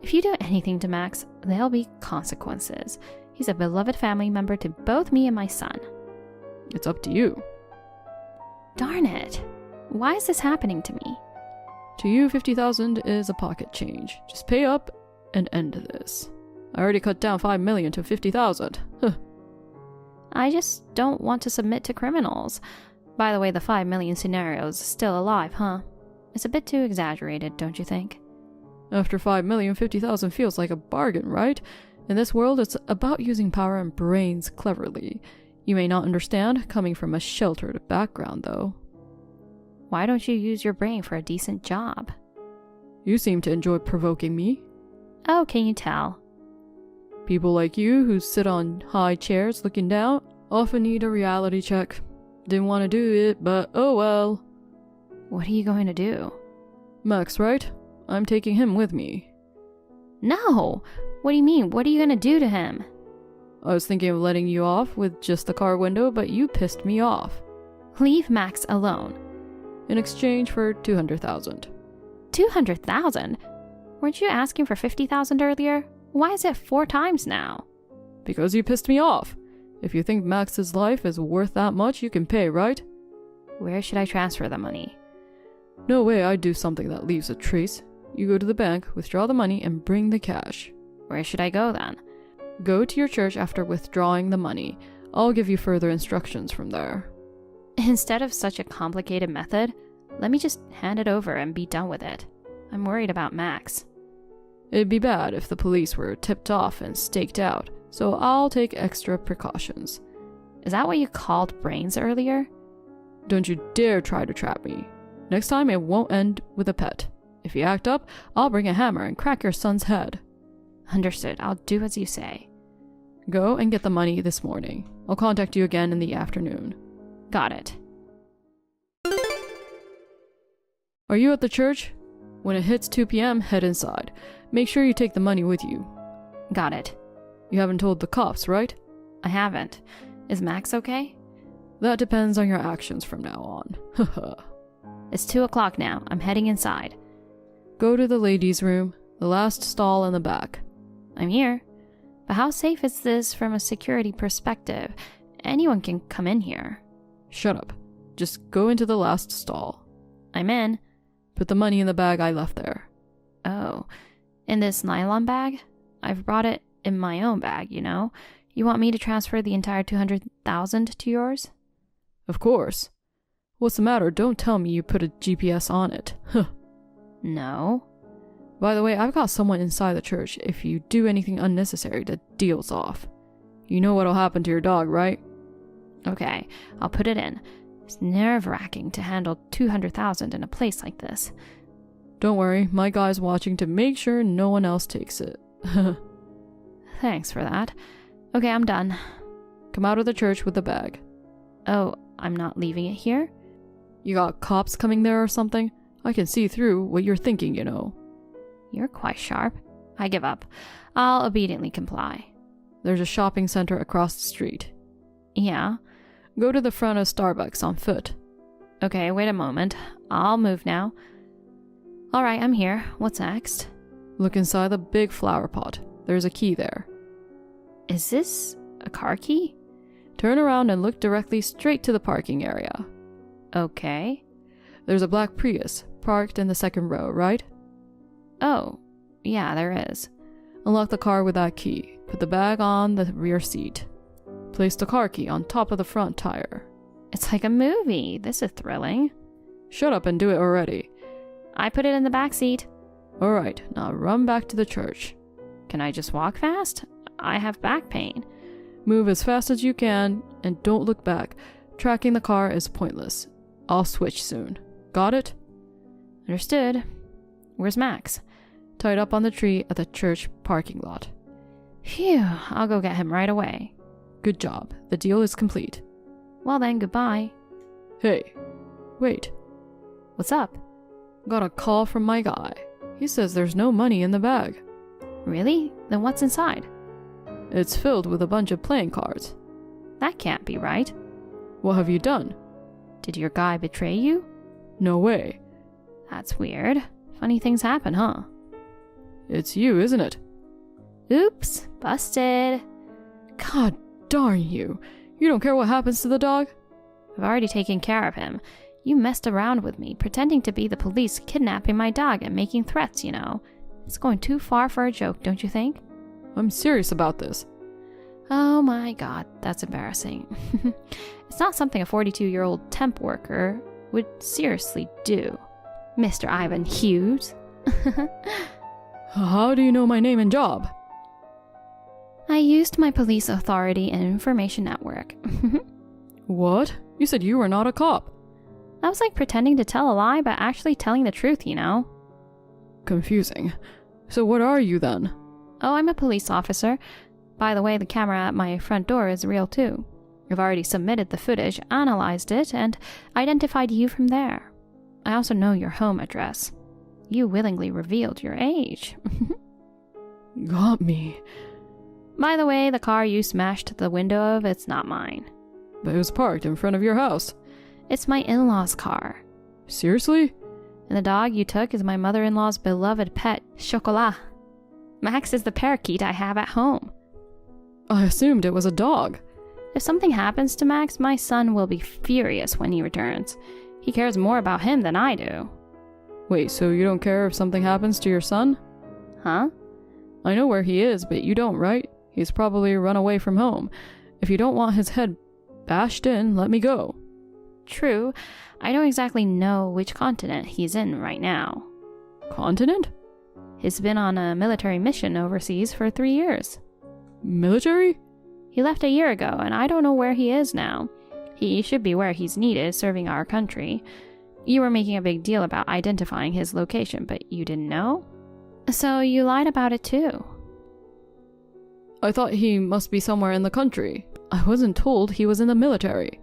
If you do anything to Max, there'll be consequences. He's a beloved family member to both me and my son. It's up to you. Darn it. Why is this happening to me? To you, 50,000 is a pocket change. Just pay up and end this. I already cut down 5 million to 50,000. I just don't want to submit to criminals. By the way, the 5 million scenario is still alive, huh? It's a bit too exaggerated, don't you think? After 5 million, 50,000 feels like a bargain, right? In this world, it's about using power and brains cleverly. You may not understand, coming from a sheltered background, though. Why don't you use your brain for a decent job? You seem to enjoy provoking me. Oh, can you tell? People like you who sit on high chairs looking down often need a reality check. Didn't want to do it, but oh well. What are you going to do? Max, right? I'm taking him with me. No! What do you mean? What are you going to do to him? I was thinking of letting you off with just the car window, but you pissed me off. Leave Max alone. In exchange for 200,000. 200,000? Weren't you asking for 50,000 earlier? Why is it 4 times now? Because you pissed me off. If you think Max's life is worth that much, you can pay, right? Where should I transfer the money? No way I'd do something that leaves a trace. You go to the bank, withdraw the money, and bring the cash. Where should I go then? Go to your church after withdrawing the money. I'll give you further instructions from there. Instead of such a complicated method, let me just hand it over and be done with it. I'm worried about Max. It'd be bad if the police were tipped off and staked out, so I'll take extra precautions. Is that what you called brains earlier? Don't you dare try to trap me. Next time it won't end with a pet. If you act up, I'll bring a hammer and crack your son's head. Understood. I'll do as you say. Go and get the money this morning. I'll contact you again in the afternoon. Got it. Are you at the church? When it hits 2 p.m., head inside. Make sure you take the money with you. Got it. You haven't told the cops, right? I haven't. Is Max okay? That depends on your actions from now on. Haha. It's 2 o'clock now. I'm heading inside. Go to the ladies' room, the last stall in the back. I'm here. But how safe is this from a security perspective? Anyone can come in here. Shut up. Just go into the last stall. I'm in. Put the money in the bag I left there. Oh, in this nylon bag? I've brought it in my own bag, you know. You want me to transfer the entire 200,000 to yours? Of course. What's the matter? Don't tell me you put a GPS on it. Huh. No. By the way, I've got someone inside the church. If you do anything unnecessary, the deal's off. You know what'll happen to your dog, right? Okay, I'll put it in. It's nerve-wracking to handle 200,000 in a place like this. Don't worry, my guy's watching to make sure no one else takes it. Thanks for that. Okay, I'm done. Come out of the church with the bag. Oh, I'm not leaving it here? You got cops coming there or something? I can see through what you're thinking, you know. You're quite sharp. I give up. I'll obediently comply. There's a shopping center across the street. Yeah? Go to the front of Starbucks on foot. Okay, wait a moment. I'll move now. Alright, I'm here. What's next? Look inside the big flower pot. There's a key there. Is this a car key? Turn around and look directly straight to the parking area. Okay. There's a black Prius parked in the second row, right? Oh, yeah, there is. Unlock the car with that key. Put the bag on the rear seat. Place the car key on top of the front tire. It's like a movie. This is thrilling. Shut up and do it already. I put it in the back seat. Alright, now run back to the church. Can I just walk fast? I have back pain. Move as fast as you can and don't look back. Tracking the car is pointless. I'll switch soon. Got it? Understood. Where's Max? Tied up on the tree at the church parking lot. Phew, I'll go get him right away. Good job. The deal is complete. Well then, goodbye. Hey, wait. What's up? Got a call from my guy. He says there's no money in the bag. Really? Then what's inside? It's filled with a bunch of playing cards. That can't be right. What have you done? Did your guy betray you? No way. That's weird. Funny things happen, huh? It's you, isn't it? Oops, busted. God darn you. You don't care what happens to the dog? I've already taken care of him. You messed around with me, pretending to be the police, kidnapping my dog and making threats, you know. It's going too far for a joke, don't you think? I'm serious about this. Oh my god, that's embarrassing. It's not something a 42-year-old temp worker would seriously do. Mr. Ivan Hughes. How do you know my name and job? I used my police authority and information network. What? You said you were not a cop. That was like pretending to tell a lie, but actually telling the truth, you know? Confusing. So what are you then? Oh, I'm a police officer. By the way, the camera at my front door is real too. I've already submitted the footage, analyzed it, and identified you from there. I also know your home address. You willingly revealed your age. Got me. By the way, the car you smashed the window of, it's not mine. But it was parked in front of your house. It's my in-laws' car. Seriously? And the dog you took is my mother-in-law's beloved pet, Chocolat. Max is the parakeet I have at home. I assumed it was a dog. If something happens to Max, my son will be furious when he returns. He cares more about him than I do. Wait, so you don't care if something happens to your son? Huh? I know where he is, but you don't, right? He's probably run away from home. If you don't want his head bashed in, let me go. True. I don't exactly know which continent he's in right now. Continent? He's been on a military mission overseas for 3 years. Military? He left a year ago, and I don't know where he is now. He should be where he's needed, serving our country. You were making a big deal about identifying his location, but you didn't know? So you lied about it too. I thought he must be somewhere in the country. I wasn't told he was in the military.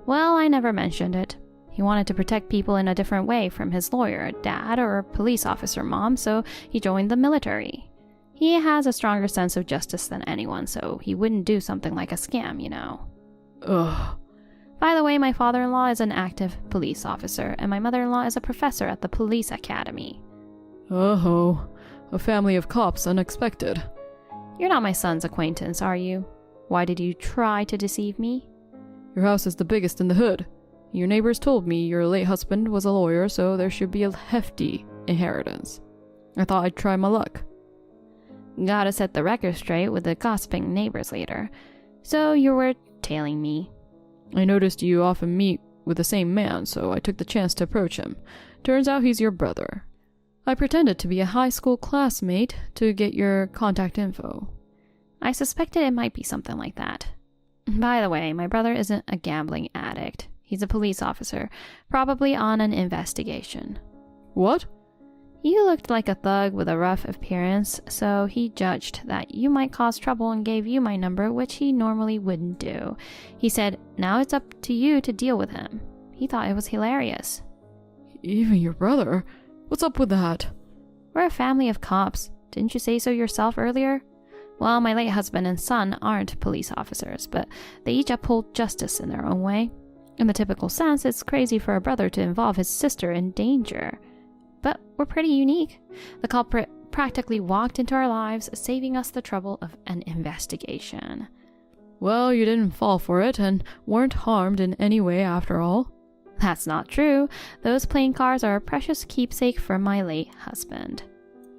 Well, I never mentioned it. He wanted to protect people in a different way from his lawyer, dad, or police officer mom, so he joined the military. He has a stronger sense of justice than anyone, so he wouldn't do something like a scam, you know. Ugh. By the way, my father-in-law is an active police officer, and my mother-in-law is a professor at the police academy. Oh, a family of cops, unexpected. You're not my son's acquaintance, are you? Why did you try to deceive me? Your house is the biggest in the hood. Your neighbors told me your late husband was a lawyer, so there should be a hefty inheritance. I thought I'd try my luck. Gotta set the record straight with the gossiping neighbors later. So you were tailing me. I noticed you often meet with the same man, so I took the chance to approach him. Turns out he's your brother. I pretended to be a high school classmate to get your contact info. I suspected it might be something like that. By the way, my brother isn't a gambling addict. He's a police officer, probably on an investigation. What? You looked like a thug with a rough appearance, so he judged that you might cause trouble and gave you my number, which he normally wouldn't do. He said, now it's up to you to deal with him. He thought it was hilarious. Even your brother? What's up with that? We're a family of cops. Didn't you say so yourself earlier? Well, my late husband and son aren't police officers, but they each uphold justice in their own way. In the typical sense, it's crazy for a brother to involve his sister in danger. But we're pretty unique. The culprit practically walked into our lives, saving us the trouble of an investigation. Well, you didn't fall for it and weren't harmed in any way after all. That's not true. Those playing cards are a precious keepsake from my late husband.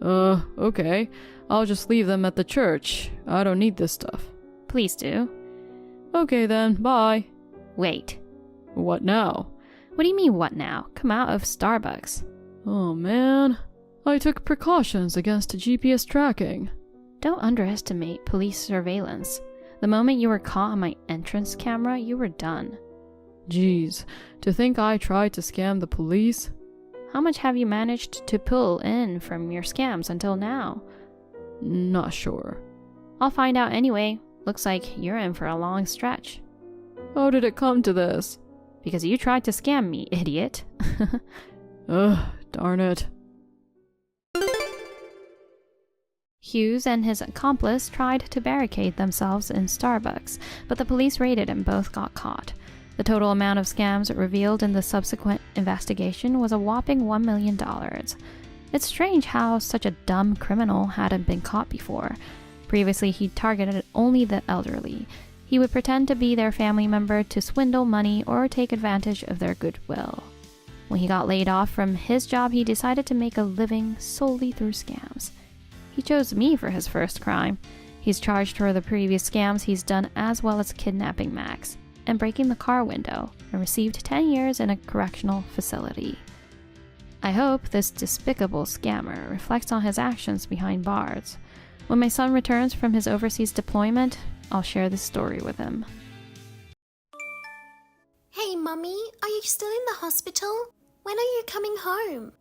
Okay. I'll just leave them at the church. I don't need this stuff. Please do. Okay then, bye. Wait. What now? What do you mean, what now? Come out of Starbucks. Oh man. I took precautions against GPS tracking. Don't underestimate police surveillance. The moment you were caught on my entrance camera, you were done. Jeez, to think I tried to scam the police? How much have you managed to pull in from your scams until now? Not sure. I'll find out anyway. Looks like you're in for a long stretch. How did it come to this? Because you tried to scam me, idiot. Ugh, darn it. Hughes and his accomplice tried to barricade themselves in Starbucks, but the police raided and both got caught. The total amount of scams revealed in the subsequent investigation was a whopping $1 million. It's strange how such a dumb criminal hadn't been caught before. Previously, he targeted only the elderly. He would pretend to be their family member to swindle money or take advantage of their goodwill. When he got laid off from his job, he decided to make a living solely through scams. He chose me for his first crime. He's charged for the previous scams he's done, as well as kidnapping Max and breaking the car window, and received 10 years in a correctional facility. I hope this despicable scammer reflects on his actions behind bars. When my son returns from his overseas deployment, I'll share this story with him. Hey, Mummy, are you still in the hospital? When are you coming home?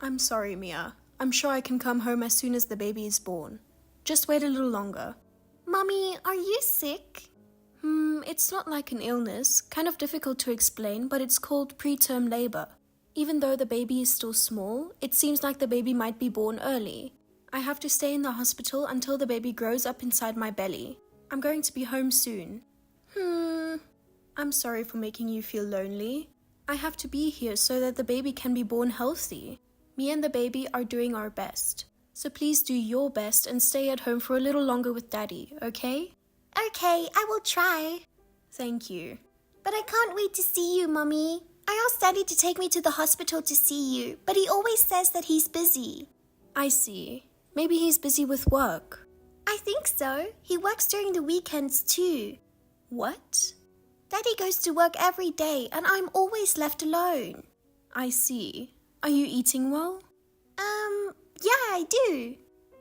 I'm sorry, Mia. I'm sure I can come home as soon as the baby is born. Just wait a little longer. Mummy, are you sick? It's not like an illness. Kind of difficult to explain, but it's called preterm labor. Even though the baby is still small, it seems like the baby might be born early. I have to stay in the hospital until the baby grows up inside my belly. I'm going to be home soon. I'm sorry for making you feel lonely. I have to be here so that the baby can be born healthy. Me and the baby are doing our best. So please do your best and stay at home for a little longer with Daddy, okay? Okay, I will try. Thank you. But I can't wait to see you, Mummy. I asked Daddy to take me to the hospital to see you, but he always says that he's busy. I see. Maybe he's busy with work. I think so. He works during the weekends too. What? Daddy goes to work every day and I'm always left alone. I see. Are you eating well? Yeah, I do.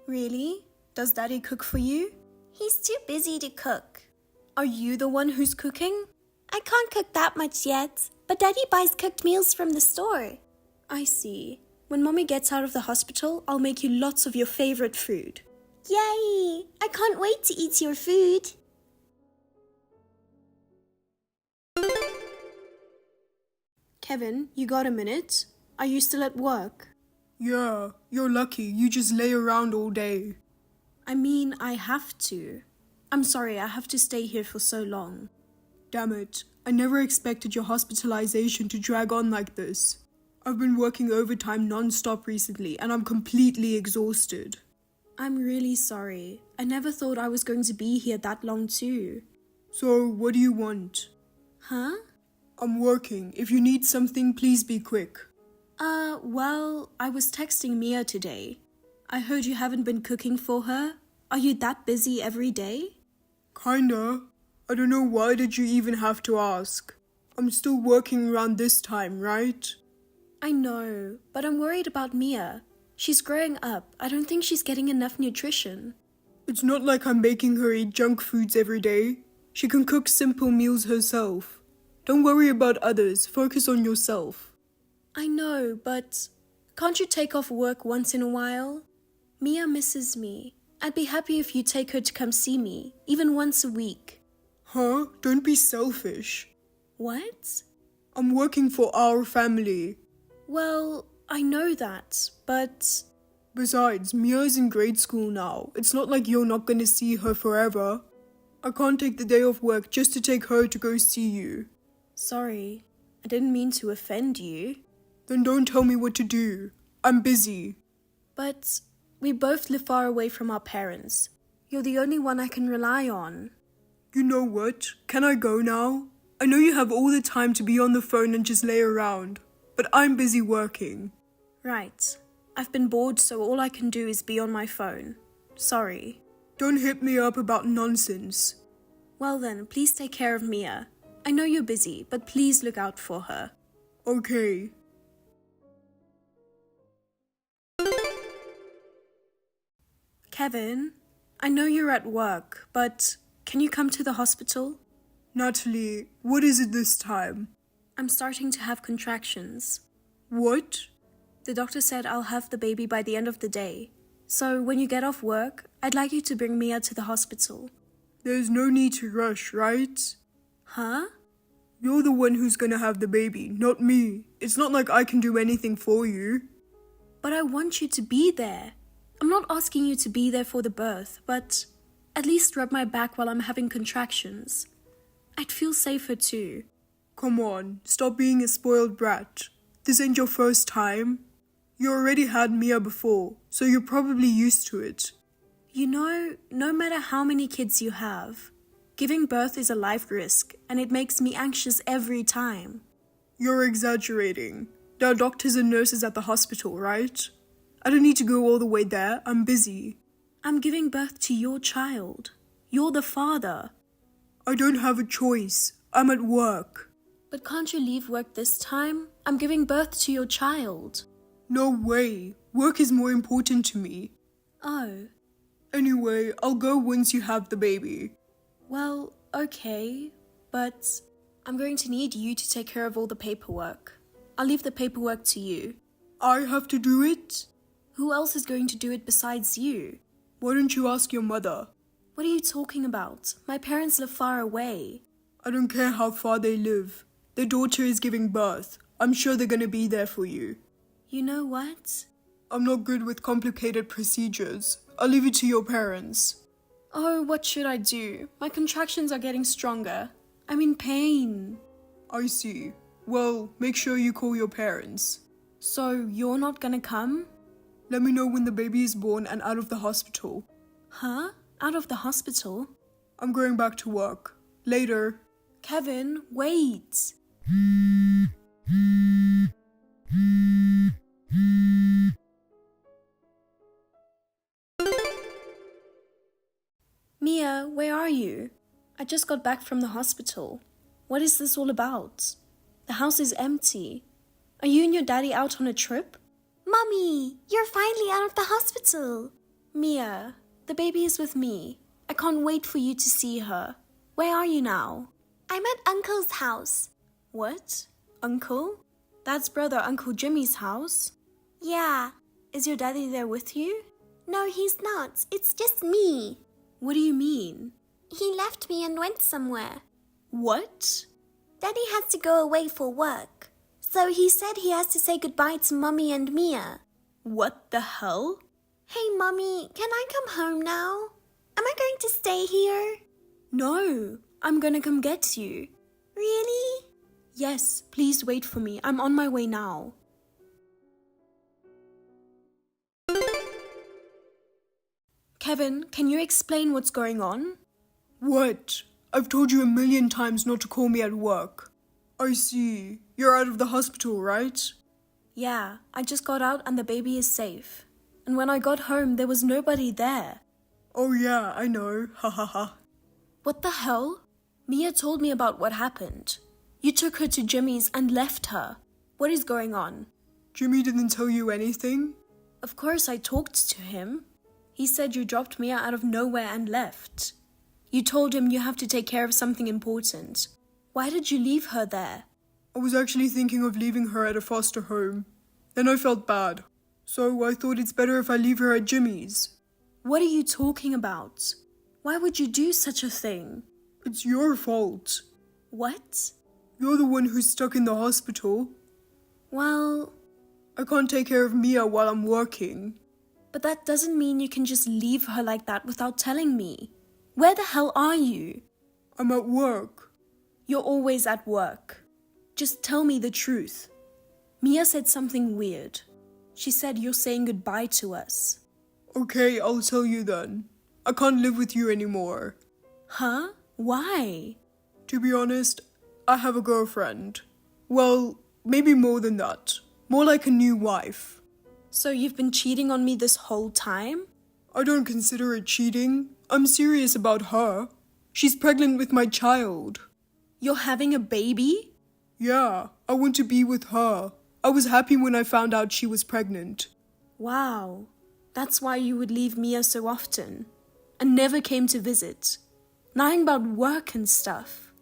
Really? Does Daddy cook for you? He's too busy to cook. Are you the one who's cooking? I can't cook that much yet, but Daddy buys cooked meals from the store. I see. When Mommy gets out of the hospital, I'll make you lots of your favorite food. Yay! I can't wait to eat your food. Kevin, you got a minute? Are you still at work? Yeah, you're lucky. You just lay around all day. I mean, I have to. I'm sorry, I have to stay here for so long. Damn it. I never expected your hospitalization to drag on like this. I've been working overtime non-stop recently and I'm completely exhausted. I'm really sorry. I never thought I was going to be here that long too. So, what do you want? Huh? I'm working. If you need something, please be quick. Well, I was texting Mia today. I heard you haven't been cooking for her. Are you that busy every day? Kinda. I don't know why did you even have to ask. I'm still working around this time, right? I know, but I'm worried about Mia. She's growing up. I don't think she's getting enough nutrition. It's not like I'm making her eat junk foods every day. She can cook simple meals herself. Don't worry about others. Focus on yourself. I know, but can't you take off work once in a while? Mia misses me. I'd be happy if you take her to come see me, even once a week. Huh? Don't be selfish. What? I'm working for our family. Well, I know that, but... Besides, Mia's in grade school now. It's not like you're not gonna see her forever. I can't take the day off work just to take her to go see you. Sorry, I didn't mean to offend you. Then don't tell me what to do. I'm busy. But we both live far away from our parents. You're the only one I can rely on. You know what? Can I go now? I know you have all the time to be on the phone and just lay around, but I'm busy working. Right. I've been bored, so all I can do is be on my phone. Sorry. Don't hit me up about nonsense. Well then, please take care of Mia. I know you're busy, but please look out for her. Okay. Kevin, I know you're at work, but can you come to the hospital? Natalie, what is it this time? I'm starting to have contractions. What? The doctor said I'll have the baby by the end of the day. So when you get off work, I'd like you to bring Mia to the hospital. There's no need to rush, right? Huh? You're the one who's gonna have the baby, not me. It's not like I can do anything for you. But I want you to be there. I'm not asking you to be there for the birth, but at least rub my back while I'm having contractions. I'd feel safer too. Come on, stop being a spoiled brat. This ain't your first time. You already had Mia before, so you're probably used to it. You know, no matter how many kids you have, giving birth is a life risk, and it makes me anxious every time. You're exaggerating. There are doctors and nurses at the hospital, right? I don't need to go all the way there. I'm busy. I'm giving birth to your child. You're the father. I don't have a choice. I'm at work. But can't you leave work this time? I'm giving birth to your child. No way. Work is more important to me. Oh. Anyway, I'll go once you have the baby. Well, okay, but I'm going to need you to take care of all the paperwork. I'll leave the paperwork to you. I have to do it? Who else is going to do it besides you? Why don't you ask your mother? What are you talking about? My parents live far away. I don't care how far they live. Their daughter is giving birth. I'm sure they're gonna be there for you. You know what? I'm not good with complicated procedures. I'll leave it to your parents. Oh, what should I do? My contractions are getting stronger. I'm in pain. I see. Well, make sure you call your parents. So, you're not gonna come? Let me know when the baby is born and out of the hospital. Huh? Out of the hospital? I'm going back to work. Later. Kevin, wait. Mia, where are you? I just got back from the hospital. What is this all about? The house is empty. Are you and your daddy out on a trip? Mummy, you're finally out of the hospital. Mia, the baby is with me. I can't wait for you to see her. Where are you now? I'm at Uncle's house. What? Uncle? That's brother Uncle Jimmy's house? Yeah. Is your daddy there with you? No, he's not. It's just me. What do you mean? He left me and went somewhere. What? Daddy has to go away for work. So he said he has to say goodbye to Mummy and Mia. What the hell? Hey, Mummy, can I come home now? Am I going to stay here? No, I'm gonna come get you. Really? Yes, please wait for me. I'm on my way now. Kevin, can you explain what's going on? What? I've told you 1,000,000 times not to call me at work. I see. You're out of the hospital, right? Yeah, I just got out and the baby is safe. And when I got home, there was nobody there. Oh yeah, I know. Ha ha ha. What the hell? Mia told me about what happened. You took her to Jimmy's and left her. What is going on? Jimmy didn't tell you anything? Of course I talked to him. He said you dropped Mia out of nowhere and left. You told him you have to take care of something important. Why did you leave her there? I was actually thinking of leaving her at a foster home. Then I felt bad. So I thought it's better if I leave her at Jimmy's. What are you talking about? Why would you do such a thing? It's your fault. What? You're the one who's stuck in the hospital. Well, I can't take care of Mia while I'm working. but that doesn't mean you can just leave her like that without telling me. Where the hell are you? I'm at work. You're always at work. Just tell me the truth. Mia said something weird. She said you're saying goodbye to us. Okay, I'll tell you then. I can't live with you anymore. Huh? Why? To be honest, I have a girlfriend. Well, maybe more than that. More like a new wife. So you've been cheating on me this whole time? I don't consider it cheating. I'm serious about her. She's pregnant with my child. You're having a baby? Yeah, I want to be with her. I was happy when I found out she was pregnant. Wow. That's why you would leave Mia so often. And never came to visit. Lying about work and stuff.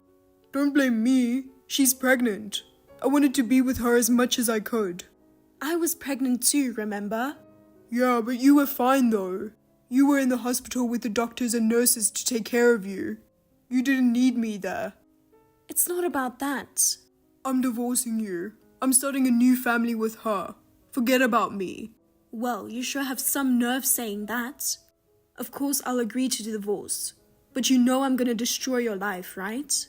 Don't blame me. She's pregnant. I wanted to be with her as much as I could. I was pregnant too, remember? Yeah, but you were fine though. You were in the hospital with the doctors and nurses to take care of you. You didn't need me there. It's not about that. I'm divorcing you. I'm starting a new family with her. Forget about me. Well, you sure have some nerve saying that. Of course, I'll agree to the divorce. But you know I'm gonna destroy your life, right?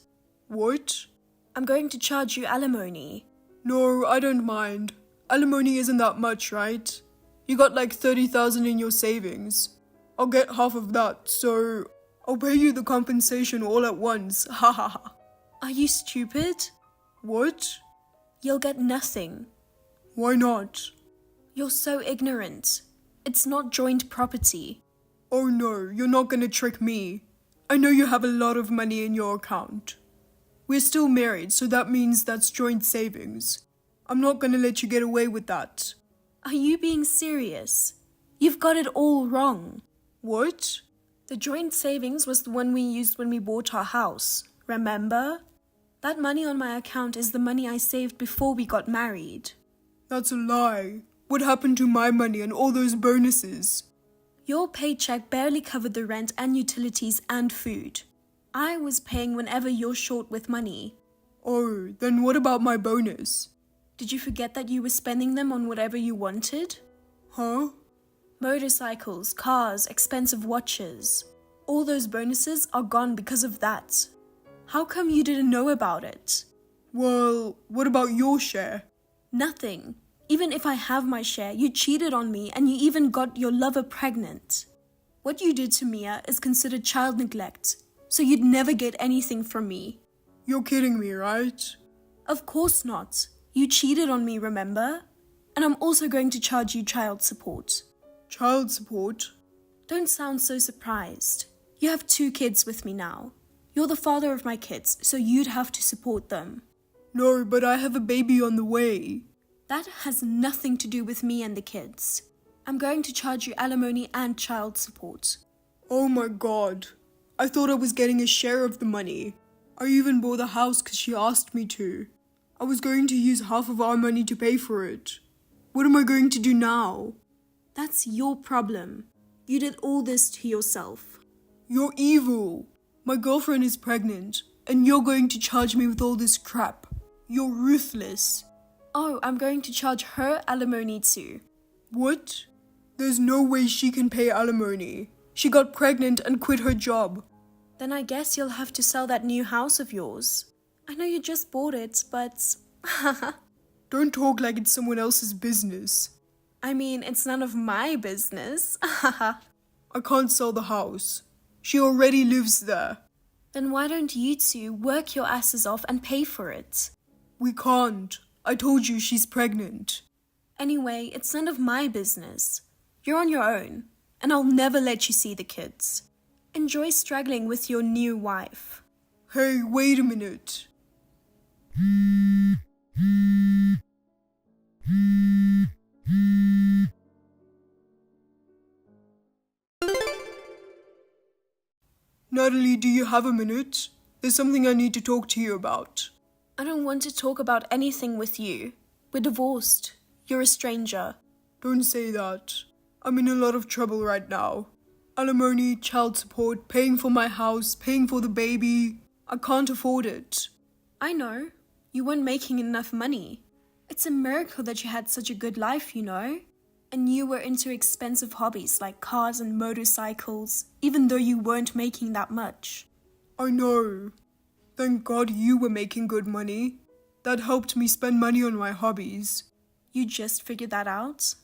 What? I'm going to charge you alimony. No, I don't mind. Alimony isn't that much, right? You got like 30,000 in your savings. I'll get half of that, so I'll pay you the compensation all at once. Ha ha ha. Are you stupid? What? You'll get nothing. Why not? You're so ignorant. It's not joint property. Oh no, you're not gonna trick me. I know you have a lot of money in your account. We're still married, so that means that's joint savings. I'm not gonna let you get away with that. Are you being serious? You've got it all wrong. What? The joint savings was the one we used when we bought our house, remember? That money on my account is the money I saved before we got married. That's a lie. What happened to my money and all those bonuses? Your paycheck barely covered the rent and utilities and food. I was paying whenever you're short with money. Oh, then what about my bonus? Did you forget that you were spending them on whatever you wanted? Huh? Motorcycles, cars, expensive watches. All those bonuses are gone because of that. How come you didn't know about it? Well, what about your share? Nothing. Even if I have my share, you cheated on me and you even got your lover pregnant. What you did to Mia is considered child neglect, so you'd never get anything from me. You're kidding me, right? Of course not. You cheated on me, remember? And I'm also going to charge you child support. Child support? Don't sound so surprised. You have 2 kids with me now. You're the father of my kids, so you'd have to support them. No, but I have a baby on the way. That has nothing to do with me and the kids. I'm going to charge you alimony and child support. Oh my god. I thought I was getting a share of the money. I even bought the house because she asked me to. I was going to use half of our money to pay for it. What am I going to do now? That's your problem. You did all this to yourself. You're evil. My girlfriend is pregnant, and you're going to charge me with all this crap. You're ruthless. Oh, I'm going to charge her alimony too. What? There's no way she can pay alimony. She got pregnant and quit her job. Then I guess you'll have to sell that new house of yours. I know you just bought it, but... Don't talk like it's someone else's business. I mean, it's none of my business. I can't sell the house. She already lives there. Then why don't you two work your asses off and pay for it? We can't. I told you she's pregnant. Anyway, it's none of my business. You're on your own, and I'll never let you see the kids. Enjoy struggling with your new wife. Hey, wait a minute. Natalie, do you have a minute? There's something I need to talk to you about. I don't want to talk about anything with you. We're divorced. You're a stranger. Don't say that. I'm in a lot of trouble right now. Alimony, child support, paying for my house, paying for the baby. I can't afford it. I know. You weren't making enough money. It's a miracle that you had such a good life, you know? And you were into expensive hobbies like cars and motorcycles, even though you weren't making that much. I know. Thank God you were making good money. That helped me spend money on my hobbies. You just figured that out?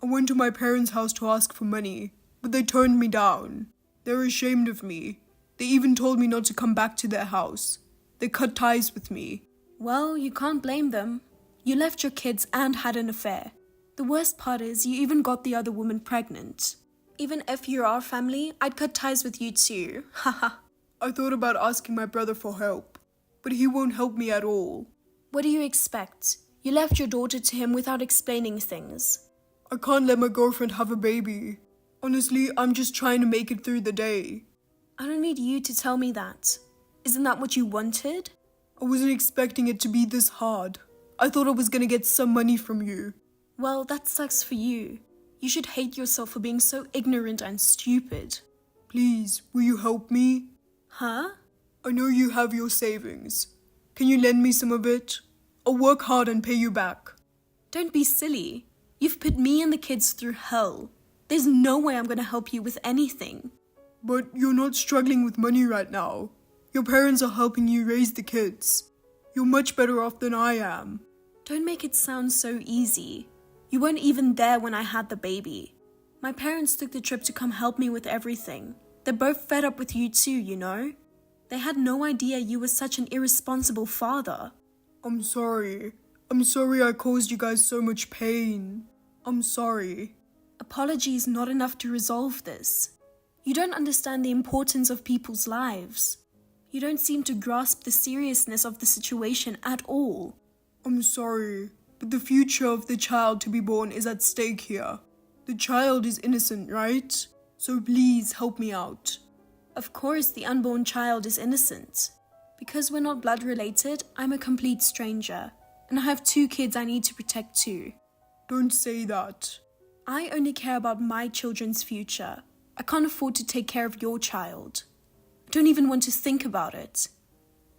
I went to my parents' house to ask for money, but they turned me down. They're ashamed of me. They even told me not to come back to their house. They cut ties with me. Well, you can't blame them. You left your kids and had an affair. The worst part is you even got the other woman pregnant. Even if you're our family, I'd cut ties with you too. Haha. I thought about asking my brother for help, but he won't help me at all. What do you expect? You left your daughter to him without explaining things. I can't let my girlfriend have a baby. Honestly, I'm just trying to make it through the day. I don't need you to tell me that. Isn't that what you wanted? I wasn't expecting it to be this hard. I thought I was gonna get some money from you. Well, that sucks for you. You should hate yourself for being so ignorant and stupid. Please, will you help me? Huh? I know you have your savings. Can you lend me some of it? I'll work hard and pay you back. Don't be silly. You've put me and the kids through hell. There's no way I'm gonna help you with anything. But you're not struggling with money right now. Your parents are helping you raise the kids. You're much better off than I am. Don't make it sound so easy. You weren't even there when I had the baby. My parents took the trip to come help me with everything. They're both fed up with you too, you know? They had no idea you were such an irresponsible father. I'm sorry. I'm sorry I caused you guys so much pain. I'm sorry. Apology is not enough to resolve this. You don't understand the importance of people's lives. You don't seem to grasp the seriousness of the situation at all. I'm sorry, but the future of the child to be born is at stake here. The child is innocent, right? So please help me out. Of course, the unborn child is innocent. Because we're not blood related, I'm a complete stranger. And I have 2 kids I need to protect too. Don't say that. I only care about my children's future. I can't afford to take care of your child. I don't even want to think about it.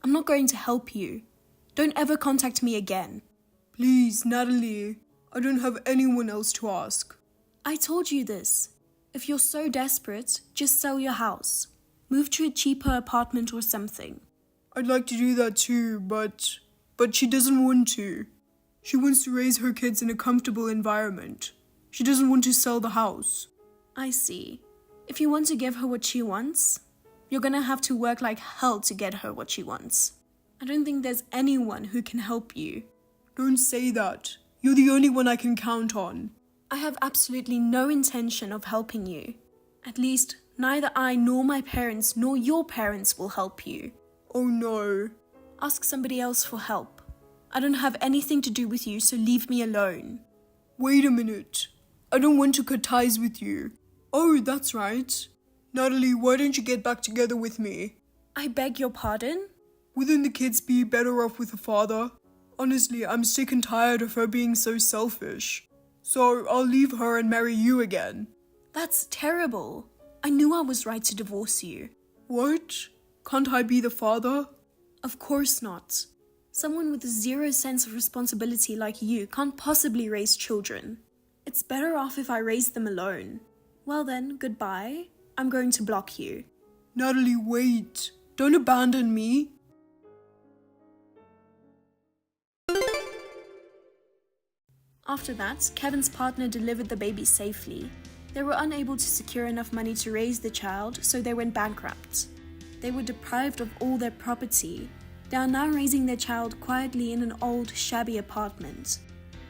I'm not going to help you. Don't ever contact me again. Please, Natalie. I don't have anyone else to ask. I told you this. If you're so desperate, just sell your house. Move to a cheaper apartment or something. I'd like to do that too, but she doesn't want to. She wants to raise her kids in a comfortable environment. She doesn't want to sell the house. I see. If you want to give her what she wants, you're gonna have to work like hell to get her what she wants. I don't think there's anyone who can help you. Don't say that. You're the only one I can count on. I have absolutely no intention of helping you. At least, neither I nor my parents nor your parents will help you. Oh no. Ask somebody else for help. I don't have anything to do with you, so leave me alone. Wait a minute. I don't want to cut ties with you. Oh, that's right. Natalie, why don't you get back together with me? I beg your pardon? Wouldn't the kids be better off with a father? Honestly, I'm sick and tired of her being so selfish. So I'll leave her and marry you again. That's terrible. I knew I was right to divorce you. What? Can't I be the father? Of course not. Someone with 0 sense of responsibility like you can't possibly raise children. It's better off if I raise them alone. Well then, goodbye. I'm going to block you. Natalie, wait. Don't abandon me. After that, Kevin's partner delivered the baby safely. They were unable to secure enough money to raise the child, so they went bankrupt. They were deprived of all their property. They are now raising their child quietly in an old, shabby apartment.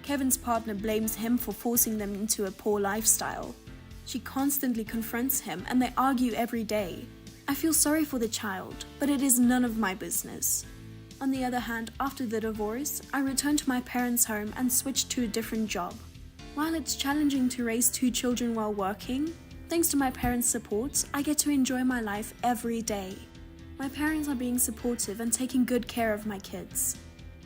Kevin's partner blames him for forcing them into a poor lifestyle. She constantly confronts him and they argue every day. I feel sorry for the child, but it is none of my business. On the other hand, after the divorce, I returned to my parents' home and switched to a different job. While it's challenging to raise 2 children while working, thanks to my parents' support, I get to enjoy my life every day. My parents are being supportive and taking good care of my kids.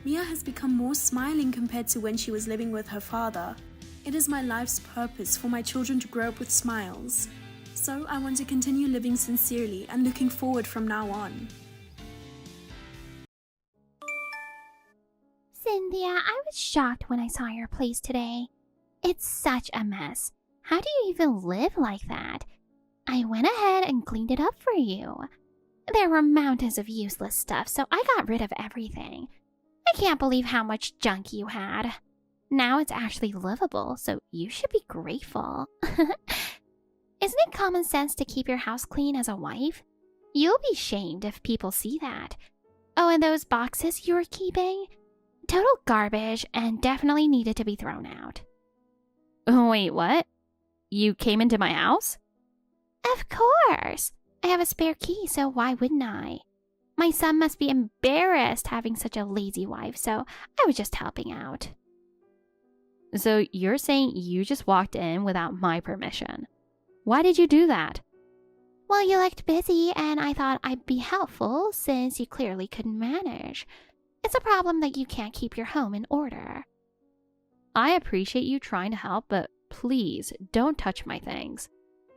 Mia has become more smiling compared to when she was living with her father. It is my life's purpose for my children to grow up with smiles. So I want to continue living sincerely and looking forward from now on. Cynthia, I was shocked when I saw your place today. It's such a mess. How do you even live like that? I went ahead and cleaned it up for you. There were mountains of useless stuff, so I got rid of everything. I can't believe how much junk you had. Now it's actually livable, so you should be grateful. Isn't it common sense to keep your house clean as a wife? You'll be shamed if people see that. Oh, and those boxes you were keeping? Total garbage and definitely needed to be thrown out. Wait, what? You came into my house? Of course. I have a spare key, so why wouldn't I? My son must be embarrassed having such a lazy wife, so I was just helping out. So you're saying you just walked in without my permission? Why did you do that? Well, you looked busy, and I thought I'd be helpful since you clearly couldn't manage. It's a problem that you can't keep your home in order. I appreciate you trying to help, but please don't touch my things.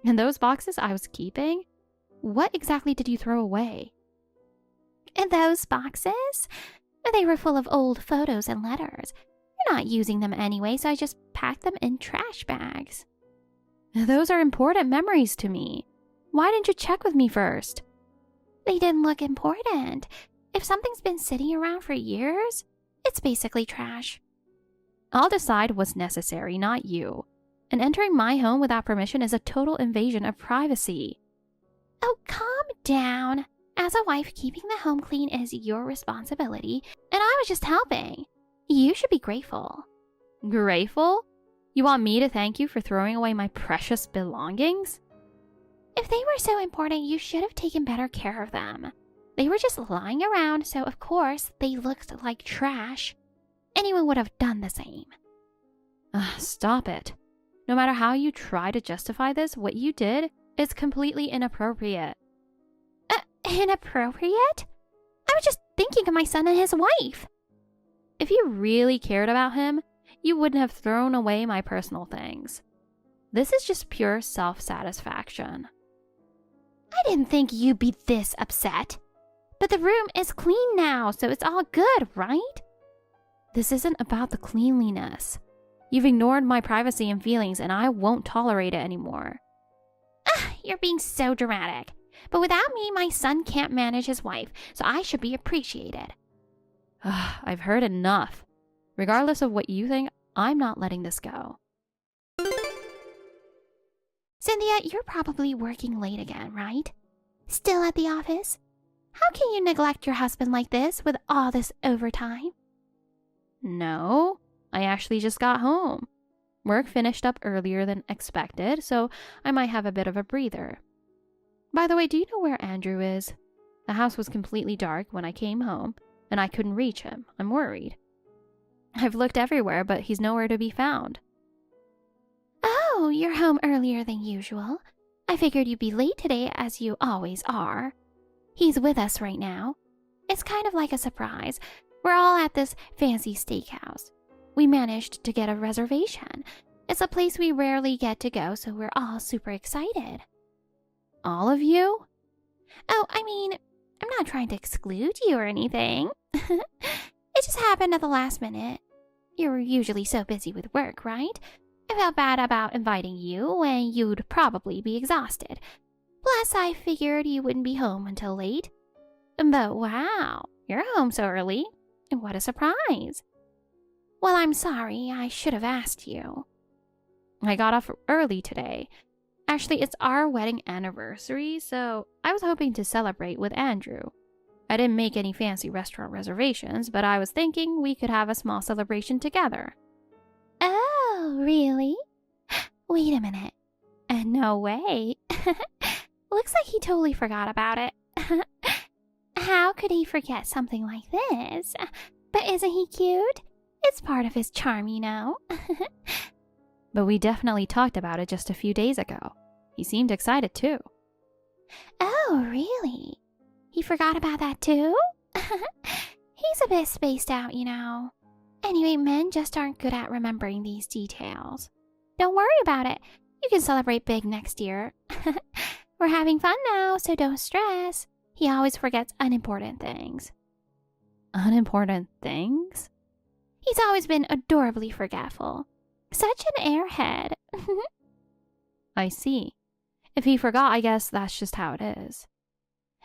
And those boxes I was keeping? What exactly did you throw away? And those boxes? They were full of old photos and letters. You're not using them anyway, so I just packed them in trash bags. Those are important memories to me. Why didn't you check with me first? They didn't look important. If something's been sitting around for years, it's basically trash. I'll decide what's necessary, not you. And entering my home without permission is a total invasion of privacy. Oh, calm down. As a wife, keeping the home clean is your responsibility, and I was just helping. You should be grateful. Grateful? You want me to thank you for throwing away my precious belongings? If they were so important, you should have taken better care of them. They were just lying around, so of course they looked like trash. Anyone would have done the same. Stop it. No matter how you try to justify this, what you did is completely inappropriate. Inappropriate? I was just thinking of my son and his wife. If you really cared about him, you wouldn't have thrown away my personal things. This is just pure self-satisfaction. I didn't think you'd be this upset. But the room is clean now, so it's all good, right? This isn't about the cleanliness. You've ignored my privacy and feelings, and I won't tolerate it anymore. You're being so dramatic. But without me, my son can't manage his wife, so I should be appreciated. I've heard enough. Regardless of what you think, I'm not letting this go. Cynthia, you're probably working late again, right? Still at the office? How can you neglect your husband like this with all this overtime? No, I actually just got home. Work finished up earlier than expected, so I might have a bit of a breather. By the way, do you know where Andrew is? The house was completely dark when I came home, and I couldn't reach him. I'm worried. I've looked everywhere, but he's nowhere to be found. Oh, you're home earlier than usual. I figured you'd be late today, as you always are. He's with us right now. It's kind of like a surprise. We're all at this fancy steakhouse. We managed to get a reservation. It's a place we rarely get to go, so we're all super excited. All of you? Oh, I mean, I'm not trying to exclude you or anything. It just happened at the last minute. You're usually so busy with work, right? I felt bad about inviting you when you'd probably be exhausted. Plus, I figured you wouldn't be home until late. But wow, you're home so early. What a surprise. Well, I'm sorry. I should have asked you. I got off early today. Actually, it's our wedding anniversary, so I was hoping to celebrate with Andrew. I didn't make any fancy restaurant reservations, but I was thinking we could have a small celebration together. Oh, really? Wait a minute. No way. Looks like he totally forgot about it. How could he forget something like this? But isn't he cute? It's part of his charm, you know. But we definitely talked about it just a few days ago. He seemed excited too. Oh, really? He forgot about that too? He's a bit spaced out, you know. Anyway, men just aren't good at remembering these details. Don't worry about it. You can celebrate big next year. We're having fun now, so don't stress. He always forgets unimportant things. Unimportant things? He's always been adorably forgetful. Such an airhead. I see. If he forgot, I guess that's just how it is.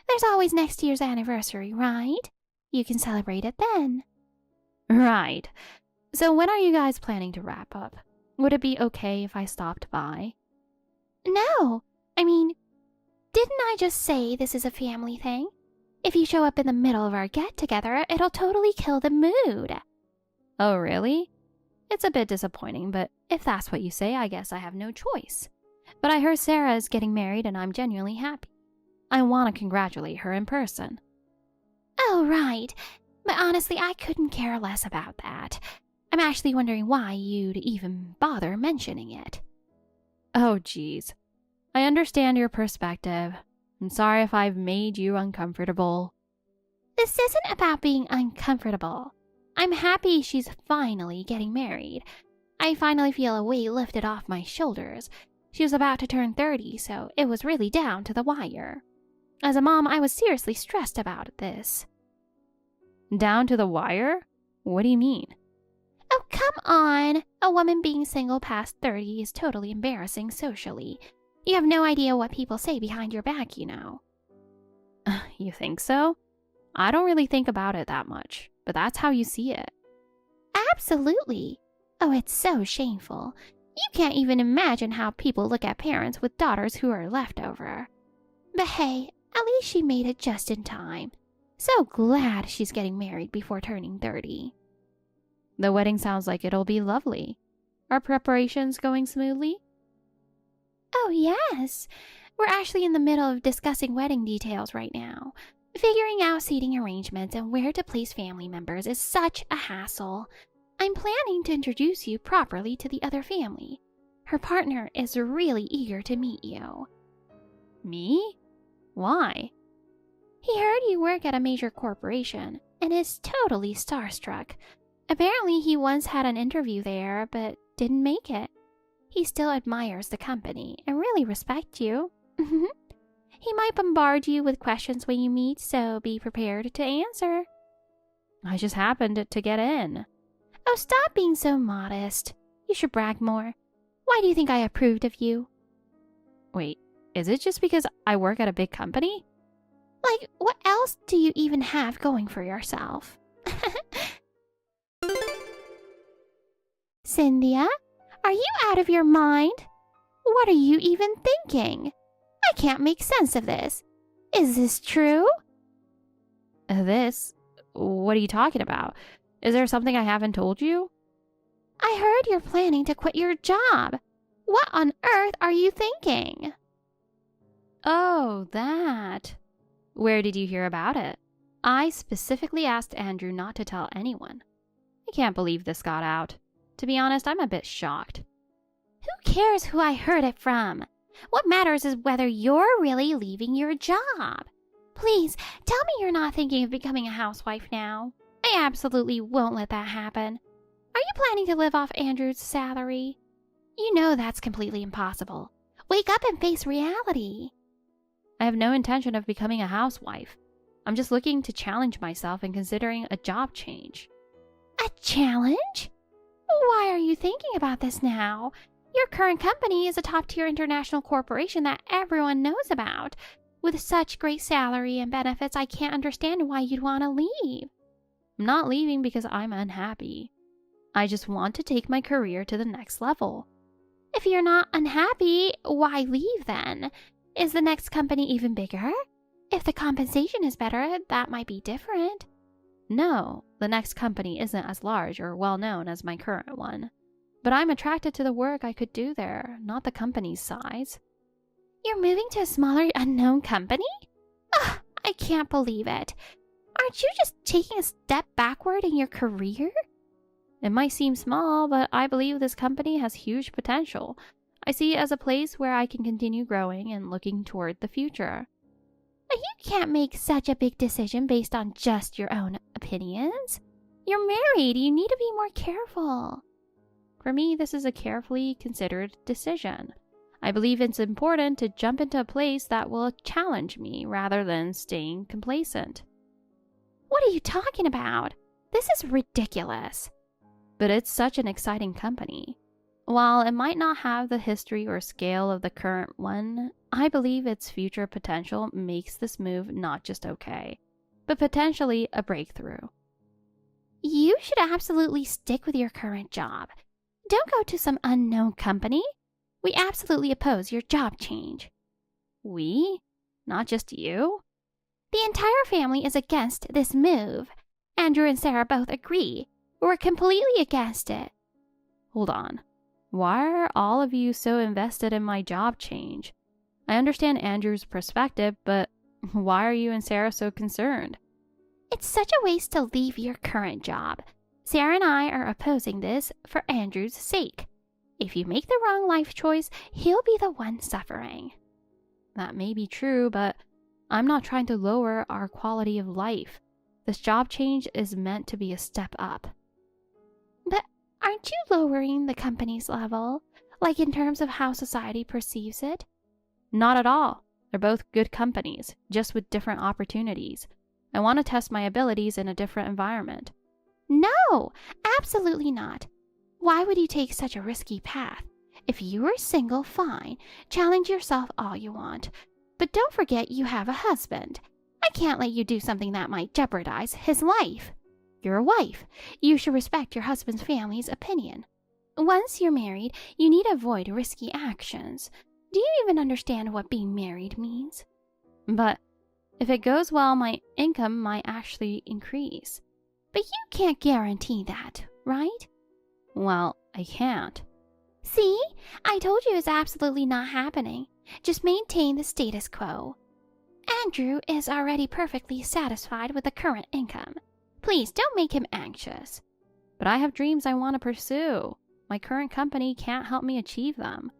There's always next year's anniversary, right? You can celebrate it then. Right. So when are you guys planning to wrap up? Would it be okay if I stopped by? No. I mean, didn't I just say this is a family thing? If you show up in the middle of our get-together, it'll totally kill the mood. Oh, really? It's a bit disappointing, but if that's what you say, I guess I have no choice. But I heard Sarah is getting married and I'm genuinely happy. I want to congratulate her in person. Oh, right. But honestly, I couldn't care less about that. I'm actually wondering why you'd even bother mentioning it. Oh, geez. I understand your perspective. I'm sorry if I've made you uncomfortable. This isn't about being uncomfortable. I'm happy she's finally getting married. I finally feel a weight lifted off my shoulders. She was about to turn 30, so it was really down to the wire. As a mom, I was seriously stressed about this. Down to the wire? What do you mean? Oh, come on! A woman being single past 30 is totally embarrassing socially. You have no idea what people say behind your back, you know. You think so? I don't really think about it that much, but that's how you see it. Absolutely. Oh, it's so shameful. You can't even imagine how people look at parents with daughters who are leftover. But hey, at least she made it just in time. So glad she's getting married before turning 30. The wedding sounds like it'll be lovely. Are preparations going smoothly? Oh, yes. We're actually in the middle of discussing wedding details right now. Figuring out seating arrangements and where to place family members is such a hassle. I'm planning to introduce you properly to the other family. Her partner is really eager to meet you. Me? Why? He heard you work at a major corporation and is totally starstruck. Apparently, he once had an interview there, but didn't make it. He still admires the company and really respects you. He might bombard you with questions when you meet, so be prepared to answer. I just happened to get in. Oh, stop being so modest. You should brag more. Why do you think I approved of you? Wait, is it just because I work at a big company? Like, what else do you even have going for yourself? Cynthia, are you out of your mind? What are you even thinking? I can't make sense of this. Is this true? This? What are you talking about? Is there something I haven't told you? I heard you're planning to quit your job. What on earth are you thinking? Oh, that. Where did you hear about it? I specifically asked Andrew not to tell anyone. I can't believe this got out. To be honest, I'm a bit shocked. Who cares who I heard it from? What matters is whether you're really leaving your job. Please, tell me you're not thinking of becoming a housewife now. I absolutely won't let that happen. Are you planning to live off Andrew's salary? You know that's completely impossible. Wake up and face reality. I have no intention of becoming a housewife. I'm just looking to challenge myself and considering a job change. A challenge? Why are you thinking about this now? Your current company is a top-tier international corporation that everyone knows about. With such great salary and benefits, I can't understand why you'd want to leave. I'm not leaving because I'm unhappy. I just want to take my career to the next level. If you're not unhappy, why leave then? Is the next company even bigger? If the compensation is better, that might be different. No, the next company isn't as large or well known as my current one. But I'm attracted to the work I could do there, not the company's size. You're moving to a smaller, unknown company? Ugh, I can't believe it. Aren't you just taking a step backward in your career? It might seem small, but I believe this company has huge potential. I see it as a place where I can continue growing and looking toward the future. But you can't make such a big decision based on just your own opinions. You're married, you need to be more careful. For me, this is a carefully considered decision. I believe it's important to jump into a place that will challenge me rather than staying complacent. What are you talking about? This is ridiculous. But it's such an exciting company. While it might not have the history or scale of the current one, I believe its future potential makes this move not just okay, but potentially a breakthrough. You should absolutely stick with your current job. Don't go to some unknown company. We absolutely oppose your job change. We? Not just you? The entire family is against this move. Andrew and Sarah both agree. We're completely against it. Hold on. Why are all of you so invested in my job change? I understand Andrew's perspective, but why are you and Sarah so concerned? It's such a waste to leave your current job. Sarah and I are opposing this for Andrew's sake. If you make the wrong life choice, he'll be the one suffering. That may be true, but I'm not trying to lower our quality of life. This job change is meant to be a step up. But aren't you lowering the company's level, like in terms of how society perceives it? Not at all. They're both good companies, just with different opportunities. I want to test my abilities in a different environment. No, absolutely not. Why would you take such a risky path? If you were single, fine. Challenge yourself all you want. But don't forget you have a husband. I can't let you do something that might jeopardize his life. You're a wife. You should respect your husband's family's opinion. Once you're married, you need to avoid risky actions. Do you even understand what being married means? But if it goes well, my income might actually increase. But you can't guarantee that, right? Well, I can't. See? I told you it's absolutely not happening. Just maintain the status quo. Andrew is already perfectly satisfied with the current income. Please don't make him anxious. But I have dreams I want to pursue. My current company can't help me achieve them.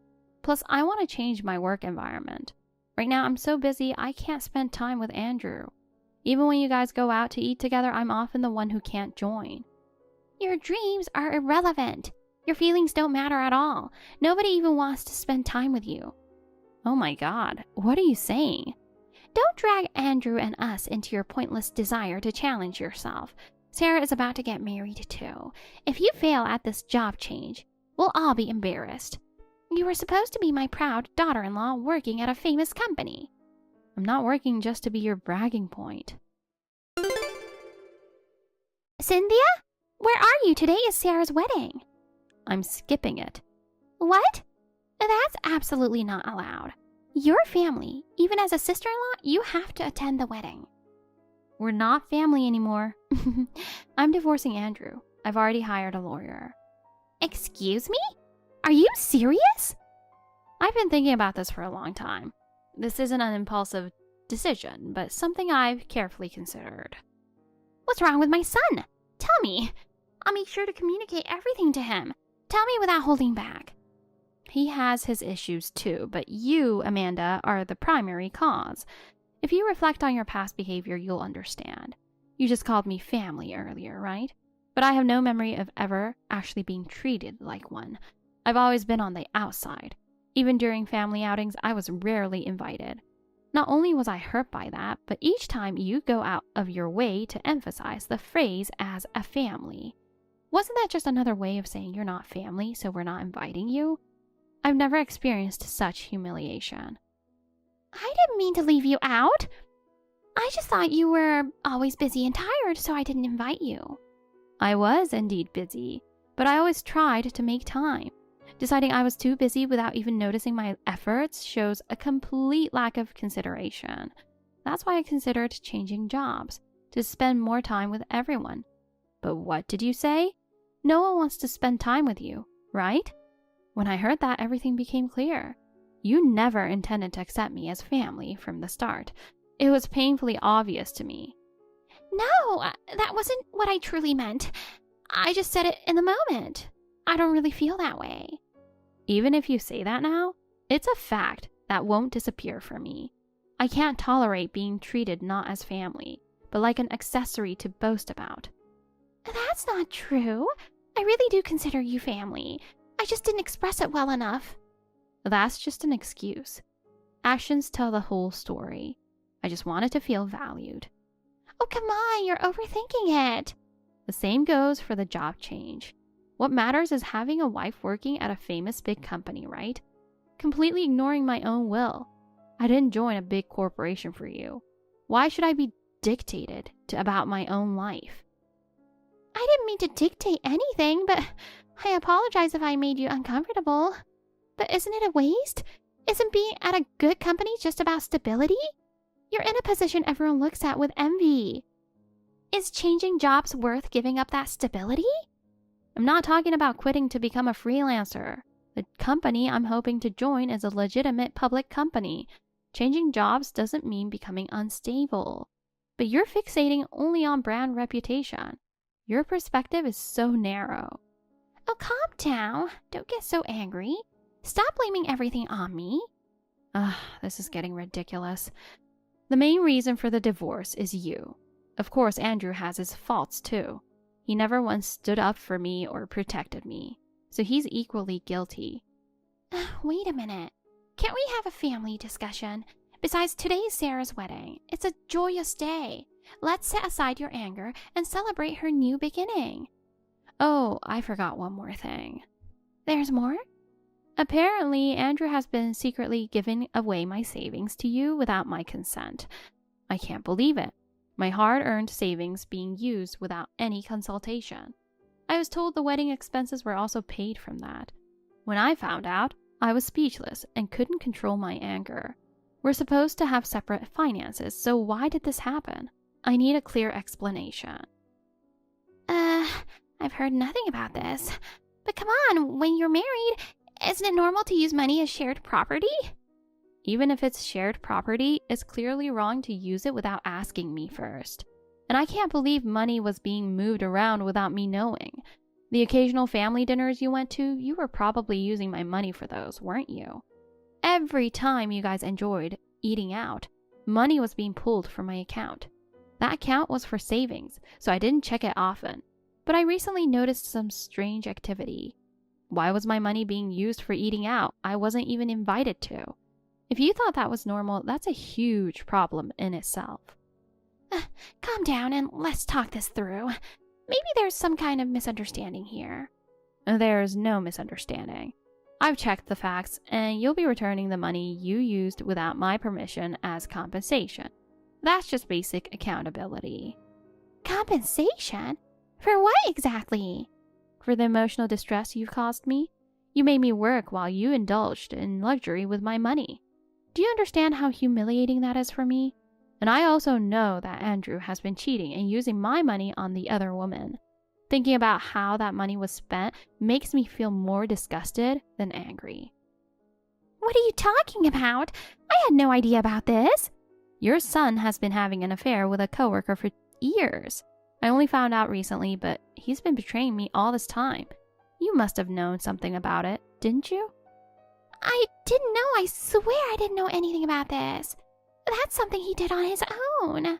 Plus, I want to change my work environment. Right now, I'm so busy I can't spend time with Andrew. Even when you guys go out to eat together, I'm often the one who can't join. Your dreams are irrelevant. Your feelings don't matter at all. Nobody even wants to spend time with you. Oh my God, what are you saying? Don't drag Andrew and us into your pointless desire to challenge yourself. Sarah is about to get married too. If you fail at this job change, we'll all be embarrassed. You were supposed to be my proud daughter-in-law working at a famous company. I'm not working just to be your bragging point. Cynthia? Where are you? Today is Sarah's wedding. I'm skipping it. What? That's absolutely not allowed. Your family, even as a sister-in-law, you have to attend the wedding. We're not family anymore. I'm divorcing Andrew. I've already hired a lawyer. Excuse me? Are you serious? I've been thinking about this for a long time. This isn't an impulsive decision, but something I've carefully considered. What's wrong with my son? Tell me. I'll make sure to communicate everything to him. Tell me without holding back. He has his issues too, but you, Amanda, are the primary cause. If you reflect on your past behavior, you'll understand. You just called me family earlier, right? But I have no memory of ever actually being treated like one. I've always been on the outside. Even during family outings, I was rarely invited. Not only was I hurt by that, but each time you go out of your way to emphasize the phrase as a family. Wasn't that just another way of saying you're not family, so we're not inviting you? I've never experienced such humiliation. I didn't mean to leave you out. I just thought you were always busy and tired, so I didn't invite you. I was indeed busy, but I always tried to make time. Deciding I was too busy without even noticing my efforts shows a complete lack of consideration. That's why I considered changing jobs, to spend more time with everyone. But what did you say? No one wants to spend time with you, right? When I heard that, everything became clear. You never intended to accept me as family from the start. It was painfully obvious to me. No, that wasn't what I truly meant. I just said it in the moment. I don't really feel that way. Even if you say that now, it's a fact that won't disappear from me. I can't tolerate being treated not as family, but like an accessory to boast about. That's not true. I really do consider you family. I just didn't express it well enough. That's just an excuse. Actions tell the whole story. I just wanted to feel valued. Oh, come on, you're overthinking it. The same goes for the job change. What matters is having a wife working at a famous big company, right? Completely ignoring my own will. I didn't join a big corporation for you. Why should I be dictated to about my own life? I didn't mean to dictate anything, but I apologize if I made you uncomfortable. But isn't it a waste? Isn't being at a good company just about stability? You're in a position everyone looks at with envy. Is changing jobs worth giving up that stability? I'm not talking about quitting to become a freelancer. The company I'm hoping to join is a legitimate public company. Changing jobs doesn't mean becoming unstable. But you're fixating only on brand reputation. Your perspective is so narrow. Oh, calm down. Don't get so angry. Stop blaming everything on me. This is getting ridiculous. The main reason for the divorce is you. Of course, Andrew has his faults too. He never once stood up for me or protected me. So he's equally guilty. Wait a minute. Can't we have a family discussion? Besides, today's Sarah's wedding. It's a joyous day. Let's set aside your anger and celebrate her new beginning. Oh, I forgot one more thing. There's more? Apparently, Andrew has been secretly giving away my savings to you without my consent. I can't believe it. My hard-earned savings being used without any consultation. I was told the wedding expenses were also paid from that. When I found out, I was speechless and couldn't control my anger. We're supposed to have separate finances, so why did this happen? I need a clear explanation. I've heard nothing about this. But come on, when you're married, isn't it normal to use money as shared property? Even if it's shared property, it's clearly wrong to use it without asking me first. And I can't believe money was being moved around without me knowing. The occasional family dinners you went to, you were probably using my money for those, weren't you? Every time you guys enjoyed eating out, money was being pulled from my account. That account was for savings, so I didn't check it often. But I recently noticed some strange activity. Why was my money being used for eating out? I wasn't even invited to. If you thought that was normal, that's a huge problem in itself. Calm down and let's talk this through. Maybe there's some kind of misunderstanding here. There's no misunderstanding. I've checked the facts, and you'll be returning the money you used without my permission as compensation. That's just basic accountability. Compensation? For what exactly? For the emotional distress you've caused me. You made me work while you indulged in luxury with my money. Do you understand how humiliating that is for me? And I also know that Andrew has been cheating and using my money on the other woman. Thinking about how that money was spent makes me feel more disgusted than angry. What are you talking about? I had no idea about this. Your son has been having an affair with a coworker for years. I only found out recently, but he's been betraying me all this time. You must have known something about it, didn't you? I didn't know. I swear I didn't know anything about this. That's something he did on his own.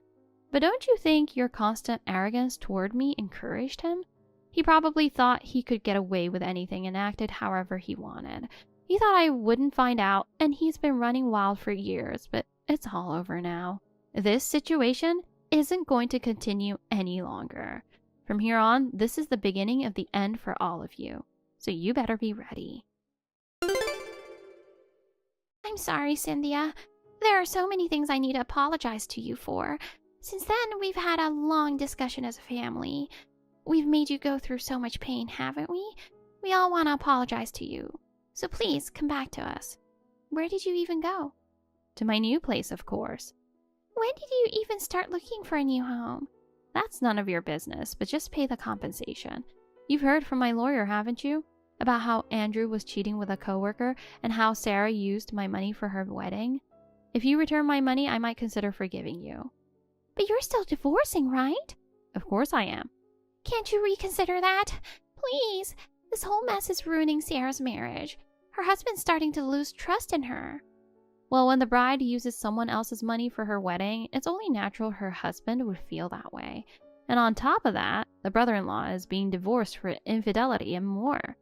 But don't you think your constant arrogance toward me encouraged him? He probably thought he could get away with anything and acted however he wanted. He thought I wouldn't find out, and he's been running wild for years, but it's all over now. This situation isn't going to continue any longer. From here on, this is the beginning of the end for all of you. So you better be ready. I'm sorry, Cynthia. There are so many things I need to apologize to you for. Since then, we've had a long discussion as a family. We've made you go through so much pain, haven't we? We all want to apologize to you. So please, come back to us. Where did you even go? To my new place, of course. When did you even start looking for a new home? That's none of your business, but just pay the compensation. You've heard from my lawyer, haven't you? About how Andrew was cheating with a coworker and how Sarah used my money for her wedding? If you return my money, I might consider forgiving you. But you're still divorcing, right? Of course I am. Can't you reconsider that? Please. This whole mess is ruining Sarah's marriage. Her husband's starting to lose trust in her. Well, when the bride uses someone else's money for her wedding, it's only natural her husband would feel that way. And on top of that, the brother-in-law is being divorced for infidelity and more.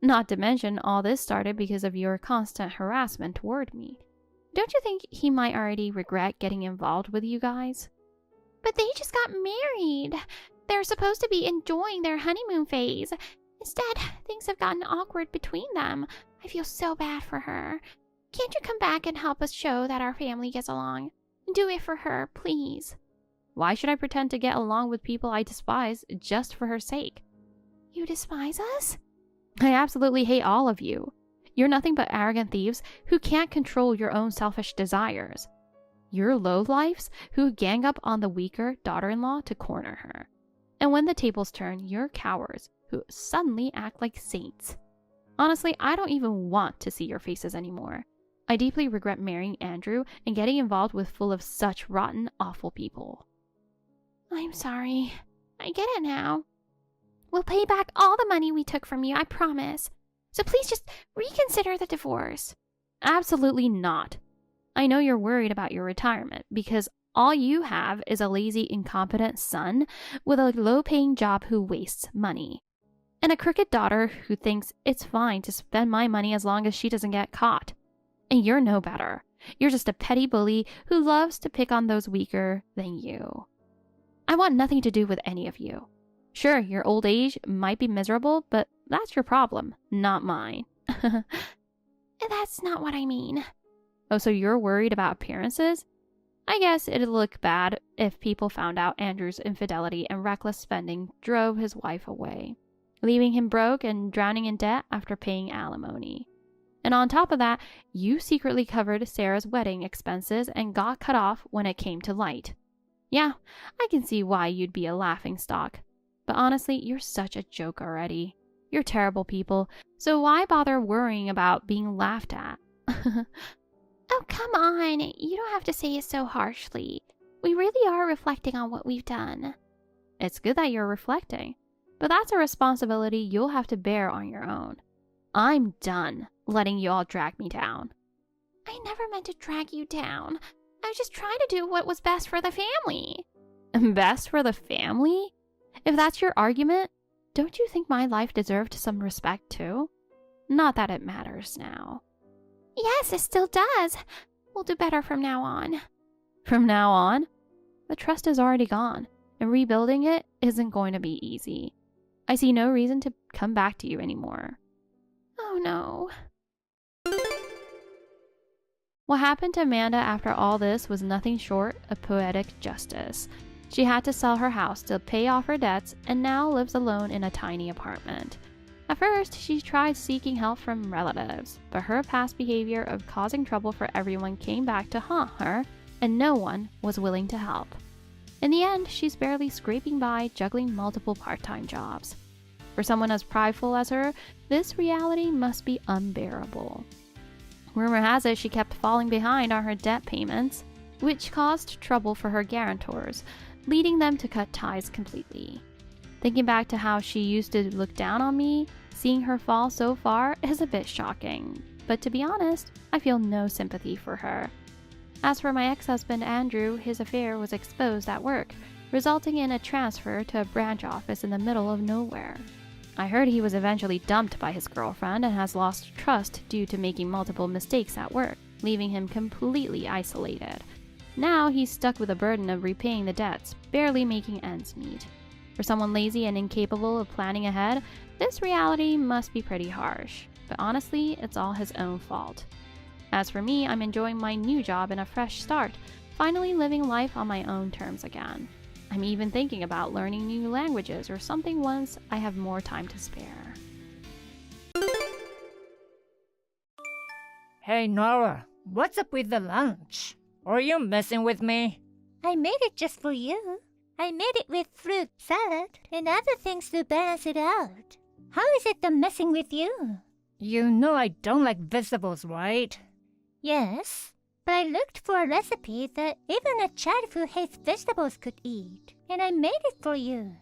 Not to mention, all this started because of your constant harassment toward me. Don't you think he might already regret getting involved with you guys? But they just got married. They're supposed to be enjoying their honeymoon phase. Instead, things have gotten awkward between them. I feel so bad for her. Can't you come back and help us show that our family gets along? Do it for her, please. Why should I pretend to get along with people I despise just for her sake? You despise us? I absolutely hate all of you. You're nothing but arrogant thieves who can't control your own selfish desires. You're lowlifes who gang up on the weaker daughter-in-law to corner her. And when the tables turn, you're cowards who suddenly act like saints. Honestly, I don't even want to see your faces anymore. I deeply regret marrying Andrew and getting involved with full of such rotten, awful people. I'm sorry. I get it now. We'll pay back all the money we took from you, I promise. So please just reconsider the divorce. Absolutely not. I know you're worried about your retirement because all you have is a lazy, incompetent son with a low-paying job who wastes money. And a crooked daughter who thinks it's fine to spend my money as long as she doesn't get caught. And you're no better. You're just a petty bully who loves to pick on those weaker than you. I want nothing to do with any of you. Sure, your old age might be miserable, but that's your problem, not mine. That's not what I mean. Oh, so you're worried about appearances? I guess it'd look bad if people found out Andrew's infidelity and reckless spending drove his wife away, leaving him broke and drowning in debt after paying alimony. And on top of that, you secretly covered Sarah's wedding expenses and got cut off when it came to light. Yeah, I can see why you'd be a laughingstock. But honestly, you're such a joke already. You're terrible people, so why bother worrying about being laughed at? Oh, come on. You don't have to say it so harshly. We really are reflecting on what we've done. It's good that you're reflecting, but that's a responsibility you'll have to bear on your own. I'm done letting you all drag me down. I never meant to drag you down. I was just trying to do what was best for the family. Best for the family? If that's your argument, don't you think my life deserved some respect too? Not that it matters now. Yes, it still does. We'll do better from now on. From now on? The trust is already gone, and rebuilding it isn't going to be easy. I see no reason to come back to you anymore. Oh no. What happened to Amanda after all this was nothing short of poetic justice. She had to sell her house to pay off her debts and now lives alone in a tiny apartment. At first, she tried seeking help from relatives, but her past behavior of causing trouble for everyone came back to haunt her, and no one was willing to help. In the end, she's barely scraping by, juggling multiple part-time jobs. For someone as prideful as her, this reality must be unbearable. Rumor has it she kept falling behind on her debt payments, which caused trouble for her guarantors, leading them to cut ties completely. Thinking back to how she used to look down on me, seeing her fall so far is a bit shocking. But to be honest, I feel no sympathy for her. As for my ex-husband Andrew, his affair was exposed at work, resulting in a transfer to a branch office in the middle of nowhere. I heard he was eventually dumped by his girlfriend and has lost trust due to making multiple mistakes at work, leaving him completely isolated. Now he's stuck with the burden of repaying the debts, barely making ends meet. For someone lazy and incapable of planning ahead, this reality must be pretty harsh. But honestly, it's all his own fault. As for me, I'm enjoying my new job and a fresh start, finally living life on my own terms again. I'm even thinking about learning new languages or something once I have more time to spare. Hey Nora, what's up with the lunch? Are you messing with me? I made it just for you. I made it with fruit salad and other things to balance it out. How is it I'm messing with you? You know I don't like vegetables, right? Yes, but I looked for a recipe that even a child who hates vegetables could eat, and I made it for you.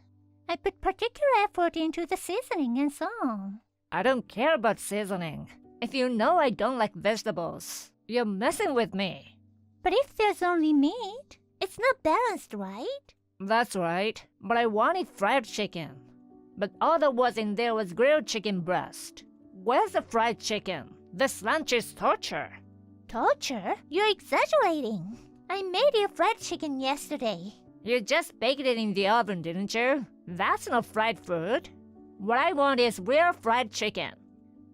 I put particular effort into the seasoning and so on. I don't care about seasoning. If you know I don't like vegetables, you're messing with me. But if there's only meat, it's not balanced, right? That's right, but I wanted fried chicken. But all that was in there was grilled chicken breast. Where's the fried chicken? This lunch is torture. Torture? You're exaggerating. I made you fried chicken yesterday. You just baked it in the oven, didn't you? That's not fried food. What I want is real fried chicken.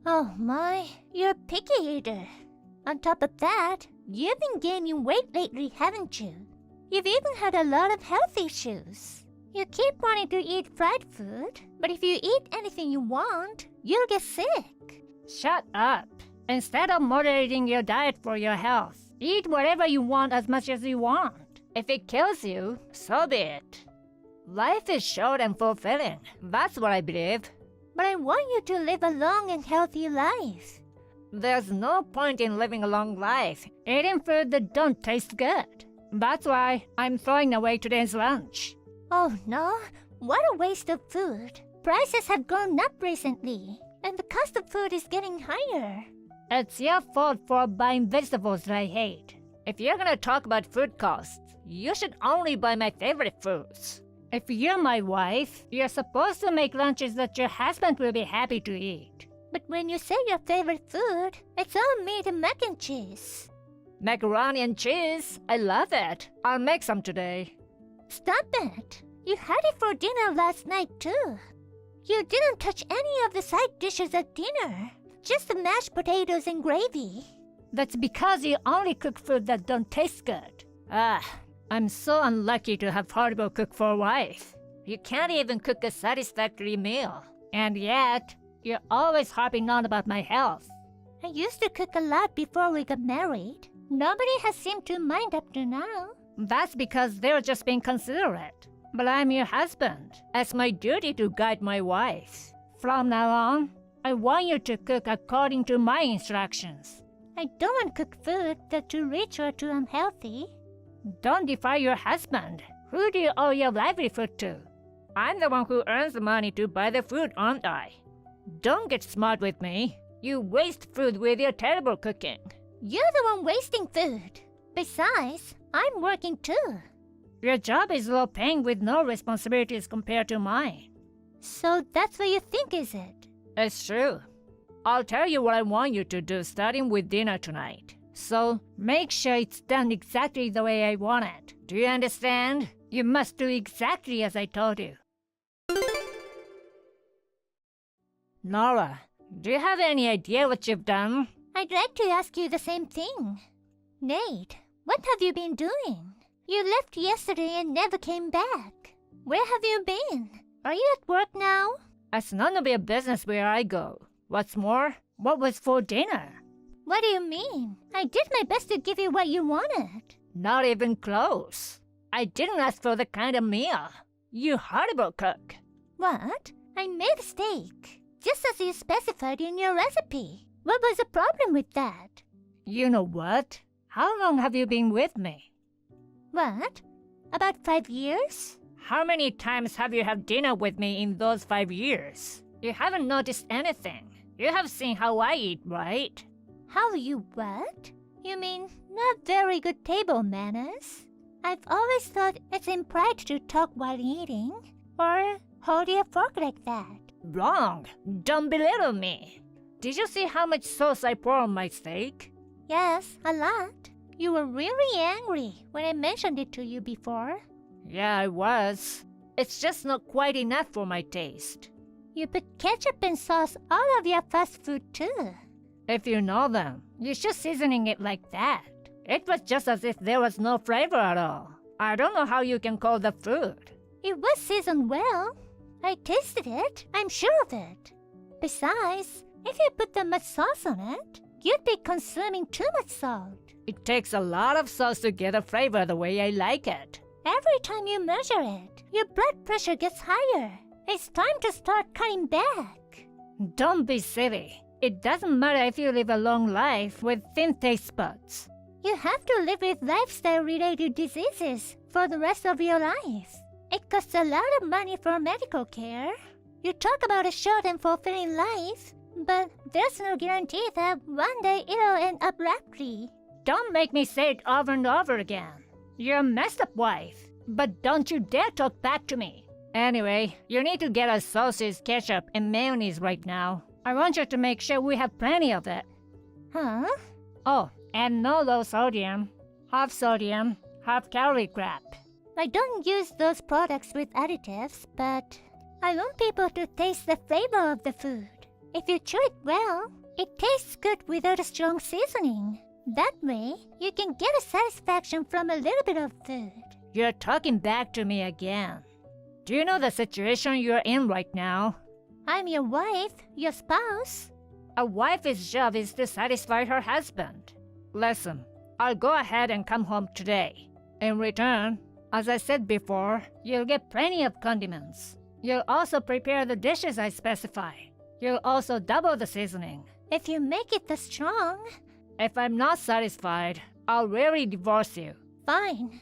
Oh my, you're a picky eater. On top of that, you've been gaining weight lately, haven't you? You've even had a lot of health issues. You keep wanting to eat fried food, but if you eat anything you want, you'll get sick. Shut up. Instead of moderating your diet for your health, eat whatever you want as much as you want. If it kills you, so be it. Life is short and fulfilling. That's what I believe. But I want you to live a long and healthy life. There's no point in living a long life eating food that don't taste good. That's why I'm throwing away today's lunch. Oh no, what a waste of food. Prices have gone up recently, and the cost of food is getting higher. It's your fault for buying vegetables that I hate. If you're gonna talk about food costs, you should only buy my favorite foods. If you're my wife, you're supposed to make lunches that your husband will be happy to eat. But when you say your favorite food, it's all meat and mac and cheese. Macaroni and cheese, I love it. I'll make some today. Stop it! You had it for dinner last night too. You didn't touch any of the side dishes at dinner. Just the mashed potatoes and gravy. That's because you only cook food that don't taste good. I'm so unlucky to have horrible cook for a wife. You can't even cook a satisfactory meal. And yet, you're always harping on about my health. I used to cook a lot before we got married. Nobody has seemed to mind up to now. That's because they're just being considerate. But I'm your husband. It's my duty to guide my wife. From now on, I want you to cook according to my instructions. I don't want to cook food that's too rich or too unhealthy. Don't defy your husband. Who do you owe your livelihood to? I'm the one who earns the money to buy the food, aren't I? Don't get smart with me. You waste food with your terrible cooking. You're the one wasting food. Besides, I'm working too. Your job is low paying with no responsibilities compared to mine. So that's what you think, is it? It's true. I'll tell you what I want you to do starting with dinner tonight. So make sure it's done exactly the way I want it. Do you understand? You must do exactly as I told you. Nora, do you have any idea what you've done? I'd like to ask you the same thing. Nate, what have you been doing? You left yesterday and never came back. Where have you been? Are you at work now? It's none of your business where I go. What's more, what was for dinner? What do you mean? I did my best to give you what you wanted. Not even close. I didn't ask for the kind of meal. You horrible cook. What? I made a steak, just as you specified in your recipe. What was the problem with that? You know what? How long have you been with me? What? About 5 years? How many times have you had dinner with me in those 5 years? You haven't noticed anything. You have seen how I eat, right? How you what? You mean not very good table manners? I've always thought it's impolite to talk while eating, or hold your fork like that. Wrong. Don't belittle me. Did you see how much sauce I pour on my steak? Yes, a lot. You were really angry when I mentioned it to you before. Yeah, I was. It's just not quite enough for my taste. You put ketchup and sauce all over your fast food too. If you know them, you should seasoning it like that. It was just as if there was no flavor at all. I don't know how you can call that food. It was seasoned well. I tasted it. I'm sure of it. Besides, if you put that much sauce on it, you'd be consuming too much salt. It takes a lot of sauce to get a flavor the way I like it. Every time you measure it, your blood pressure gets higher. It's time to start cutting back. Don't be silly. It doesn't matter if you live a long life with thin taste buds. You have to live with lifestyle-related diseases for the rest of your life. It costs a lot of money for medical care. You talk about a short and fulfilling life, but there's no guarantee that one day it'll end abruptly. Don't make me say it over and over again. You're a messed up wife, but don't you dare talk back to me. Anyway, you need to get us sausage, ketchup, and mayonnaise right now. I want you to make sure we have plenty of it. Huh? Oh, and no low sodium, half calorie crap. I don't use those products with additives, but I want people to taste the flavor of the food. If you chew it well, it tastes good without a strong seasoning. That way, you can get a satisfaction from a little bit of food. You're talking back to me again. Do you know the situation you're in right now? I'm your wife, your spouse. A wife's job is to satisfy her husband. Listen, I'll go ahead and come home today. In return, as I said before, you'll get plenty of condiments. You'll also prepare the dishes I specify. You'll also double the seasoning. If you make it this strong... If I'm not satisfied, I'll really divorce you. Fine.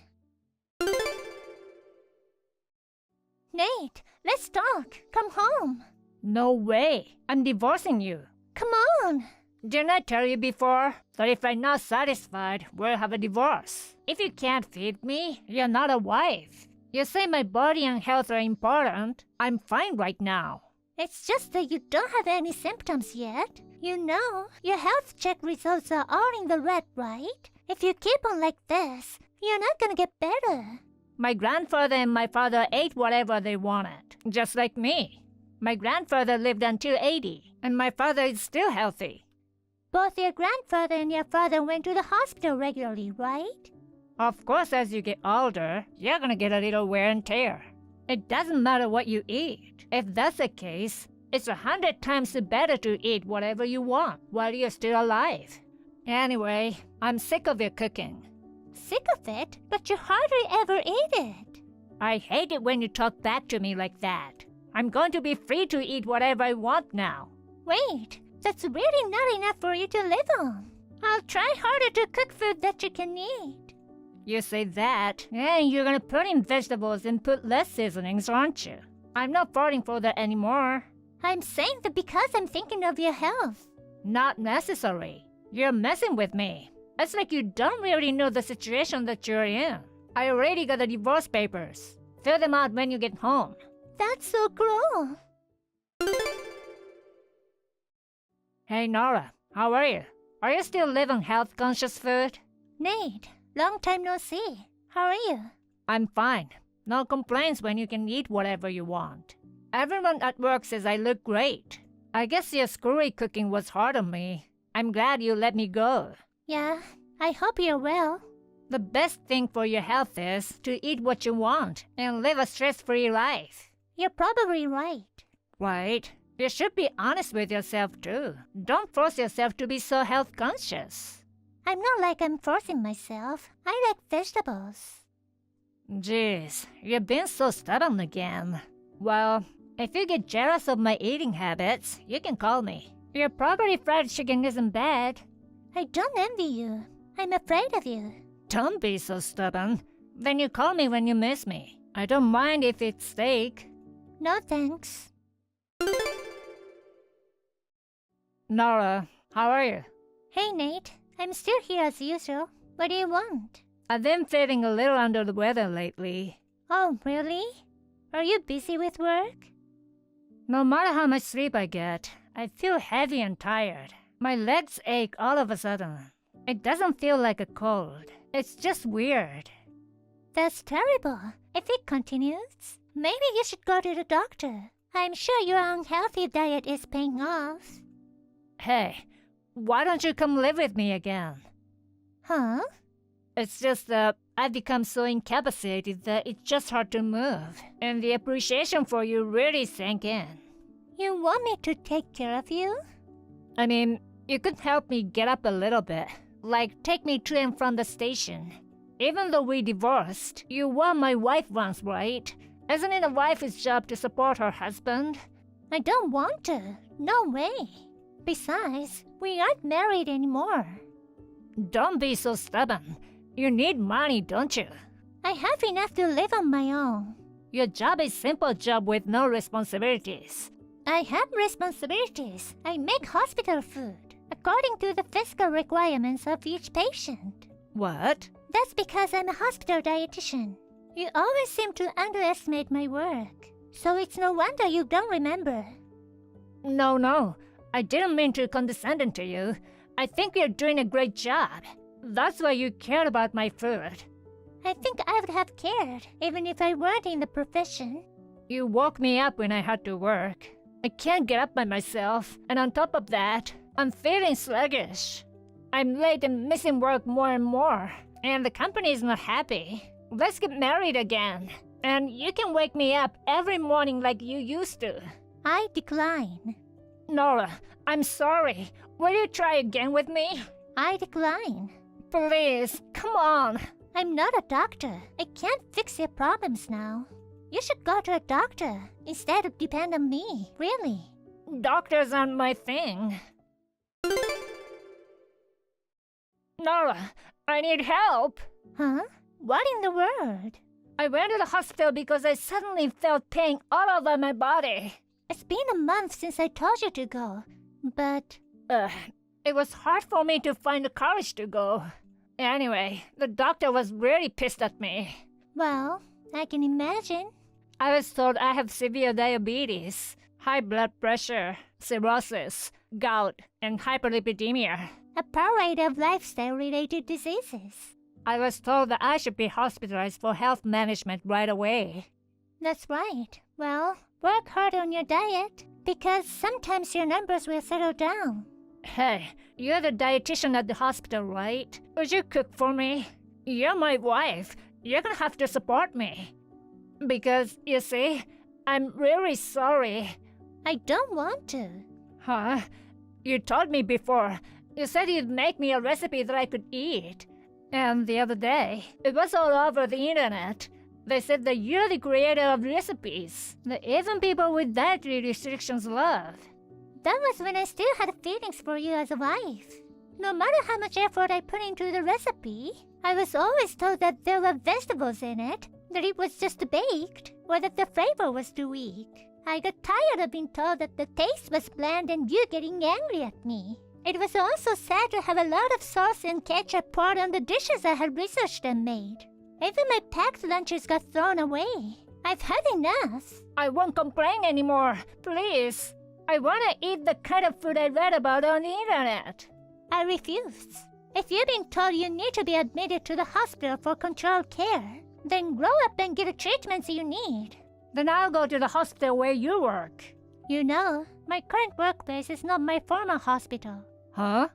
Nate, let's talk. Come home. No way. I'm divorcing you. Come on. Didn't I tell you before that if I'm not satisfied, we'll have a divorce? If you can't feed me, you're not a wife. You say my body and health are important. I'm fine right now. It's just that you don't have any symptoms yet. You know, your health check results are all in the red, right? If you keep on like this, you're not gonna get better. My grandfather and my father ate whatever they wanted, just like me. My grandfather lived until 80, and my father is still healthy. Both your grandfather and your father went to the hospital regularly, right? Of course, as you get older, you're gonna get a little wear and tear. It doesn't matter what you eat. If that's the case, it's 100 times better to eat whatever you want while you're still alive. Anyway, I'm sick of your cooking. Sick of it? But you hardly ever eat it. I hate it when you talk back to me like that. I'm going to be free to eat whatever I want now. Wait, that's really not enough for you to live on. I'll try harder to cook food that you can eat. You say that, and you're gonna put in vegetables and put less seasonings, aren't you? I'm not voting for that anymore. I'm saying that because I'm thinking of your health. Not necessary. You're messing with me. It's like you don't really know the situation that you're in. I already got the divorce papers. Fill them out when you get home. That's so cruel. Hey Nora, how are you? Are you still living health-conscious food? Nate, long time no see. How are you? I'm fine. No complaints when you can eat whatever you want. Everyone at work says I look great. I guess your screwy cooking was hard on me. I'm glad you let me go. Yeah, I hope you're well. The best thing for your health is to eat what you want and live a stress-free life. You're probably right. Right? You should be honest with yourself too. Don't force yourself to be so health-conscious. I'm not like I'm forcing myself. I like vegetables. Jeez, you've been so stubborn again. Well, if you get jealous of my eating habits, you can call me. Your probably fried chicken isn't bad. I don't envy you. I'm afraid of you. Don't be so stubborn. Then you call me when you miss me. I don't mind if it's steak. No thanks. Nora, how are you? Hey Nate, I'm still here as usual. What do you want? I've been feeling a little under the weather lately. Oh, really? Are you busy with work? No matter how much sleep I get, I feel heavy and tired. My legs ache all of a sudden. It doesn't feel like a cold. It's just weird. That's terrible. If it continues, maybe you should go to the doctor. I'm sure your unhealthy diet is paying off. Hey, why don't you come live with me again? Huh? It's just that I've become so incapacitated that it's just hard to move. And the appreciation for you really sank in. You want me to take care of you? I mean, you could help me get up a little bit, Like take me to and from the station. Even though we divorced, you were my wife once, right? Isn't it a wife's job to support her husband? I don't want to. No way. Besides, we aren't married anymore. Don't be so stubborn. You need money, don't you? I have enough to live on my own. Your job is simple job with no responsibilities. I have responsibilities. I make hospital food, according to the physical requirements of each patient. What? That's because I'm a hospital dietitian. You always seem to underestimate my work, so it's no wonder you don't remember. No. I didn't mean to condescend to you. I think you're doing a great job. That's why you care about my food. I think I would have cared, even if I weren't in the profession. You woke me up when I had to work. I can't get up by myself, and on top of that, I'm feeling sluggish. I'm late and missing work more and more, and the company is not happy. Let's get married again, and you can wake me up every morning like you used to. I decline. Nora, I'm sorry. Will you try again with me? I decline. Please, come on. I'm not a doctor. I can't fix your problems now. You should go to a doctor instead of depend on me, really. Doctors aren't my thing. Nora, I need help. Huh? What in the world? I went to the hospital because I suddenly felt pain all over my body. It's been a month since I told you to go, but... It was hard for me to find the courage to go. Anyway, the doctor was really pissed at me. Well, I can imagine. I was told I have severe diabetes, high blood pressure, cirrhosis, gout, and hyperlipidemia. A parade of lifestyle-related diseases. I was told that I should be hospitalized for health management right away. That's right. Well, work hard on your diet, because sometimes your numbers will settle down. Hey, you're the dietitian at the hospital, right? Would you cook for me? You're my wife. You're gonna have to support me. Because, you see, I'm really sorry. I don't want to. Huh? You told me before. You said you'd make me a recipe that I could eat. And the other day, it was all over the internet. They said that you're the creator of recipes that even people with dietary restrictions love. That was when I still had feelings for you as a wife. No matter how much effort I put into the recipe, I was always told that there were vegetables in it, that it was just baked, or that the flavor was too weak. I got tired of being told that the taste was bland and you getting angry at me. It was also sad to have a lot of sauce and ketchup poured on the dishes I had researched and made. Even my packed lunches got thrown away. I've had enough. I won't complain anymore, please. I want to eat the kind of food I read about on the internet. I refuse. If you've been told you need to be admitted to the hospital for controlled care, then grow up and get the treatments you need. Then I'll go to the hospital where you work. You know, my current workplace is not my former hospital. Huh?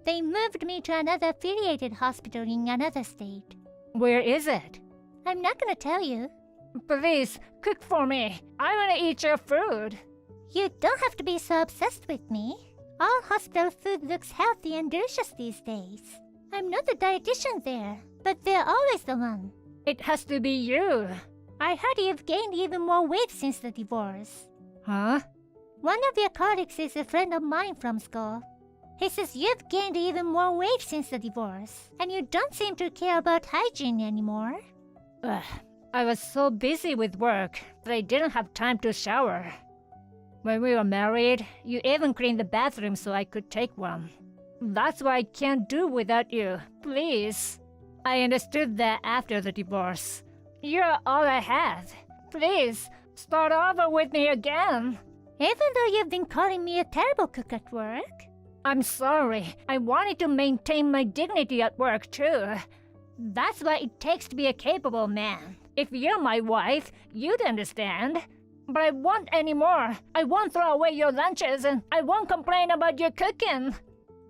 They moved me to another affiliated hospital in another state. Where is it? I'm not gonna tell you. Please, cook for me. I want to eat your food. You don't have to be so obsessed with me. All hospital food looks healthy and delicious these days. I'm not the dietitian there, but they're always the one. It has to be you. I heard you've gained even more weight since the divorce. Huh? One of your colleagues is a friend of mine from school. He says you've gained even more weight since the divorce, and you don't seem to care about hygiene anymore. I was so busy with work that I didn't have time to shower. When we were married, you even cleaned the bathroom so I could take one. That's why I can't do without you, please. I understood that after the divorce. You're all I had. Please, start over with me again. Even though you've been calling me a terrible cook at work? I'm sorry. I wanted to maintain my dignity at work too. That's what it takes to be a capable man. If you're my wife, you'd understand. But I won't anymore. I won't throw away your lunches and I won't complain about your cooking.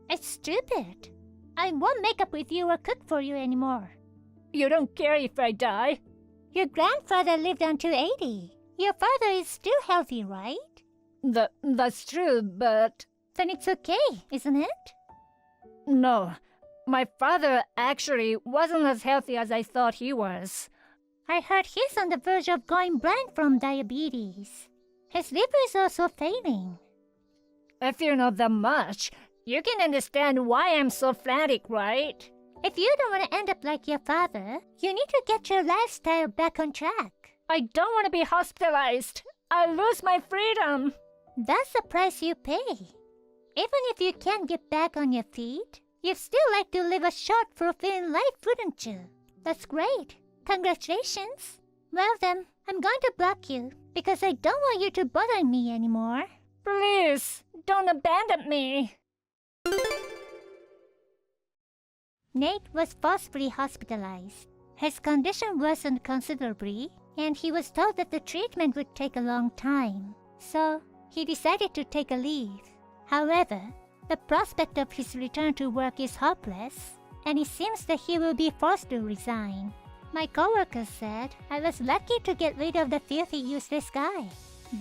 It's stupid. I won't make up with you or cook for you anymore. You don't care if I die? Your grandfather lived until 80. Your father is still healthy, right? That's true, but... Then it's okay, isn't it? No. My father actually wasn't as healthy as I thought he was. I heard he's on the verge of going blind from diabetes. His liver is also failing. If you know that much, you can understand why I'm so frantic, right? If you don't want to end up like your father, you need to get your lifestyle back on track. I don't want to be hospitalized. I lose my freedom. That's the price you pay. Even if you can't get back on your feet, you'd still like to live a short, fulfilling life, wouldn't you? That's great. Congratulations. Well then, I'm going to block you because I don't want you to bother me anymore. Please, don't abandon me. Nate was forcefully hospitalized. His condition worsened considerably, and he was told that the treatment would take a long time. So, he decided to take a leave. However, the prospect of his return to work is hopeless, and it seems that he will be forced to resign. My coworkers said I was lucky to get rid of the filthy, useless guy.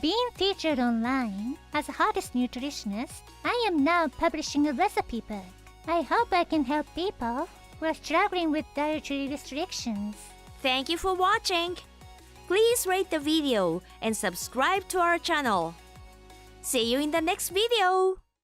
Being featured online as a hottest nutritionist, I am now publishing a recipe book. I hope I can help people who are struggling with dietary restrictions. Thank you for watching. Please rate the video and subscribe to our channel. See you in the next video.